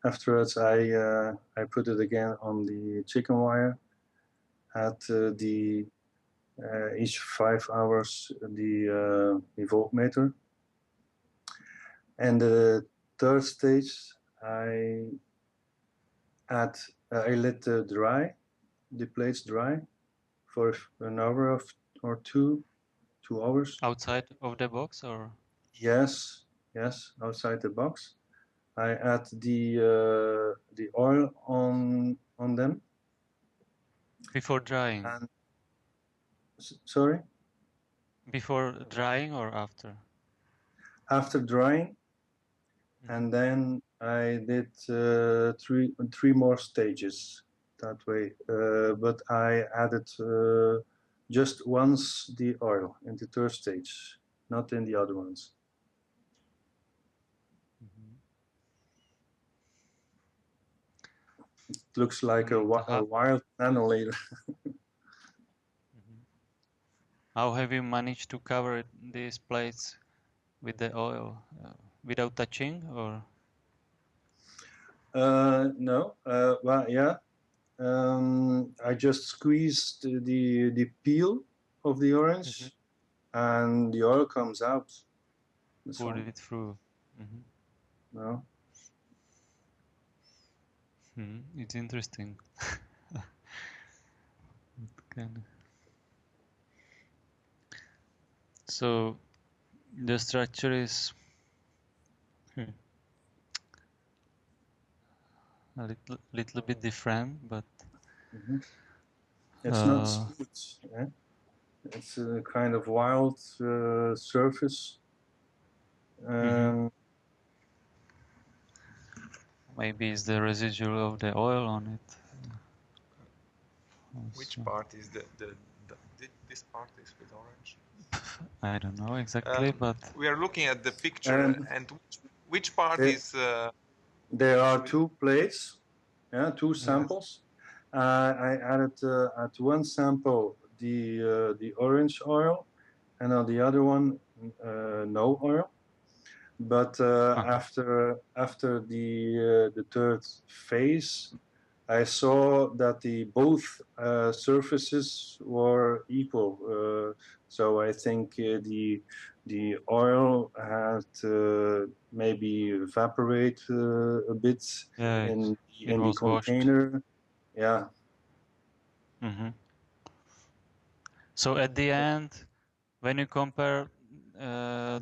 afterwards I put it again on the chicken wire at the each 5 hours the voltmeter. And the third stage, I let dry the plates dry for an hour or 2 hours. Outside of the box, or? Yes, outside the box. I add the oil on them. Before drying. Sorry? Before drying or after? After drying, and then I did three more stages that way. But I added just once the oil in the third stage, not in the other ones. It looks like a wild nano layer. How have you managed to cover these plates with the oil without touching, or? No. Well, yeah. I just squeezed the peel of the orange, and the oil comes out. Pull it through. No. It's interesting. So the structure is a little bit different, but it's not smooth. Yeah? It's a kind of wild surface. Maybe it's the residual of the oil on it. Which Also, part is this part is with orange? I don't know exactly, but We are looking at the picture, and which part is? There are two plates, two samples. I added at one sample the orange oil, and on the other one no oil. But after the third phase, I saw that both surfaces were equal. So I think the oil had maybe evaporate a bit in the container. Washed. Yeah. Mm-hmm. So at the end, when you compare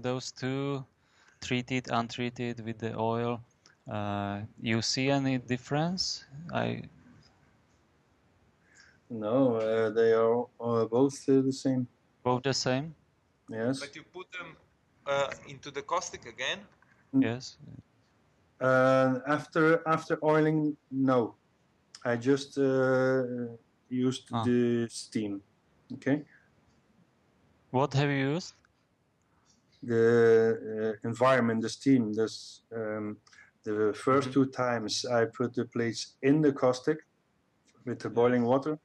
those two, treated, untreated with the oil, you see any difference? No, they are both the same. Both the same? Yes. But you put them into the caustic again? Yes. After oiling, no. I just used the steam. Okay. What have you used? The environment, the steam. This the first two times I put the plates in the caustic with the boiling water,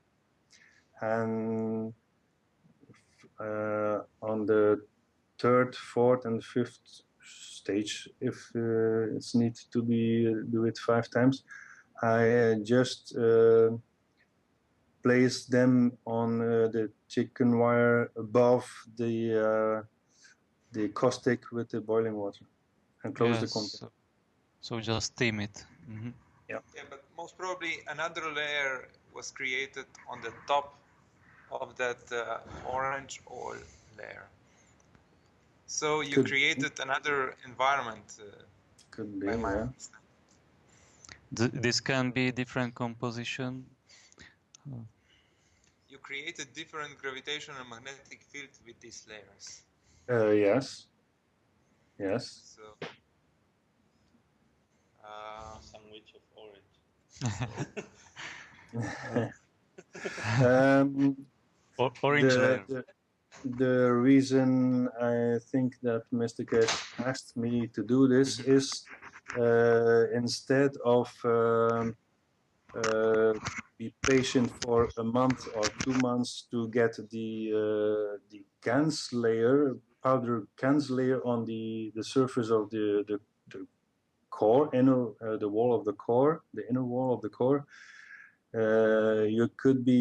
and on the third, fourth, and fifth stage, if it's need to be do it 5 times, I just place them on the chicken wire above the caustic with the boiling water and close the container. So just steam it. Mm-hmm. Yeah. Yeah, but most probably another layer was created on the top of that orange oil layer. So you created another environment. Could be, yeah. This can be different composition. You created different gravitational and magnetic field with these layers. Yes. Yes. So, sandwich of orange. Orange layer. The reason I think that Mr. Keshe asked me to do this is instead of be patient for a month or 2 months to get the GANS layer, powder GANS layer on the surface of the core, the wall of the core, the inner wall of the core. You could be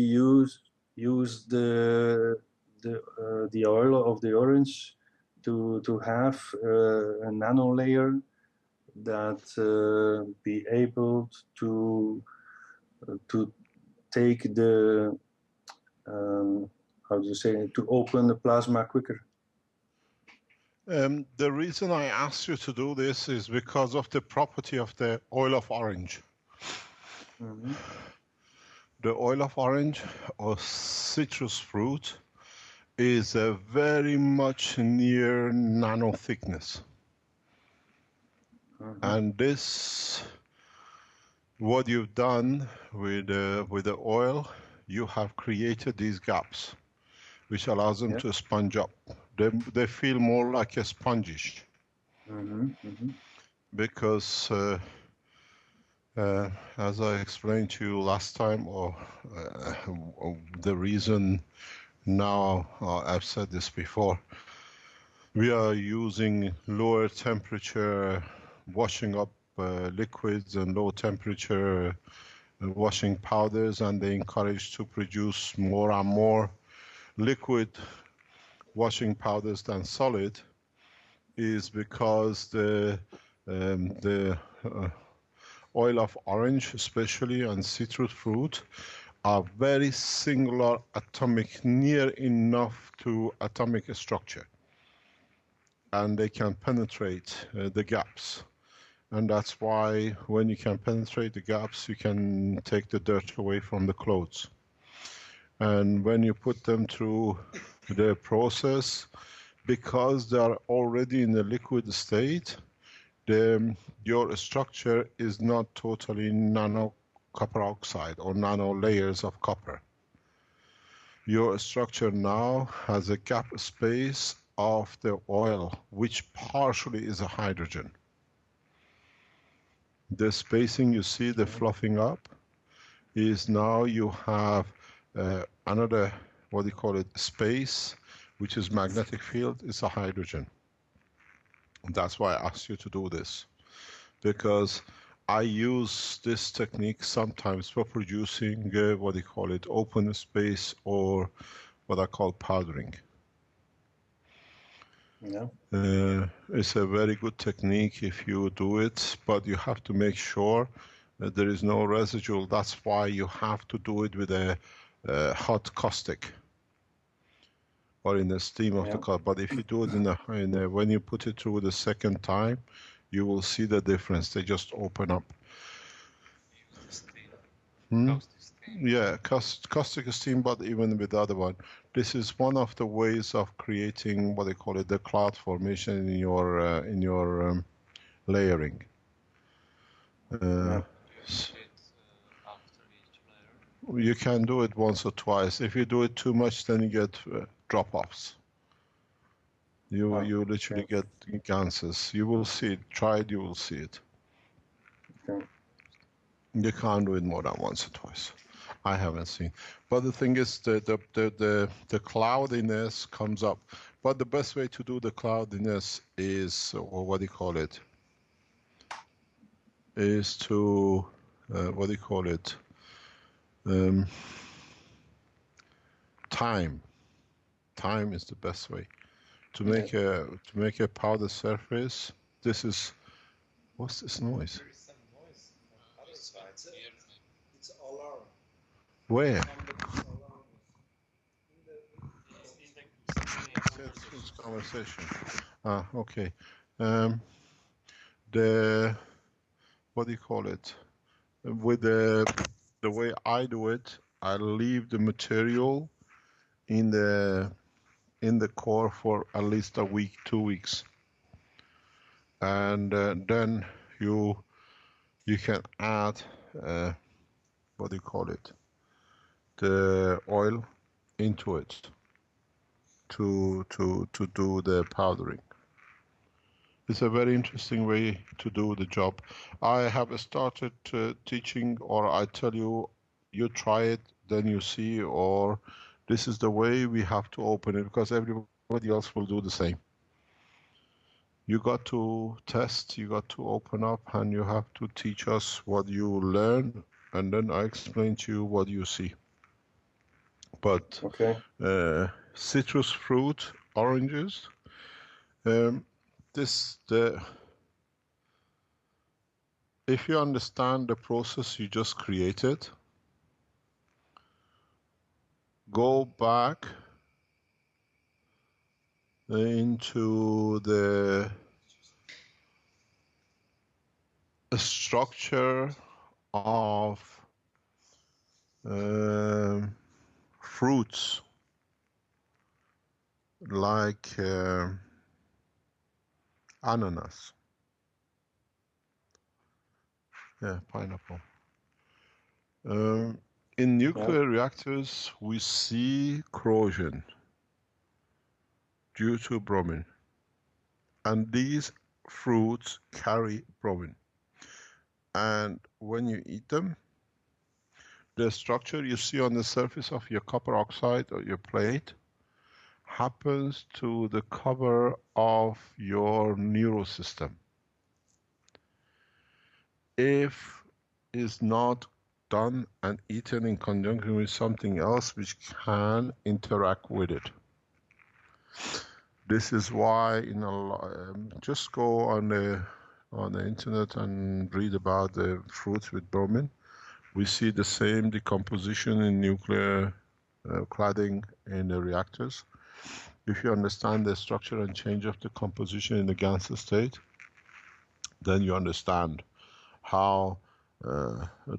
use the oil of the orange to have a nano layer that be able to take the how do you say, to open the plasma quicker. The reason I asked you to do this is because of the property of the oil of orange. Mm-hmm. The oil of orange or citrus fruit is a very much near nano thickness. Mm-hmm. And this, what you've done with the oil, you have created these gaps, which allows them to sponge up. They feel more like a spongish. Mm-hmm. Mm-hmm. Because as I explained to you last time, or the reason now, I've said this before, we are using lower temperature washing up liquids and low temperature washing powders, and they encourage to produce more and more liquid washing powders than solid, is because the oil of orange, especially, and citrus fruit are very singular atomic, near enough to atomic structure, and they can penetrate the gaps. And that's why when you can penetrate the gaps, you can take the dirt away from the clothes. And when you put them through the process, because they are already in the liquid state, your structure is not totally nano copper oxide or nano layers of copper. Your structure now has a gap space of the oil, which partially is a hydrogen. The spacing you see, the fluffing up, is now you have another, what do you call it, space, which is magnetic field, is a hydrogen. That's why I asked you to do this, because I use this technique sometimes for producing, what do you call it, open space, or what I call powdering. Yeah. It's a very good technique if you do it, but you have to make sure that there is no residual. That's why you have to do it with a hot caustic or in the steam of the car. But if you do it in a, when you put it through the second time, you will see the difference. They just open up. Yeah, caustic steam, but even with the other one. This is one of the ways of creating what they call it, the cloud formation in your layering. You can do it once or twice. If you do it too much, then you get drop-offs. You literally get ganses. You will see it. Try it, you will see it. Okay. You can't do it more than once or twice. I haven't seen. But the thing is, the cloudiness comes up. But the best way to do the cloudiness is, or what do you call it, is to, what do you call it, time. Time is the best way to make a powder surface. This is, what's this noise? There is some noise on other sides. It's alarm. Where? It's Conversation. Ah, okay. What do you call it? With the way I do it, I leave the material in the core for at least a week, 2 weeks, and then you can add what do you call it, the oil into it to do the powdering. It's a very interesting way to do the job. I have started teaching, or I tell you, you try it, then you see, or this is the way we have to open it, because everybody else will do the same. You got to test, you got to open up, and you have to teach us what you learn, and then I explain to you what you see. But citrus fruit, oranges, if you understand the process you just created, go back into the structure of fruits like ananas. Yeah, pineapple. In nuclear reactors, we see corrosion due to bromine. And these fruits carry bromine. And when you eat them, the structure you see on the surface of your copper oxide or your plate happens to the cover of your neurosystem. If is not done and eaten in conjunction with something else which can interact with it. This is why just go on the internet and read about the fruits with bromine. We see the same decomposition in nuclear cladding in the reactors. If you understand the structure and change of the composition in the gaseous state, then you understand how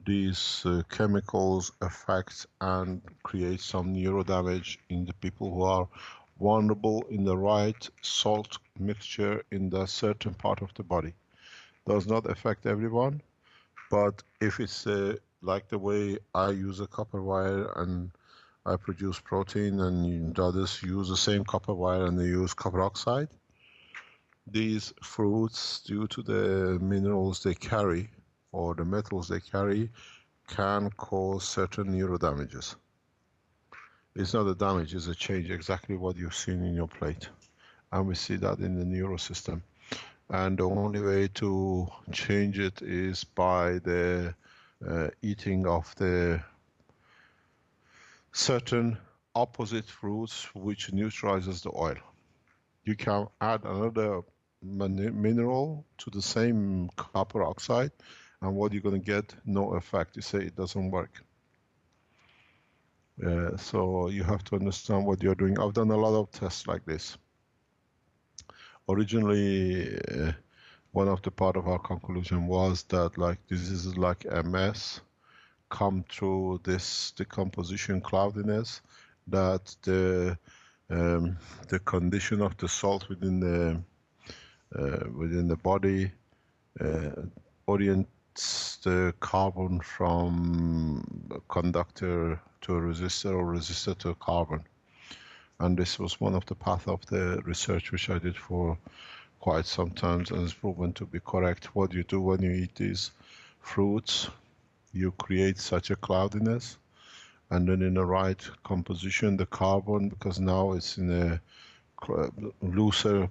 these chemicals affect and create some neuro damage in the people who are vulnerable in the right salt mixture in the certain part of the body. Does not affect everyone, but if it's like the way I use a copper wire and I produce protein and the others use the same copper wire and they use copper oxide, these fruits, due to the minerals they carry or the metals they carry, can cause certain neurodamages. It's not a damage, it's a change, exactly what you've seen in your plate. And we see that in the neurosystem. And the only way to change it is by the eating of the certain opposite fruits which neutralizes the oil. You can add another mineral to the same copper oxide, and what you're going to get, no effect. You say it doesn't work. So you have to understand what you're doing. I've done a lot of tests like this. Originally, one of the part of our conclusion was that like diseases like MS come through this decomposition cloudiness, that the condition of the salt within the body orients the carbon from a conductor to a resistor or resistor to a carbon. And this was one of the path of the research which I did for quite some time, and it's proven to be correct. What you do when you eat these fruits, you create such a cloudiness, and then in the right composition, the carbon, because now it's in a looser,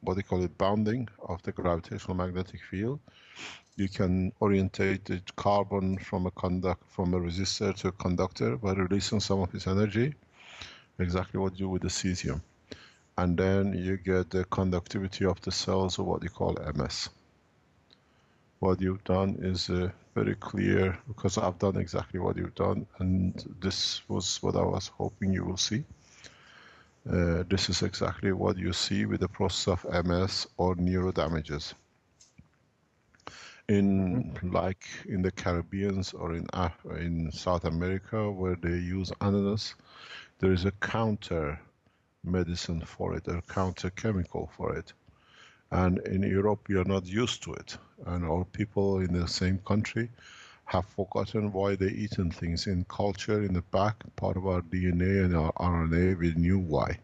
what they call it, bounding of the gravitational magnetic field, you can orientate the carbon from a resistor to a conductor by releasing some of its energy, exactly what you do with the cesium. And then you get the conductivity of the cells, or what you call MS. What you've done is very clear, because I've done exactly what you've done, and this was what I was hoping you will see. This is exactly what you see with the process of MS or neurodamages. Like in the Caribbean or in South America, where they use ananas, there is a counter medicine for it, a counter chemical for it. And in Europe, we are not used to it. And our people in the same country have forgotten why they eaten things. In culture, in the back part of our DNA and our RNA, we knew why.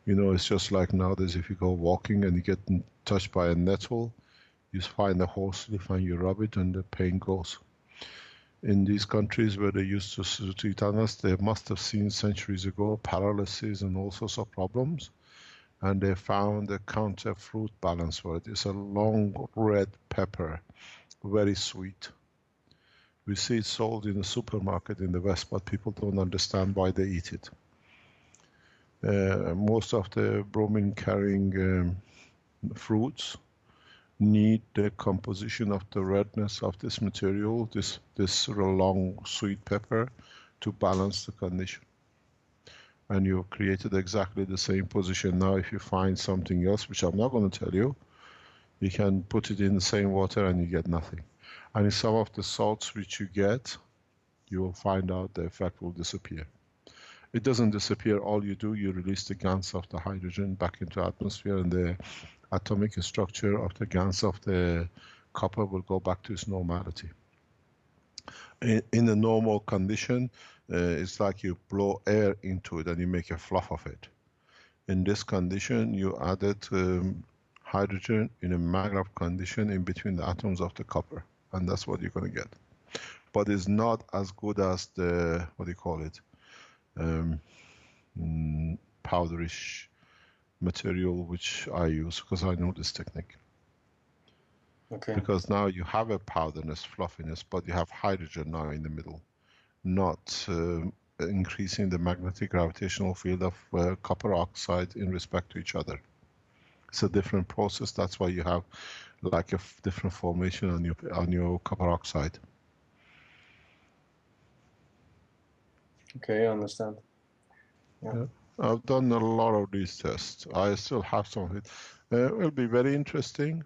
You know, it's just like nowadays, if you go walking and you get touched by a nettle, you find a horse leaf and you rub it and the pain goes. In these countries where they used to eat ananas, they must have seen centuries ago paralysis and all sorts of problems. And they found a counter fruit balance for it. It's a long red pepper, very sweet. We see it sold in the supermarket in the West, but people don't understand why they eat it. Most of the bromine-carrying fruits need the composition of the redness of this material, this long sweet pepper, to balance the condition. And you've created exactly the same position. Now if you find something else, which I'm not going to tell you, you can put it in the same water and you get nothing. And in some of the salts which you get, you will find out the effect will disappear. It doesn't disappear. All you do, you release the GANs of the hydrogen back into the atmosphere, and the atomic structure of the GANs of the copper will go back to its normality. In a normal condition, it's like you blow air into it and you make a fluff of it. In this condition, you added hydrogen in a maglev condition in between the atoms of the copper, and that's what you're going to get. But it's not as good as the, what do you call it, powderish material which I use, because I know this technique. Okay. Because now you have a powderness, fluffiness, but you have hydrogen now in the middle, not increasing the magnetic gravitational field of copper oxide in respect to each other. It's a different process. That's why you have like a different formation on your copper oxide. Okay, I understand. Yeah. I've done a lot of these tests. I still have some of it. It will be very interesting.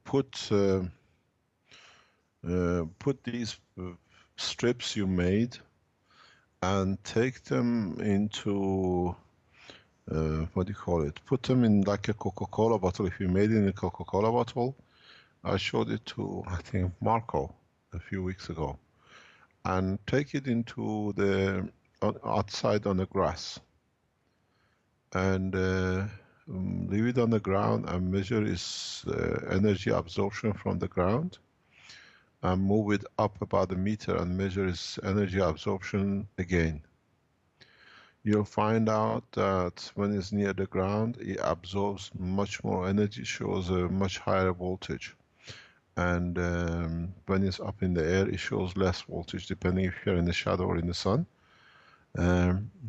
Put these strips you made and take them into what do you call it? Put them in like a Coca-Cola bottle. If you made it in a Coca-Cola bottle, I showed it to, I think, Marco a few weeks ago. And take it into the outside on the grass and leave it on the ground and measure its energy absorption from the ground, and move it up about a meter and measure its energy absorption again. You'll find out that when it's near the ground, it absorbs much more energy, shows a much higher voltage. And when it's up in the air, it shows less voltage, depending if you're in the shadow or in the sun.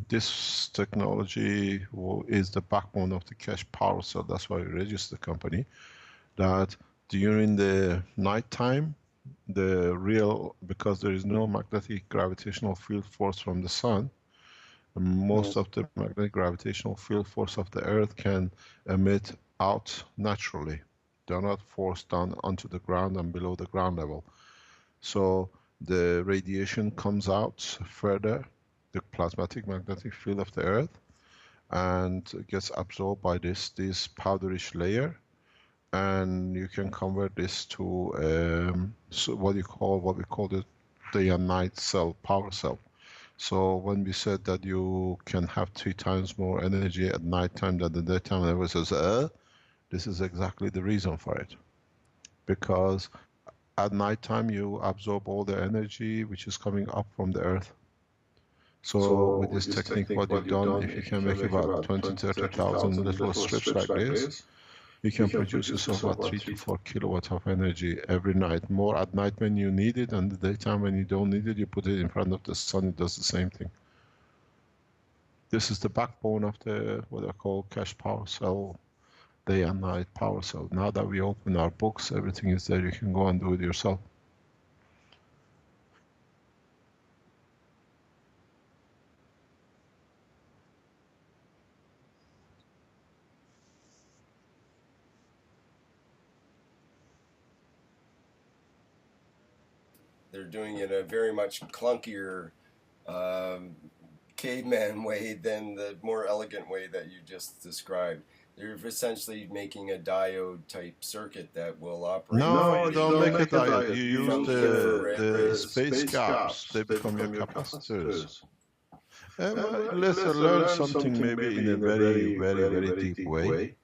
This technology is the backbone of the Keshe power cell. That's why we registered the company. That during the night time, because there is no magnetic gravitational field force from the sun, most of the magnetic gravitational field force of the Earth can emit out naturally. They're not forced down onto the ground and below the ground level. So the radiation comes out further, the plasmatic magnetic field of the Earth, and gets absorbed by this powderish layer, and you can convert this to what we call the day and night cell, power cell. So when we said that you can have 3 times more energy at night time than the daytime, everyone says, this is exactly the reason for it. Because at night time you absorb all the energy which is coming up from the Earth. So with this technique, what you've done, if you can make about 20,000-30,000 little strips like this, you can produce yourself about 3 to 4 kilowatts of energy every night. More at night when you need it, and the daytime when you don't need it, you put it in front of the sun, it does the same thing. This is the backbone of the what I call Keshe power cell, day and night power cell. Now that we open our books, everything is there. You can go and do it yourself. They're doing it a very much clunkier caveman way than the more elegant way that you just described. They're essentially making a diode type circuit that will operate. No, you don't make a diode. You use the space gaps. They become your capacitors. Let's learn something maybe in a very, very, very deep way.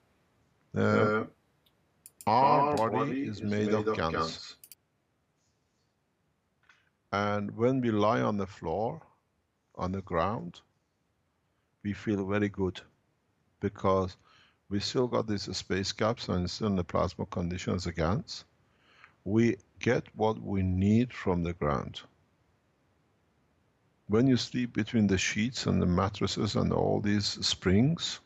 Our body is made of GaNs. And when we lie on the floor, on the ground, we feel very good because we still got these space gaps and still in the plasma conditions as GaNs. We get what we need from the ground. When you sleep between the sheets and the mattresses and all these springs,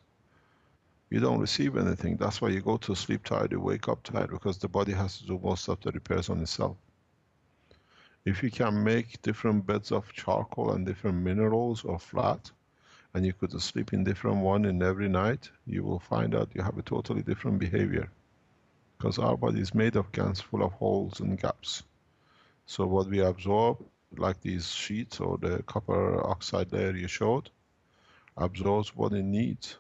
you don't receive anything. That's why you go to sleep tired, you wake up tired, because the body has to do most of the repairs on itself. If you can make different beds of charcoal and different minerals or flat, and you could sleep in different one in every night, you will find out you have a totally different behavior. Because our body is made of GaNs full of holes and gaps. So what we absorb, like these sheets or the copper oxide layer you showed, absorbs what it needs.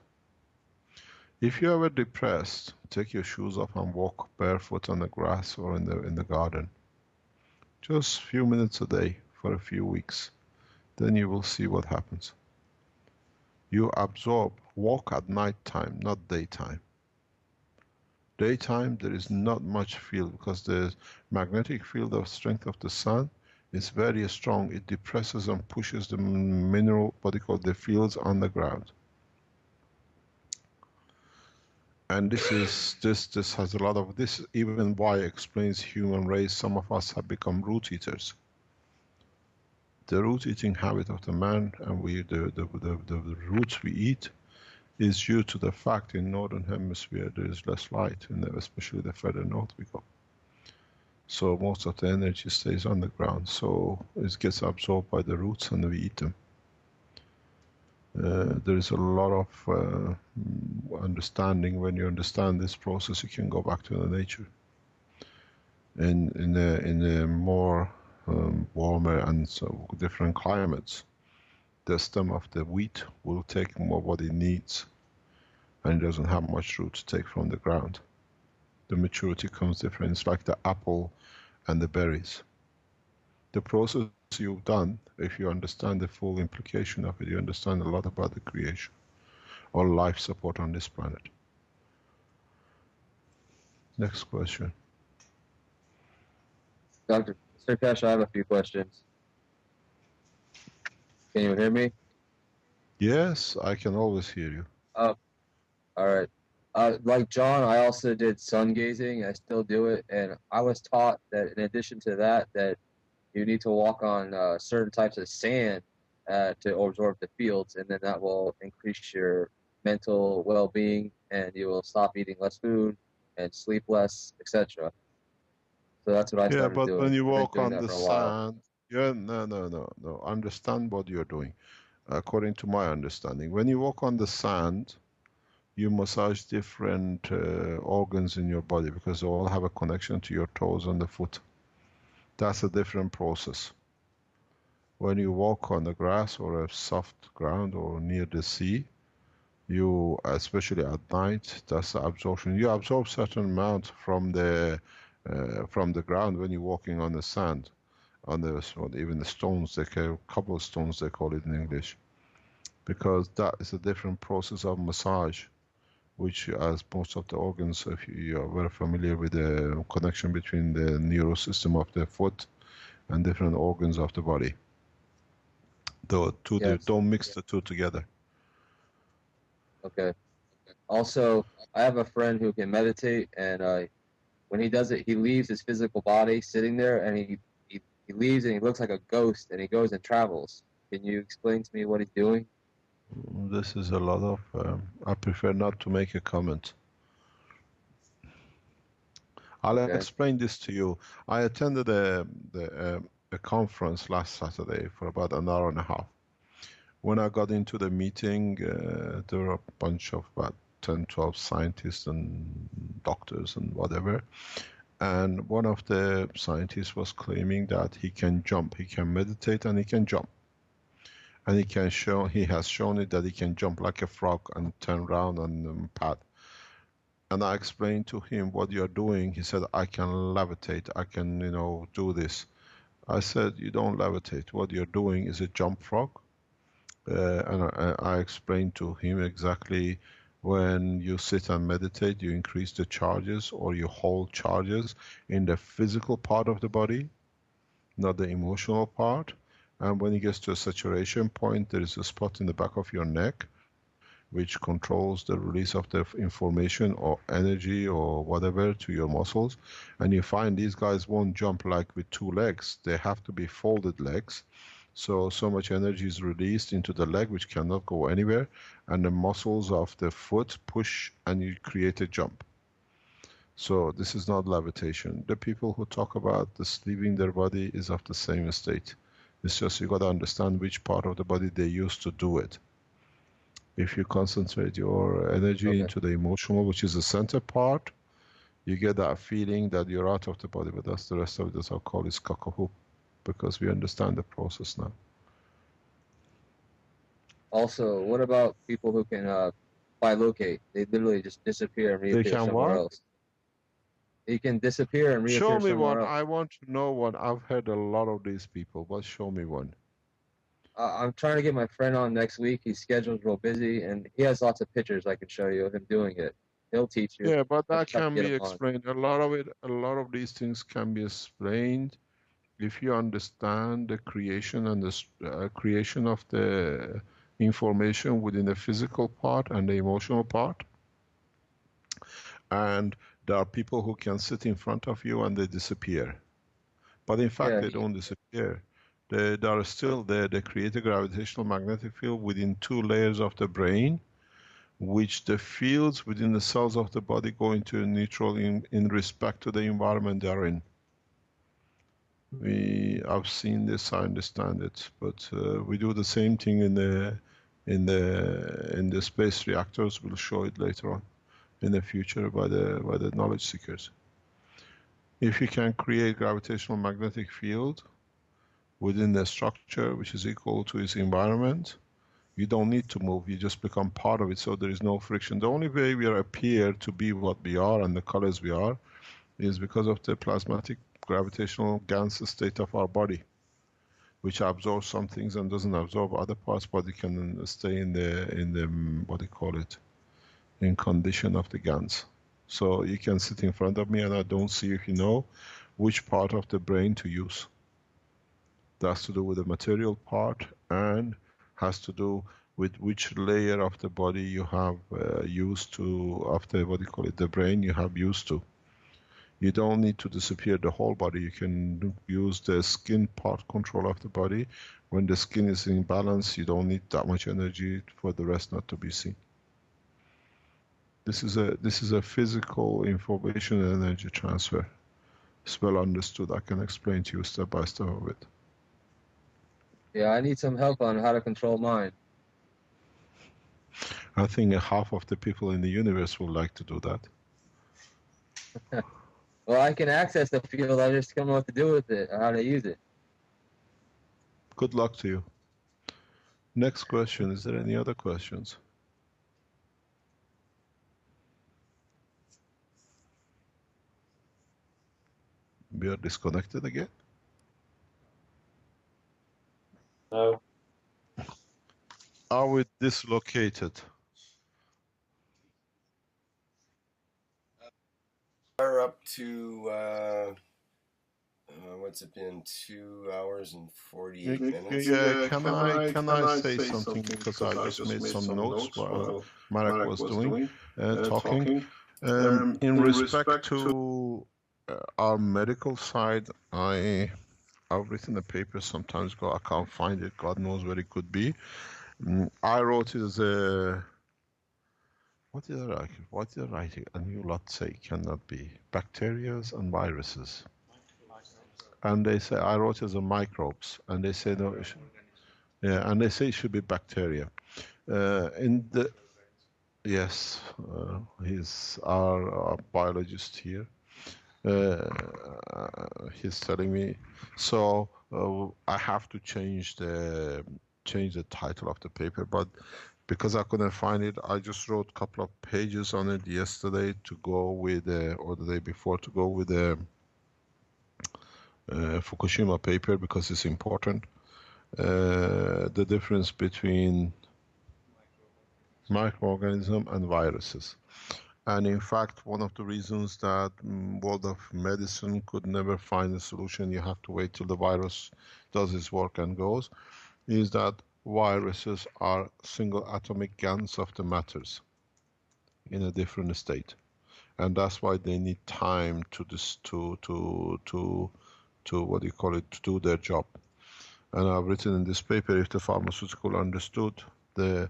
If you're ever depressed, take your shoes off and walk barefoot on the grass or in the garden. Just a few minutes a day for a few weeks. Then you will see what happens. You absorb, walk at night time, not daytime. Daytime, there is not much field because the magnetic field of strength of the sun is very strong. It depresses and pushes the mineral, what they call the fields on the ground. And this has a lot of, this even why explains human race. Some of us have become root eaters. The root eating habit of the man, and the roots we eat, is due to the fact in northern hemisphere there is less light, and especially the further north we go. So most of the energy stays on the ground, so it gets absorbed by the roots and we eat them. There is a lot of understanding. When you understand this process, you can go back to the nature. In a more warmer and so different climates, the stem of the wheat will take more what it needs. and it doesn't have much root to take from the ground. The maturity comes different. It's like the apple and the berries. The process you've done, if you understand the full implication of it, you understand a lot about the creation or life support on this planet. Next question. Dr. Keshe, I have a few questions. Can you hear me? Yes, I can always hear you. Oh, all right. Like John, I also did sun gazing. I still do it, and I was taught that in addition to that, that you need to walk on certain types of sand to absorb the fields, and then that will increase your mental well-being, and you will stop eating less food and sleep less, etc. So that's what I Yeah, started but when doing. you I've been walk doing on that the for a while. sand, yeah, no. Understand what you're doing. According to my understanding, when you walk on the sand, you massage different organs in your body because they all have a connection to your toes and the foot. That's a different process. When you walk on the grass or a soft ground or near the sea, you, especially at night, that's the absorption. You absorb certain amount from the ground when you're walking on the sand, on the even the stones. They call cobblestones, they call it in English, because that is a different process of massage, which, as most of the organs, if you are very familiar with the connection between the neural system of the foot and different organs of the body. Yes. Don't mix the two together. Okay. Also, I have a friend who can meditate, and when he does it, he leaves his physical body sitting there, and he leaves and he looks like a ghost, and he goes and travels. Can you explain to me what he's doing? This is a lot of. I prefer not to make a comment. I'll explain this to you. I attended a conference last Saturday for about an hour and a half. When I got into the meeting, there were a bunch of about 10, 12 scientists and doctors and whatever. And one of the scientists was claiming that he can jump, he can meditate and he can jump. And he has shown it that he can jump like a frog and turn around and pad. And I explained to him what you're doing. He said, I can levitate, I can, do this. I said, you don't levitate. What you're doing is a jump frog. And I explained to him exactly when you sit and meditate, you increase the charges or you hold charges in the physical part of the body, not the emotional part. And when it gets to a saturation point, there is a spot in the back of your neck which controls the release of the information or energy or whatever to your muscles. And you find these guys won't jump like with two legs. They have to be folded legs. So much energy is released into the leg which cannot go anywhere, and the muscles of the foot push and you create a jump. So this is not levitation. The people who talk about this leaving their body is of the same state. It's just you got to understand which part of the body they use to do it. If you concentrate your energy into the emotional, which is the center part, you get that feeling that you're out of the body, but that's the rest of it. That's our call is kakahu, because we understand the process now. Also, what about people who can bilocate? They literally just disappear and reappear somewhere else. They can disappear and reappear somewhere else. Show me one. I want to know one. I've heard a lot of these people, but show me one. I'm trying to get my friend on next week. His schedule's real busy, and he has lots of pictures I can show you of him doing it. He'll teach you. Yeah, but that can be explained. A lot of these things can be explained if you understand the creation and the creation of the information within the physical part and the emotional part. And there are people who can sit in front of you and they disappear. But in fact, they don't disappear. They are still there. They create a gravitational magnetic field within 2 layers of the brain, which the fields within the cells of the body go into neutral in respect to the environment they are in. I've seen this, I understand it, but we do the same thing in the space reactors. We'll show it later on in the future by the knowledge seekers. If you can create gravitational magnetic field within the structure which is equal to its environment, You don't need to move, you just become part of it, so there is no friction. The only way we appear to be what we are and the colors we are is because of the plasmatic gravitational GANS state of our body, which absorbs some things and doesn't absorb other parts, but it can stay in the what do you call it, in condition of the GANS. So you can sit in front of me and I don't see if you know which part of the brain to use. That's to do with the material part and has to do with which layer of the body you have used to, of the, what do you call it, the brain you have used to. You don't need to disappear the whole body. You can use the skin part control of the body. When the skin is in balance, you don't need that much energy for the rest not to be seen. This is a physical information and energy transfer. It's well understood. I can explain to you step by step of it. Yeah, I need some help on how to control mine. I think half of the people in the universe would like to do that. Well, I can access the field. I just don't know what to do with it or how to use it. Good luck to you. Next question. Is there any other questions? We are disconnected again? No. Are we dislocated? We're up to, what's it been, 2 hours and 48 minutes? Can I say something, because I just made some notes while Marek was talking. In respect to our medical side, I've written a paper sometimes ago. I can't find it. God knows where it could be. I wrote it as a... What did I write? And you lot say cannot be. Bacterias and viruses. And they say, I wrote it as a microbes. And they say, no, yeah, and they say it should be bacteria. Yes, he's our biologist here. He's telling me. So I have to change the title of the paper, but because I couldn't find it, I just wrote a couple of pages on it yesterday to go with, or the day before, to go with the Fukushima paper, because it's important. The difference between microorganism and viruses. And in fact, one of the reasons that world of medicine could never find a solution, you have to wait till the virus does its work and goes, is that viruses are single atomic GANs of the matters in a different state. And that's why they need time to what do you call it, to do their job. And I've written in this paper, if the pharmaceutical understood the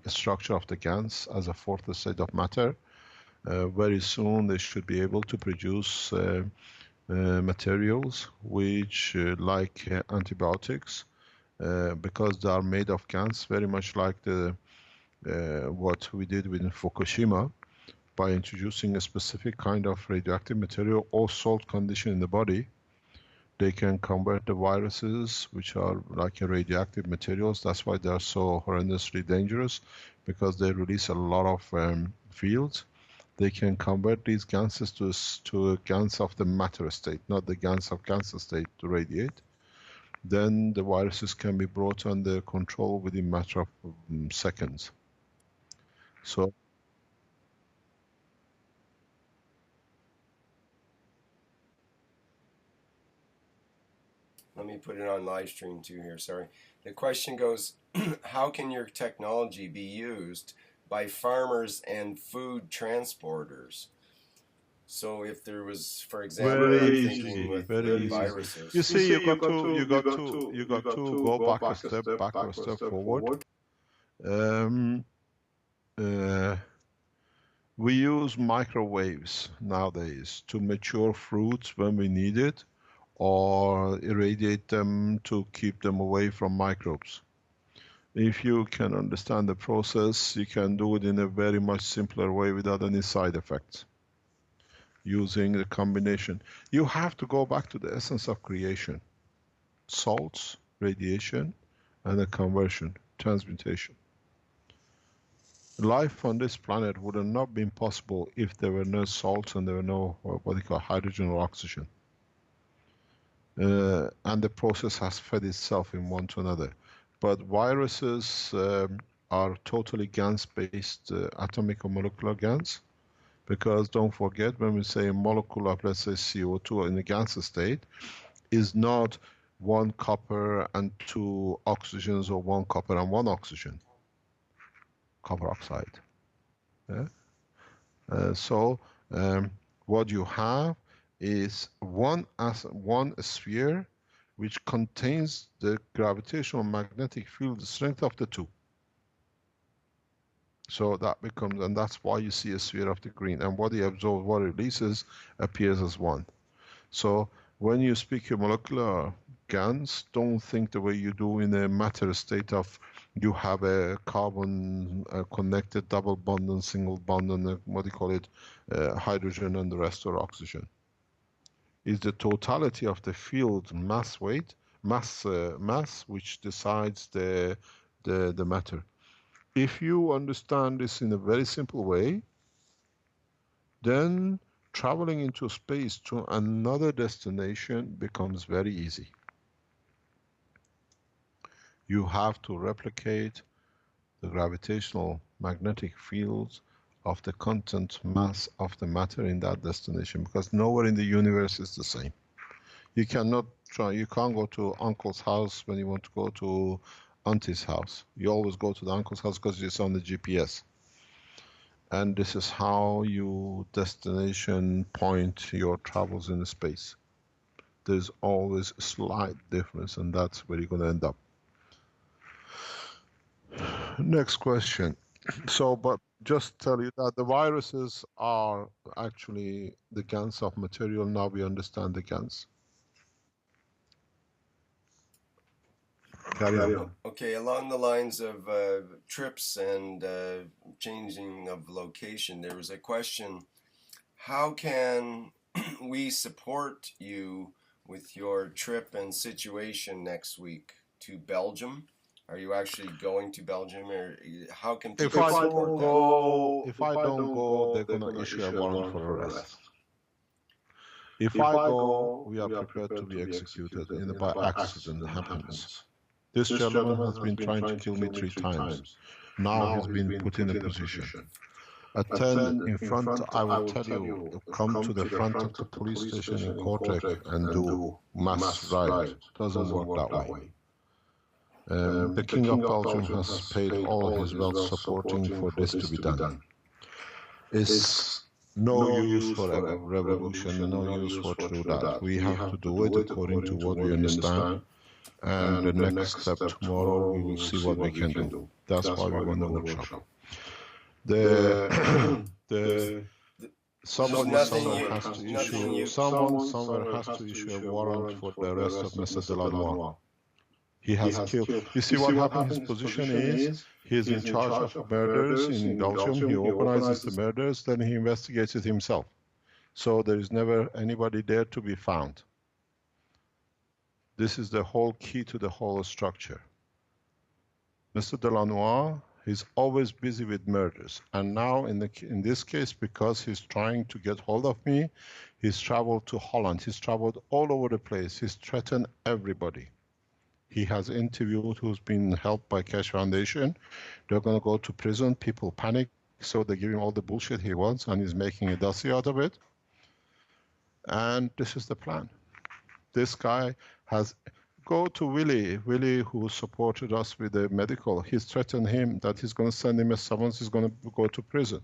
structure of the GANs as a fourth state of matter, very soon they should be able to produce materials which, like antibiotics, because they are made of GANs, very much like what we did with Fukushima, by introducing a specific kind of radioactive material or salt condition in the body. They can convert the viruses, which are like radioactive materials. That's why they are so horrendously dangerous, because they release a lot of fields. They can convert these ganses to GANs of the matter state, not the GANs of cancer state, to radiate. Then the viruses can be brought under control within a matter of seconds. So let me put it on live stream too here, sorry. The question goes, how can your technology be used by farmers and food transporters? So if there was, for example, I'm thinking with viruses. You see, you got to go back a step back or a step forward. We use microwaves nowadays to mature fruits when we need it, or irradiate them to keep them away from microbes. If you can understand the process, you can do it in a very much simpler way without any side effects, using the combination. You have to go back to the essence of creation: salts, radiation, and the conversion, transmutation. Life on this planet would have not been possible if there were no salts and there were no what they call hydrogen or oxygen. And the process has fed itself in one to another. But viruses are totally GANs-based, atomic or molecular GANs, because don't forget, when we say a molecule of, let's say, CO2 in the GANs state, is not 1 copper and 2 oxygens or 1 copper and 1 oxygen, copper oxide. Yeah? So what you have is one sphere which contains the gravitational magnetic field strength of the two. So that becomes, and that's why you see a sphere of the green. And what he absorbs, what it releases, appears as 1. So when you speak your molecular GANs, don't think the way you do in a matter state of you have a carbon connected double bond and single bond and what do you call it, hydrogen and the rest are oxygen. Is the totality of the field mass weight, mass which decides the matter. If you understand this in a very simple way, then traveling into space to another destination becomes very easy. You have to replicate the gravitational magnetic fields of the content mass of the matter in that destination, because nowhere in the universe is the same. You cannot try, you can't go to uncle's house when you want to go to auntie's house. You always go to the uncle's house because it's on the GPS. And this is how you destination point your travels in space. There's always a slight difference, and that's where you're going to end up. Next question. So, but just tell you that the viruses are actually the GANs of material. Now we understand the GANs. Carry on. Okay, along the lines of trips and changing of location, there was a question: how can we support you with your trip and situation next week to Belgium? Are you actually going to Belgium, or how can people support that? If I don't go, they're going to issue a warrant for arrest. If I go, we are prepared to be executed by accident happens. This gentleman has been trying to kill me 3 times. Now he's been put in a position. Attend in front, I will tell you, come to the front of the police station in Kortrijk and do mass riot. Doesn't work that way. The King of Belgium has paid all his wealth supporting for this to be done. It's no use for a revolution, no use for through that. We have to do it according to what we understand. And the next step tomorrow, we will see what we can do. That's why we want the workshop. Someone somewhere has to issue a warrant for the arrest of Mr. Delanois. He has killed. You see what happened? His position is he is in charge of murders in Belgium. He organizes the murders, then he investigates it himself. So there is never anybody there to be found. This is the whole key to the whole structure. Mr. Delanois is always busy with murders, and now in this case, because he's trying to get hold of me, he's traveled to Holland. He's traveled all over the place. He's threatened everybody. He has interviewed who's been helped by Keshe Foundation. They're going to go to prison. People panic, so they give him all the bullshit he wants, and he's making a dossier out of it. And this is the plan. This guy has go to Willie, who supported us with the medical. He's threatened him that he's going to send him a summons. He's going to go to prison.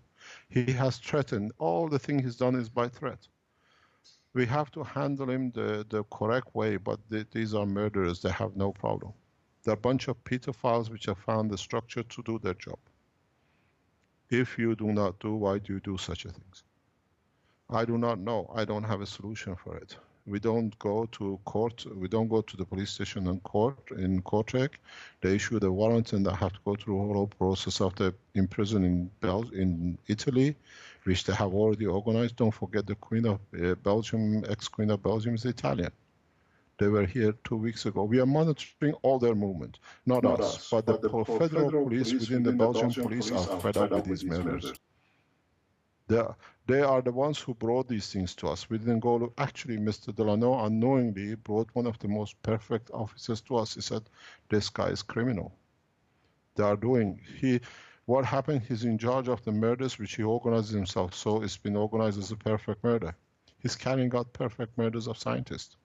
He has threatened. All the thing he's done is by threat. We have to handle him the correct way, but these are murderers. They have no problem. They're a bunch of pedophiles which have found the structure to do their job. If you do not do, why do you do such a things? I do not know. I don't have a solution for it. We don't go to court. We don't go to the police station and court in Kortrijk. They issue the warrant and I have to go through the whole process of the imprisoning in Italy, which they have already organized. Don't forget the Queen of Belgium, ex-Queen of Belgium is Italian. They were here 2 weeks ago. We are monitoring all their movement, not us, but the federal police within the Belgian police are fed up with these murders. They are the ones who brought these things to us. We didn't go to, actually, Mr. Delano unknowingly brought one of the most perfect officers to us. He said, this guy is criminal. They are doing, what happened, he's in charge of the murders which he organizes himself. So it's been organized as a perfect murder. He's carrying out perfect murders of scientists.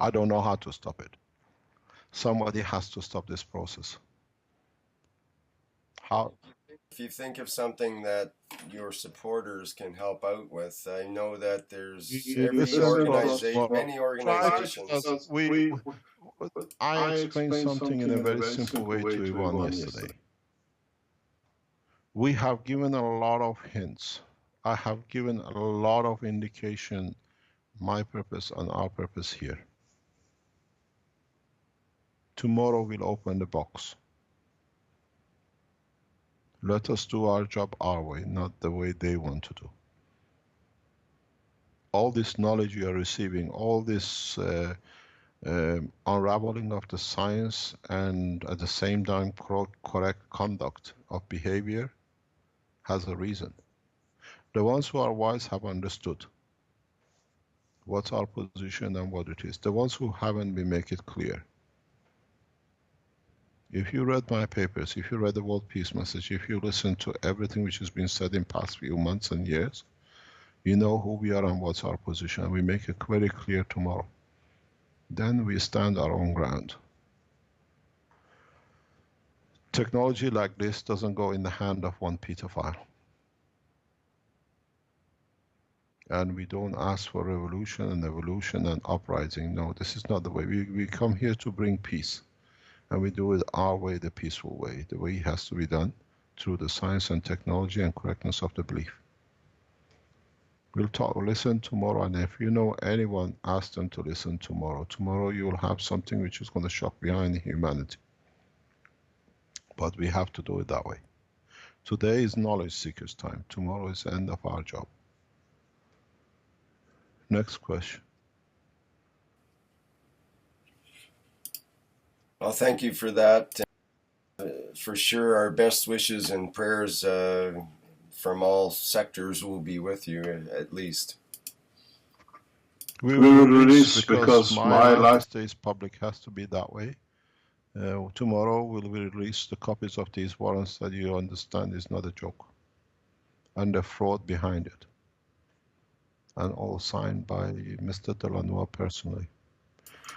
I don't know how to stop it. Somebody has to stop this process. How? If you think of something that your supporters can help out with, I know that there's many organizations. I explained something in a very simple way to Yvonne yesterday. We have given a lot of hints. I have given a lot of indication, my purpose and our purpose here. Tomorrow we'll open the box. Let us do our job our way, not the way they want to do. All this knowledge you are receiving, all this unraveling of the science and at the same time correct conduct of behavior has a reason. The ones who are wise have understood what's our position and what it is. The ones who haven't, we make it clear. If you read my papers, if you read the World Peace Message, if you listen to everything which has been said in past few months and years, you know who we are and what's our position. We make it very clear tomorrow. Then we stand our own ground. Technology like this doesn't go in the hand of one pedophile. And we don't ask for revolution and uprising. No, this is not the way. We come here to bring peace. And we do it our way, the peaceful way. The way it has to be done through the science and technology and correctness of the belief. We'll listen tomorrow, and if you know anyone, ask them to listen tomorrow. Tomorrow you will have something which is going to shock behind humanity. But we have to do it that way. Today is knowledge seekers' time. Tomorrow is the end of our job. Next question. Well, thank you for that. For sure, our best wishes and prayers from all sectors will be with you, at least. We will release because my last day's public has to be that way. Tomorrow we'll release the copies of these warrants that you understand is not a joke. And the fraud behind it. And all signed by Mr. Delano personally.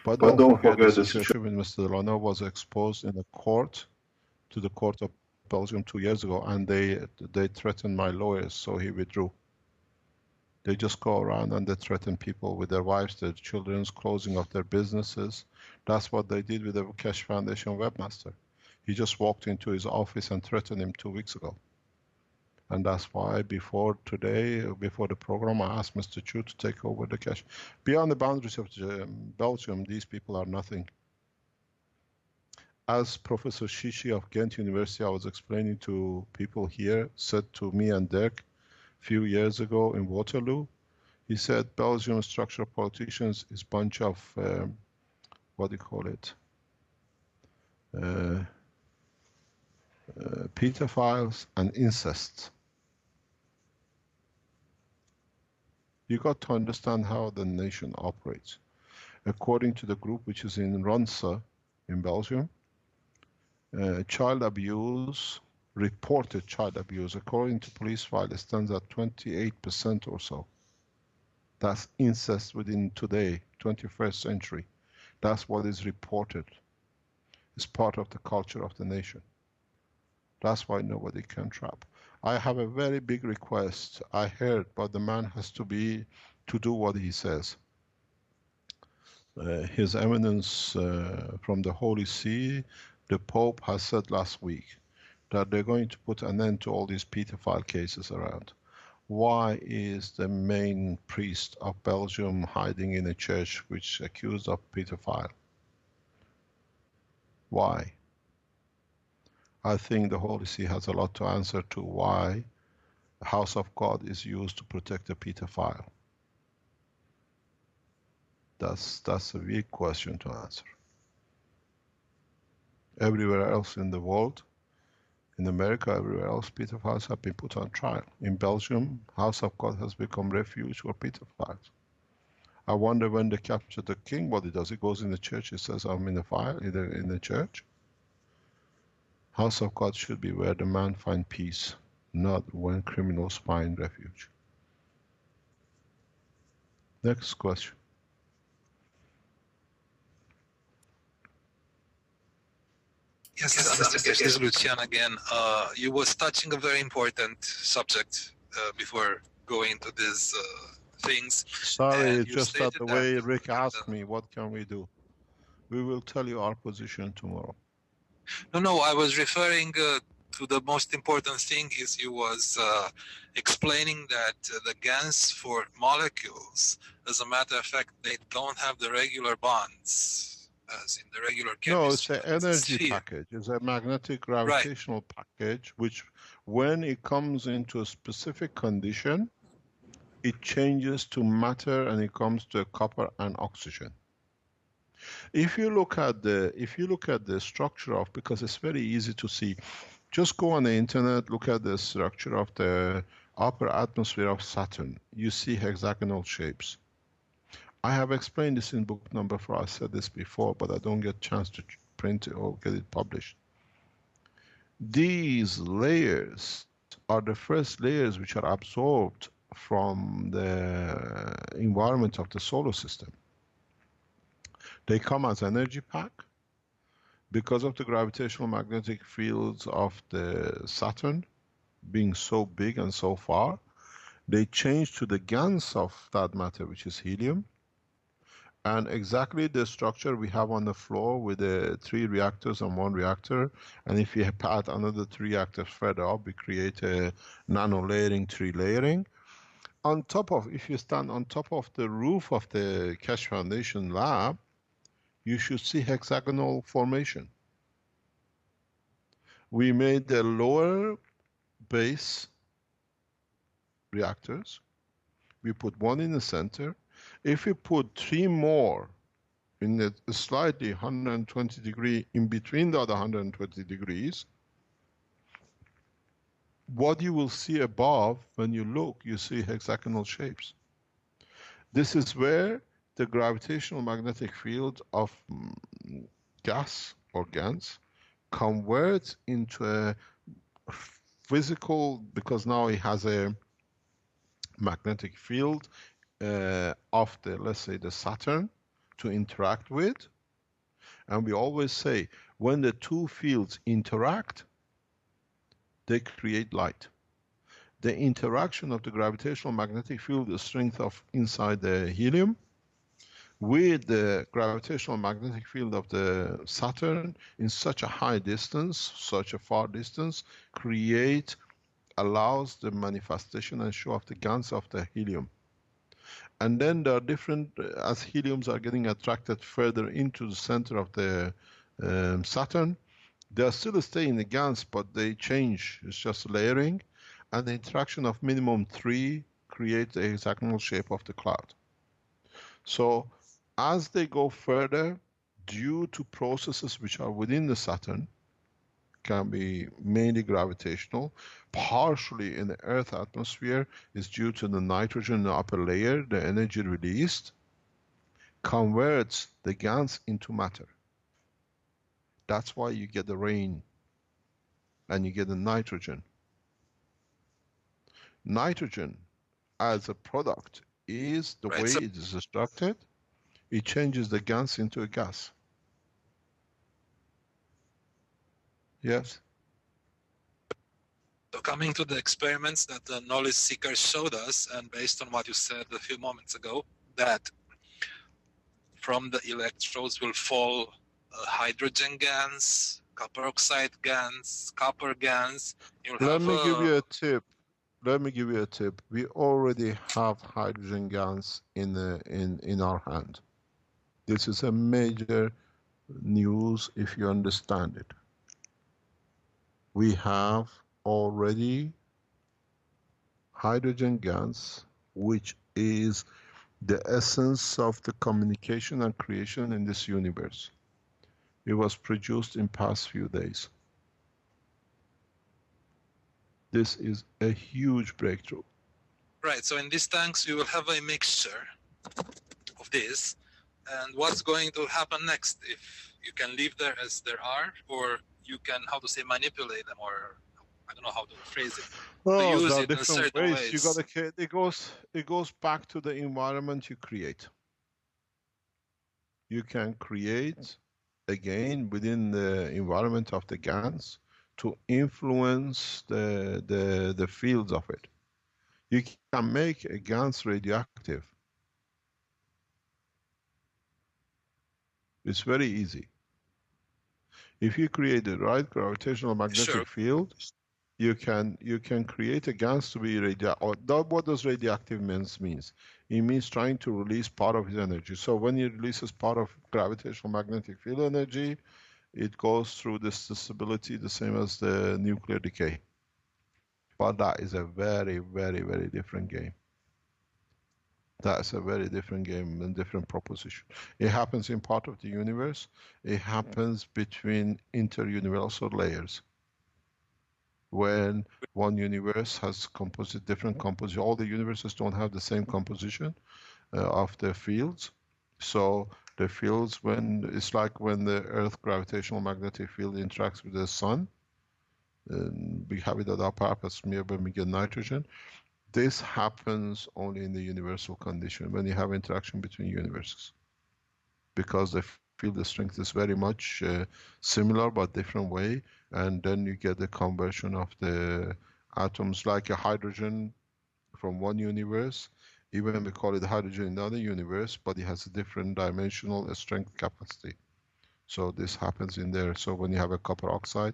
But don't forget the situation with Mr. Delano was exposed in a court, to the court of Belgium 2 years ago, and they threatened my lawyers, so he withdrew. They just go around and they threaten people with their wives, their children's closing of their businesses. That's what they did with the Keshe Foundation webmaster. He just walked into his office and threatened him 2 weeks ago. And that's why before today, before the program, I asked Mr. Chu to take over the Keshe. Beyond the boundaries of Belgium, these people are nothing. As Professor Shishi of Ghent University, I was explaining to people here, said to me and Dirk a few years ago in Waterloo, he said Belgium structural politicians is a bunch of, what do you call it, pedophiles and incest. You got to understand how the nation operates. According to the group which is in Ronse in Belgium, child abuse, reported child abuse, according to police file, it stands at 28% or so. That's incest within today, 21st century. That's what is reported. It's part of the culture of the nation. That's why nobody can trap. I have a very big request. I heard, but the man has to do what he says. His Eminence from the Holy See, the Pope has said last week that they're going to put an end to all these pedophile cases around. Why is the main priest of Belgium hiding in a church which is accused of pedophile? Why? I think the Holy See has a lot to answer to why the house of God is used to protect a pedophile. That's a big question to answer. Everywhere else in the world, in America, everywhere else, pedophiles have been put on trial. In Belgium, House of God has become refuge for pedophiles. I wonder when they capture the king, what he does. He goes in the church, he says, I'm in the fire, in the church. House of God should be where the man find peace, not when criminals find refuge. Next question. Yes, Mr. Keshe, this is Lucian again. You was touching a very important subject before going to these things. Sorry, And it's you just that stated the way Rick asked me, what can we do? We will tell you our position tomorrow. No, I was referring to the most important thing is you was explaining that the GANs for molecules, as a matter of fact, they don't have the regular bonds as in the regular chemistry. No, it's an energy package. It's a magnetic gravitational package, which when it comes into a specific condition, it changes to matter and it comes to copper and oxygen. If you look at the structure of, because it's very easy to see, just go on the internet, look at the structure of the upper atmosphere of Saturn. You see hexagonal shapes. I have explained this in book number 4. I said this before, but I don't get a chance to print it or get it published. These layers are the first layers which are absorbed from the environment of the solar system. They come as energy pack. Because of the gravitational magnetic fields of the Saturn being so big and so far, they change to the GANs of that matter, which is helium. And exactly the structure we have on the floor with the 3 reactors and 1 reactor. And if you add another 3 reactors further up, we create a nano-layering, 3 layering. On top of, if you stand on top of the roof of the Keshe Foundation lab, you should see hexagonal formation. We made the lower base reactors. We put 1 in the center. If we put 3 more in a slightly 120 degree in between the other 120 degrees, what you will see above when you look, you see hexagonal shapes. This is where the gravitational magnetic field of gas or GANs converts into a physical, because now it has a magnetic field of the, let's say, the Saturn to interact with. And we always say, when the 2 fields interact, they create light. The interaction of the gravitational magnetic field, the strength of inside the helium, with the gravitational magnetic field of the Saturn in such a high distance, such a far distance, allows the manifestation and show of the GANs of the helium. And then there are different, as heliums are getting attracted further into the center of the Saturn, they are still staying in the GANs, but they change. It's just layering. And the interaction of minimum 3 creates the hexagonal shape of the cloud. So as they go further, due to processes which are within the Saturn, can be mainly gravitational, partially in the Earth atmosphere is due to the nitrogen in the upper layer, the energy released, converts the GANs into matter. That's why you get the rain and you get the nitrogen. Nitrogen as a product is the way it is structured. It changes the GANs into a gas. Yes? So coming to the experiments that the knowledge seekers showed us, and based on what you said a few moments ago, that from the electrodes will fall hydrogen GANs, copper oxide GANs, copper GANs. Let me give you a tip. We already have hydrogen GANs in our hand. This is a major news if you understand it. We have already hydrogen GANs, which is the essence of the communication and creation in this universe. It was produced in past few days. This is a huge breakthrough. Right. So in these tanks, you will have a mixture of this. And what's going to happen next? If you can leave there as there are, or you can, how to say, manipulate them, or I don't know how to phrase it, to Oh, use there are it in different certain ways. You ways. gotta. It goes back to the environment you create. You can create again within the environment of the GANs to influence the fields of it. You can make a GANs radioactive. It's very easy. If you create the right gravitational magnetic field, you can create a GANs to be radioactive. What does radioactive means? It means trying to release part of its energy. So when it releases part of gravitational magnetic field energy, it goes through this stability the same as the nuclear decay. But that is a very, very, very different game. That's a very different game and different proposition. It happens in part of the universe. It happens between inter-universal layers. When one universe has different composition, all the universes don't have the same composition of the fields. So the fields, it's like when the Earth gravitational magnetic field interacts with the sun, and we have it at our purpose when we get nitrogen. This happens only in the universal condition, when you have interaction between universes. Because the field strength is very much similar but different way, and then you get the conversion of the atoms, like a hydrogen from one universe. Even we call it hydrogen in another universe, but it has a different dimensional strength capacity. So this happens in there. So when you have a copper oxide,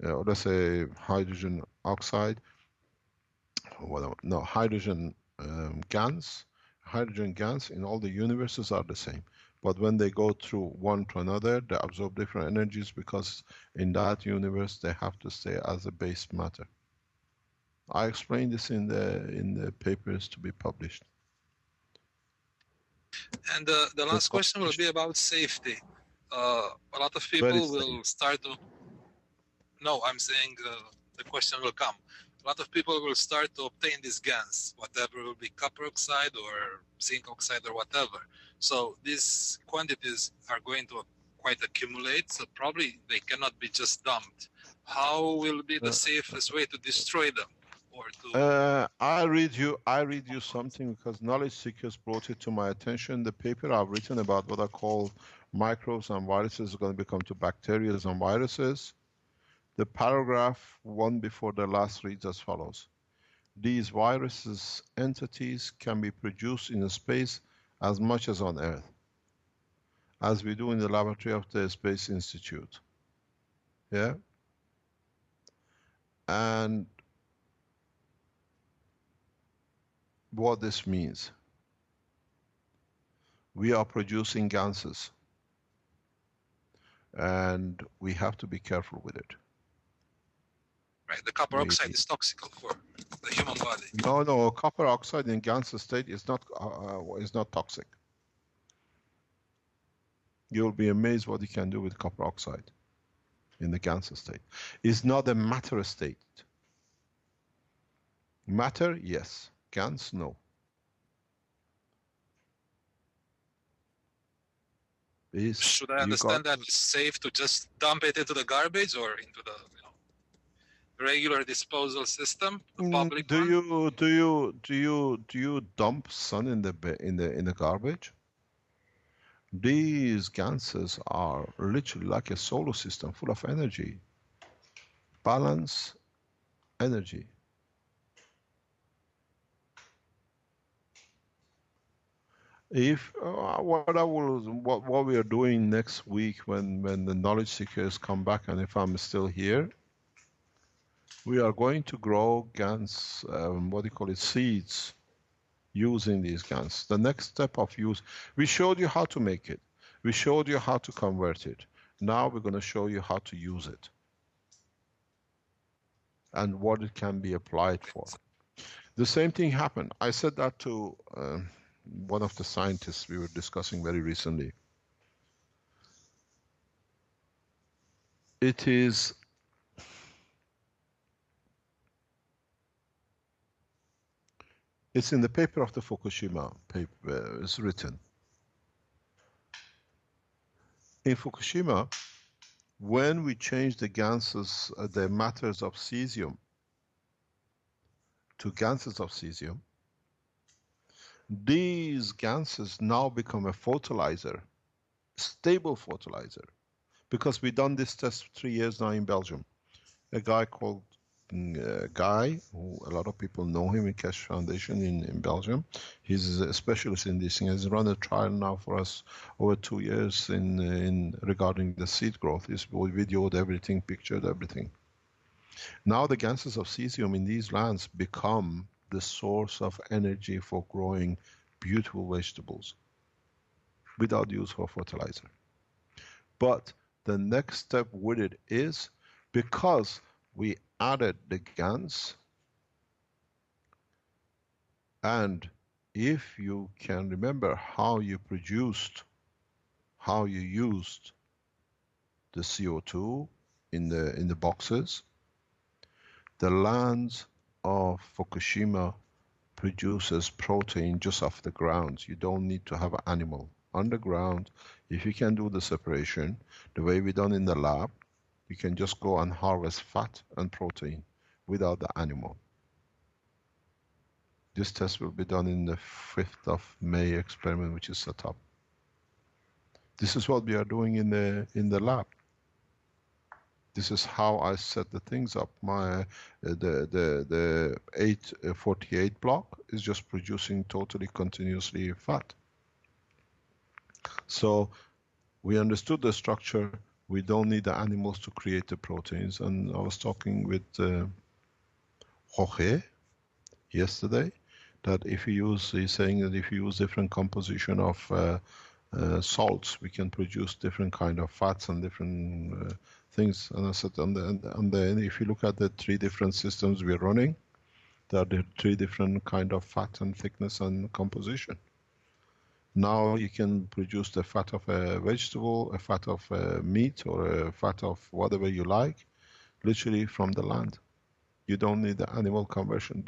or let's say hydrogen oxide, hydrogen GANs. Hydrogen GANs in all the universes are the same. But when they go through one to another, they absorb different energies because in that universe they have to stay as a base matter. I explained this in the papers to be published. And the last question will be about safety. A lot of people will start to... No, I'm saying the question will come. A lot of people will start to obtain these GANs, whatever will be copper oxide or zinc oxide or whatever. So these quantities are going to quite accumulate, so probably they cannot be just dumped. How will be the safest way to destroy them? Or to... I read you something because knowledge seekers brought it to my attention. The paper I've written about what I call microbes and viruses are going to become to bacteria and viruses. The paragraph one before the last reads as follows. These viruses entities can be produced in space as much as on Earth, as we do in the laboratory of the Space Institute. Yeah? And what this means. We are producing gases, and we have to be careful with it. Right, the copper oxide is toxic for the human body. No, copper oxide in gas state is not toxic. You'll be amazed what you can do with copper oxide in the gas state. It's not a matter state. Matter, yes. Gas, no. Should I understand that it's safe to just dump it into the garbage or into the regular disposal system, the public do you dump sun in the garbage? These gases are literally like a solar system full of energy. Balance energy. If what we are doing next week when the knowledge seekers come back, and if I'm still here, we are going to grow GANs, seeds, using these GANs. The next step of use, we showed you how to make it. We showed you how to convert it. Now we're going to show you how to use it and what it can be applied for. The same thing happened. I said that to one of the scientists we were discussing very recently. It's in the paper of the Fukushima paper. It's written in Fukushima, when we change the gases, the matters of cesium to gases of cesium, these gases now become a fertilizer, stable fertilizer, because we've done this test 3 years now in Belgium. A guy called Guy, who a lot of people know him in Keshe Foundation in Belgium. He's a specialist in this thing. He's run a trial now for us over 2 years in regarding the seed growth. He's videoed everything, pictured everything. Now the gases of cesium in these lands become the source of energy for growing beautiful vegetables without use for fertilizer. But the next step with it is, because we added the GANs, and if you can remember how you used the CO2 in the boxes, the land of Fukushima produces protein just off the ground. You don't need to have an animal. Underground, if you can do the separation, the way we done in the lab, you can just go and harvest fat and protein without the animal. This test will be done in the 5th of May experiment, which is set up. This is what we are doing in the lab. This is how I set the things up. My the 848 block is just producing totally continuously fat. So we understood the structure. We don't need the animals to create the proteins. And I was talking with Jorge yesterday, that if you use, he's saying that if you use different composition of salts, we can produce different kind of fats and different things. And I said, and then if you look at the 3 different systems we're running, there are the 3 different kind of fat and thickness and composition. Now you can produce the fat of a vegetable, a fat of meat, or a fat of whatever you like, literally from the land. You don't need the animal conversion.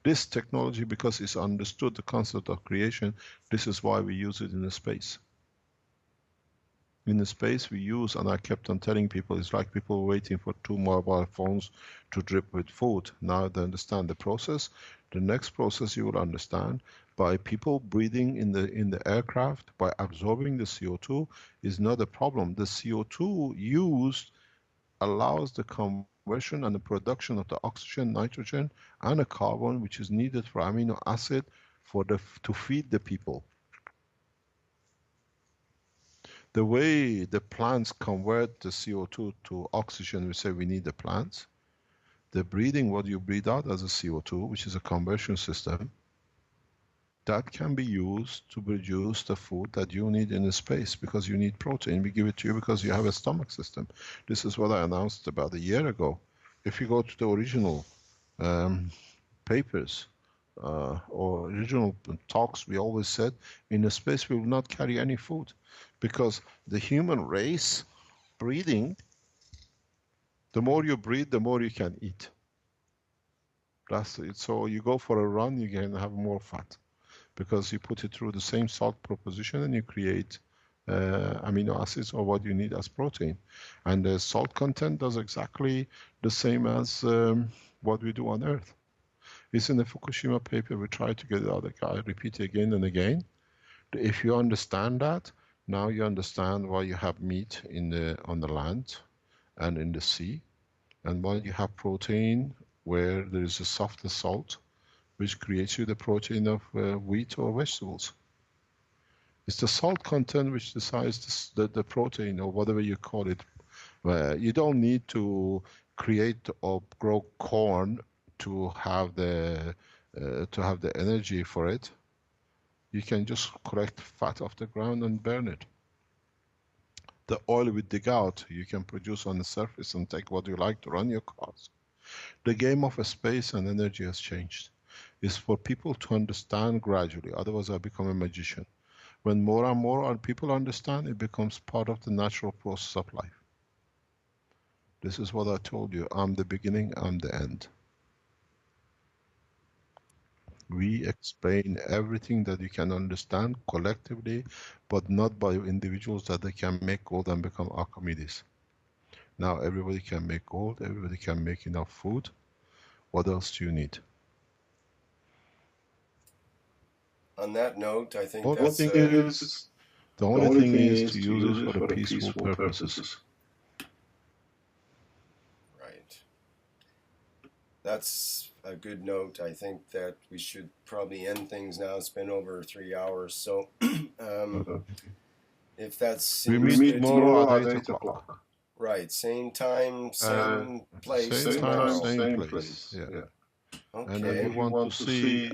This technology, because it's understood the concept of creation, this is why we use it in the space. In the space we use, and I kept on telling people, it's like people waiting for 2 mobile phones to drip with food. Now they understand the process. The next process you will understand, by people breathing in the aircraft, by absorbing the CO2, is not a problem. The CO2 used allows the conversion and the production of the oxygen, nitrogen, and a carbon, which is needed for amino acid to feed the people. The way the plants convert the CO2 to oxygen, we say we need the plants. The breathing, what you breathe out as a CO2, which is a conversion system, that can be used to produce the food that you need in the space, because you need protein. We give it to you because you have a stomach system. This is what I announced about a year ago. If you go to the original papers or original talks, we always said in the space we will not carry any food, because the human race breathing, the more you breathe, the more you can eat. That's it. So you go for a run, you can have more fat, because you put it through the same salt proposition and you create amino acids or what you need as protein. And the salt content does exactly the same as what we do on Earth. It's in the Fukushima paper. We try to get the other guy, repeat it again and again. If you understand that, now you understand why you have meat on the land and in the sea, and why you have protein where there is a softer salt, which creates you the protein of wheat or vegetables. It's the salt content which decides the protein, or whatever you call it. You don't need to create or grow corn to have the energy for it. You can just collect fat off the ground and burn it. The oil we dig out, you can produce on the surface and take what you like to run your cars. The game of space and energy has changed. is for people to understand gradually. Otherwise, I become a magician. When more and more people understand, it becomes part of the natural process of life. This is what I told you. I'm the beginning, I'm the end. We explain everything that you can understand collectively, but not by individuals that they can make gold and become Archimedes. Now everybody can make gold, everybody can make enough food. What else do you need? On that note, I think The that's only thing is to use it for the peaceful purposes. right. That's a good note. I think that we should probably end things now. It's been over 3 hours, so if that's We meet tomorrow at 8 o'clock. Right, same time, same place tomorrow. Same place. Yeah. Okay. And if you want to see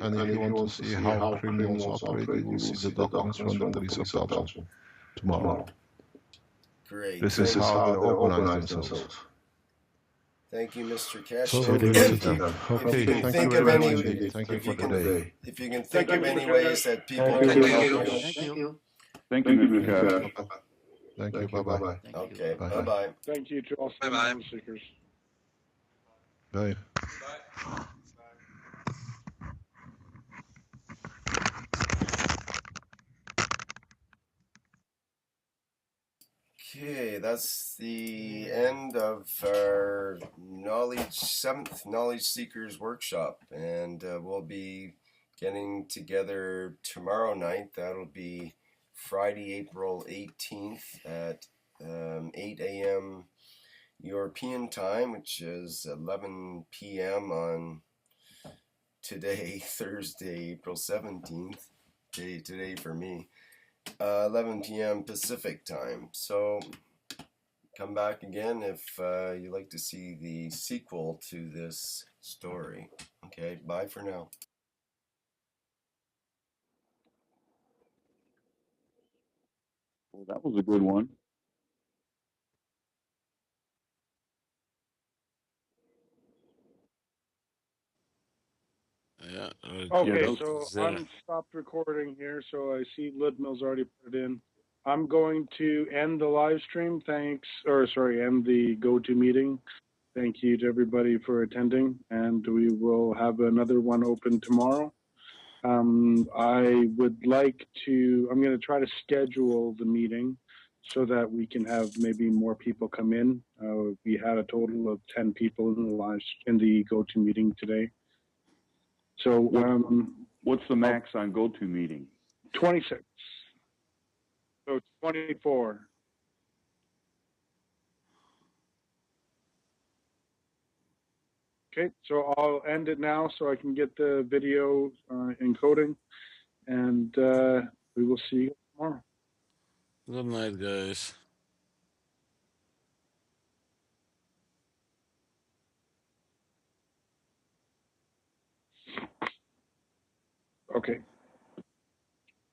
how criminals operate, you will see the documents from the police of Belgium tomorrow. Great. This is how they organize themselves. Thank you, Mr. Keshe. So if okay, you can thank think you of very any, much. Thank you for today. if you can think of any ways that people Thank can you. help. Thank you. Thank you. Thank you. Bye-bye. Okay. Bye. Bye-bye. Thank you to all Bye-bye. seekers. Bye. Okay, that's the end of our seventh Knowledge Seekers workshop, and we'll be getting together tomorrow night. That'll be Friday, April 18th at 8 a.m. European time, which is 11 p.m. on today, Thursday, April 17th. Today for me. 11 p.m. Pacific time. So come back again if you'd like to see the sequel to this story. Okay, bye for now. Well, that was a good one. Yeah. Okay, so I'm stopped recording here, so I see Ludmill's already put it in. I'm going to end the live stream. End the GoToMeeting. Thank you to everybody for attending, and we will have another one open tomorrow. I'm going to try to schedule the meeting so that we can have maybe more people come in. We had a total of 10 people in the GoToMeeting today. So what's the max on GoToMeeting? 26. So 24. Okay, so I'll end it now so I can get the video encoding, and we will see you tomorrow. Good night, guys. Okay.